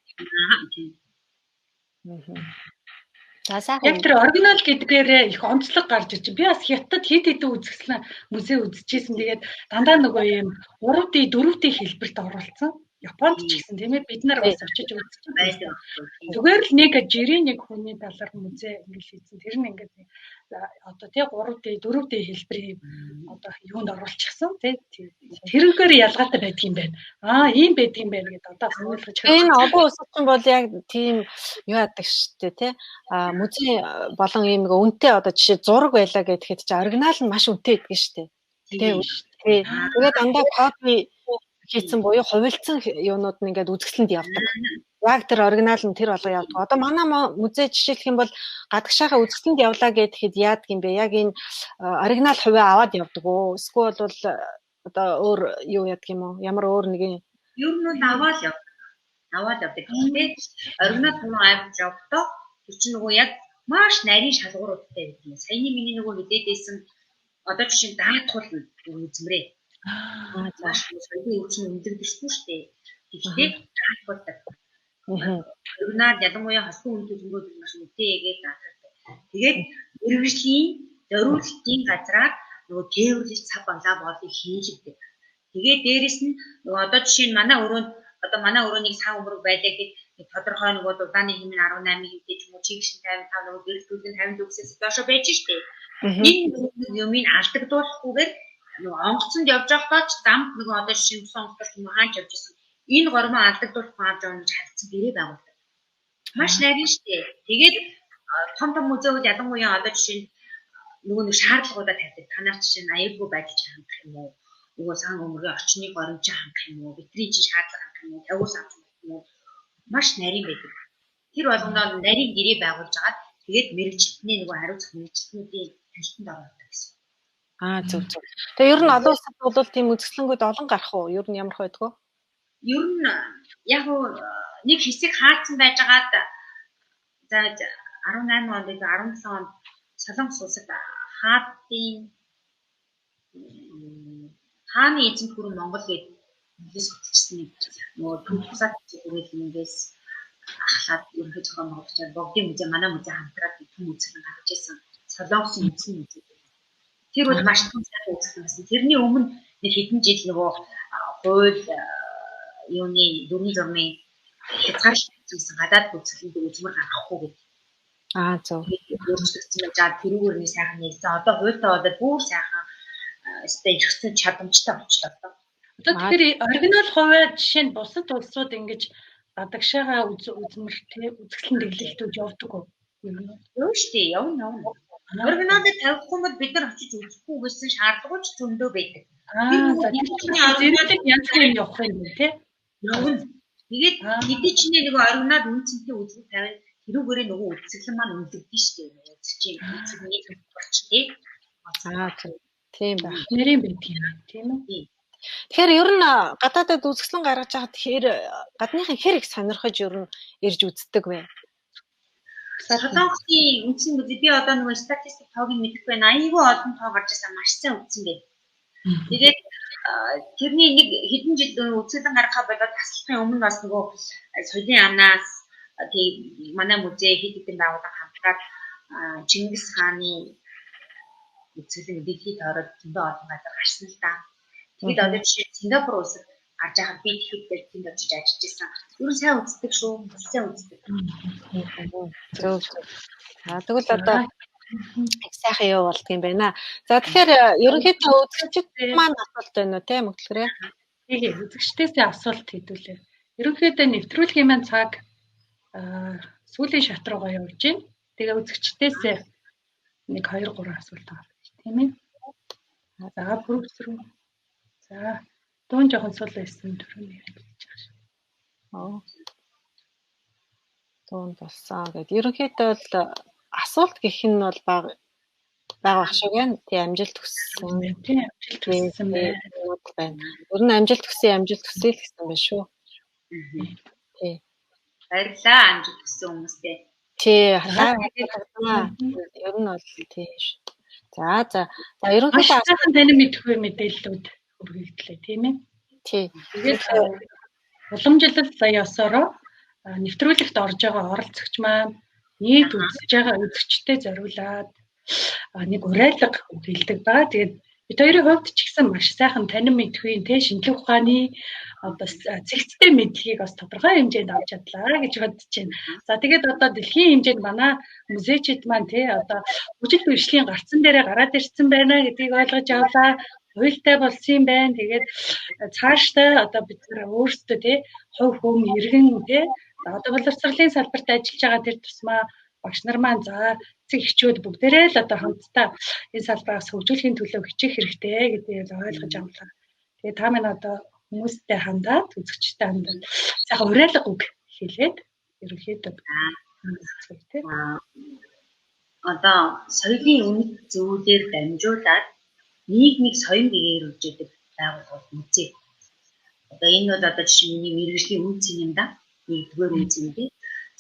Яг тэр оригинал гэдгээр их онцлог гарч ирж. Би бас хятад хэд хэдэн үзэсгэлэн музей үзчихсэн. Тэгээд дандаа нөгөө юм 3D 4D хэлбэрт оруулсан. Японд ч гэсэн тийм ээ бид нар бас очиж үзчихсэн. Зүгээр л нэг жирийн нэг хүний талаар музей ингэж хийсэн. Тэр нь ингээд одоо тий 3D 4D хэлбэрийн одоо юунд оруулчихсан тий. Тэрүүгээр ялгаатай байдаг юм байна. Ийм байдаг юм байна гэдээ одоо ойлгож байна. Энэ олон улсад ч бол яг тийм юу яадаг шүү дээ тий. Музей болон ийм нэг үнэтэй одоо жишээ зураг байлаа гэхэд чи оригинал нь маш үнэтэй байдаг шүү дээ. Тий. Тэгээд дандаа копи хийсэн буюу хувилсан юунууд нь ингээд үзэсгэлэнд явдаг. Яг тэр оригинал нь тэр болго явдаг. Одоо манай музей жишээлх юм бол гадагшаахаа үзэсгэлэнд явлаа гэхэд яадаг юм бэ? Яг энэ оригинал хувиа аваад явдаг уу? Эсвэл бол одоо өөр юу яадаг юм уу? Ямар өөр нэг юм? Ер нь аваад явдаг. Гэхдээ оригинал хувиа аваад явахдаа тэр чинь нөгөө яг маш нарийн шалгууруудтай байдаг юм. Саяны миний нөгөө мэдээдсэн одоо жишээ даатгуул үзмрээ. Маш соёлын өвчин өндөгдөж шүү дээ. Гэхдээ даатгуулдаг. Оригинал ялангуяа хосхон үнэтэй зөнгөөд маш үнэтэйгээд даатгуулдаг. Тэгээд мэргэжлийн зориулалтын газраар нөгөө тээвэрлэж цав банлаа боолыг хийлэгдэг. Тэгээд дээрэс нь нөгөө одоо жишээ нь манай өрөөнийг цаг өмөрөг байлаа гэхэд тодорхой нөгөө дудааны хэмнэн 18 хэмтэй ч юм уу чигшин 55 нөгөө гэрэлтүүлэн 50 төгсөөс доошо байж штэ. Энэ юмыг алдагдуулахгүйгээр нөгөө онгоцонд явж байхдаа ч замд нөгөө одоо жишээ нь онгоцонд юм хаач явж байсан. Энэ гормоо алдагдуулах авч явж харагдсан гэрээ байгуулдаг. Маш нарийн штэ. Тэгээд том музейуд ялангуяа одоо жишээ нь нөгөө нэг шаардлагуудаа тавьдаг. Танаар жишээ нь аюулгүй байдалд хандах юм уу? Нөгөө сан өмөргийн орчныг оромж хандах юм уу? Битрийн чинь шаардлага хандах юм уу? Тавиус авч юм уу? Маш нарийн байдаг. Тэр болгонд нарийн гэрээ байгуулж агаад тэгээд мэрэгчлэтний нөгөө хариуцах мэрэгчлэтнүүдийн танилтанд ордог гэсэн. Зөв. Тэгээ ер нь олон улсад бол тийм үзэсгэлэнгүүд олон гарах уу? Ер нь ямар байдаг вэ? Ер нь яг нэг хэсэг хаацсан байжгаад за 18 онд 17 онд Солонгос улсад хааны эзэнт гүрэн Монгол гээд ингээс утчихсан нөгөө төвхсаад зүгээр ингээс ахлаад ерөнхий зохион байгуулагч богдын музей манай музей хамтраад том үзэсгэлэн гаргаж ирсэн. Солонгосын эзэн музей. Тэр бол маш том сайхан үзэсгэлэн байсан. Тэрний өмнө нэг хэдэн жил нөгөө хууль юуны дөрвөн зурны хязгаарлалтсан гадаад үзэсгэлэнд үзмэр гаргахгүй гэдэг. Зөв. Өөрчлөгдсөн байж байгаа тэрүүгээр нэг сайхан нэлсэн. Одоо хуультай болоод бүр сайхан стейжсэн чадамжтай болчихлоо. Одоо тэгэхээр оригинал хувиа жишээ нь бусад улсууд ингэж гадагшаага үзэсгэлэн дэглэлтүүд явдаг уу? Юу штий явна. Оригиналыг тавихгүй бол бид нар очиж үзэхгүй гэсэн шаардлагач зөндөө байдаг. Зэрэг янз бүрийн явах юм тий. Явна. Тэгээд хэдий ч нөгөө оригинал үн цэнтэй үзэг тавина тэрүүгээрээ нөгөө үзэсгэлэн маань үнэлэгдэн шүү дээ. Үзэгчийн үзэгний төрч тий. Тийм байх. Нэрийн байдгийг тийм үү? Тэгэхээр ер нь гадаадад үзэсгэлэн гаргаж хаад гадныхын хэр их сонирхож ер нь ирж үздэг вэ? Солонгосын үндсэн би одоо нөгөө статистик тоог нь мэдэхгүй байна. Айгүй олон тоо гарч ирсэн маш сайн үзсэн гэдэг. Тэгээд тэрний нэг хэдэн жил үзэсгэлэн гаргахаа болоод таслахын өмнө бас нөгөө соёлын амнаас манай музей хэд хэдэн байгууллага хамтраад Чингис хааны үзэсгэлэн дэлхийд ороод зөндөө олон газар гарсан л да. Тэгээд одоо жишээ Сингапур улсад гарч байхад би тэгэхэд тэнд очиж ажиллаж байсан. Ер нь сайн үздэг шүү. Сайн үздэг. Зөв. Тэгвэл одоо их сайхан юу болдго юм байна. За тэгэхээр ерөнхийдөө үзэгчд маань асуулт байна уу те мөглөрөө. Тэгээ үзэгчдээсээ асуулт хийдүүлээ. Ерөнхийдөө нэвтрүүлгийн маань цаг сүүлийн шат руугаа явж байна. Тэгээ үзэгчдээсээ 1 2 3 асуулт байгаа тийм ээ. За профессор. За дуун жоохон сул байсан төрөний ярьж байгаа шүү. Дуун болсон гэдэг. Ерөнхийдөө бол асуулт гэх нь бол байгаа байх шиг байна. Тий амжилт хүссэн. Тийм амжилт хүссэн байна. Ер нь амжилт хүсье л гэсэн байна шүү. Тий. Баярлалаа амжилт хүссэн хүмүүстээ. Тий хараа. Ер нь бол тий. За ерөнхийдөө сайхан тань мэдхгүй мэдээллүүд хүргэлтлээ тийм ээ. Тий. Тэгээд уламжлалт заяасаараа нэвтрүүлэгт орж байгаа оролцогч маань нийт үзэж байгаа үзэгчтэй зориулаад нэг уриалга хэлдэг байгаа. Тэгээд бид хоёрын хувьд ч гэсэн маш сайхан танин мэдхийн те шинжлэх ухааны бас цэгцтэй мэдлэгийг бас тодорхой хэмжээнд авч чадлаа гэж бодож байна. За тэгээд одоо дэлхийн хэмжээнд манай музейчид маань те одоо хүчил бэрхшээлийн гарцсан дээрээ гараад ирсэн байна гэдгийг ойлгож авлаа. Хуйлтай болсон юм байна. Тэгээд цаашдаа одоо бид өөрсдөө те хувь хүн иргэн те одоо боловсролын салбарт ажиллаж байгаа тэр тусмаа багш нар маань за эцэг эхчүүд бүгдээрээ л одоо хамтдаа энэ салбараас хөгжүүлэхийн төлөө хичээх хэрэгтэй гэдгийг ойлгож авлаа. Тэгээд та минь одоо хүмүүстэй хандаад үзэгчтэй хандаад сайхан уриалга үг хэлээд ерөнхийдөө тийм. Одоо соёлын үнэт зүйлээр дамжуулаад нийгмийг соён гээрүүлж идэг байгууллага музей. Одоо энэ бол одоо жишээ нь мэргэжлийн үнцэн юм да. Нэгдүгээр үнцэн тий.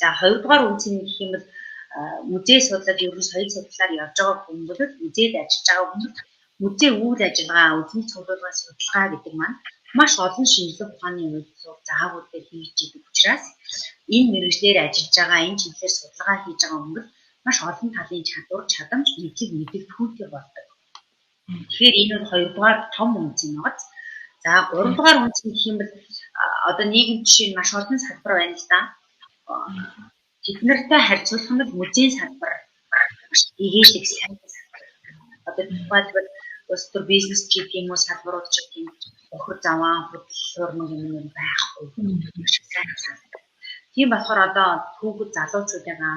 За хоёрдугаар үнцэн гэх юм бол музей судлаад ерөн соёл судлаар явж байгаа хүн бол музейд ажиллаж байгаа хүн музей үйл ажиллагаа үзмэл цуглуулгын судалгаа гэдэг маань маш олон шинжлэх ухааны үйлдэл заавуудыг хийж идэг учраас энэ мэргэжлэр ажиллаж байгаа энэ чиглэлээр судалгаа хийж байгаа хүн маш олон талын чадвар чадамж мэдлэг мэдээлэлтэй болдог. Тэгэхээр энэ бол хоёрдугаар том үнцэн байгаа. За гуравдугаар үнцэн гэх юм бол одоо нийгэм жишээ маш олон салбар байна л да. Тэд нартай харьцуулах нь музейн салбар маш эгээлэг сайн салбар. Одоо тухайлбал улс төр бизнес ч гэх юм уу салбарууд ч гэх юм охир заваан хөдөлгөөр юм байхгүй. Тийм болохоор одоо түүхэд залуучуудаа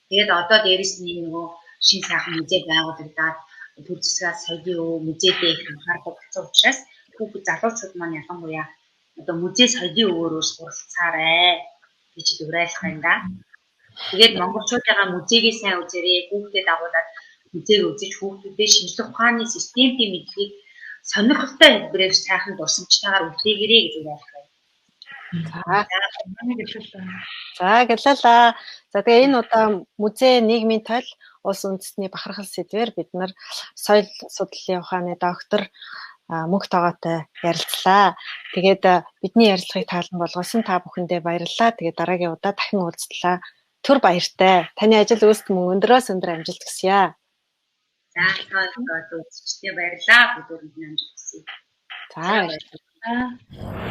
тэгээд одоо дээрэс нь нөгөө шин сайхан музей байгуулагдаад төр засгаас соёлын өв музейтэй их анхаарал татсан учраас түүхэд залуучууд маань ялангуяа одоо музей соёлын өвөөр суралцаарай гэж уриалах юм да. Тэгээд монголчуудаа музейгээ сайн үзээрэй, хүүхдэд дагуулад музейг үзэж хүүхдүүдэд шинжлэх ухааны системийн мэдлэгийг сонирхолтой хэлбэрээр сайхан дурсамжтайгаар үлдээгээрэй гэж уриалах байна. За гэлээ. За тэгээ энэ удаа музей нийгмийн тойл улс үндэстний бахархал сэдвээр бид нар соёл судлалын ухааны доктор мөнх тогоотой ярилцлаа. Тэгээд бидний ярилцлагыг таалан болгосон та бүхэндээ баярлалаа. Тэгээд дараагийн удаа дахин уулзлаа. Түр баяртай. Таны ажил үйлс мөн өндрөөс өндөр амжилт хүсье. За үзэгчдээ баярлалаа. Бүгд амжилт хүсье. За баярлалаа.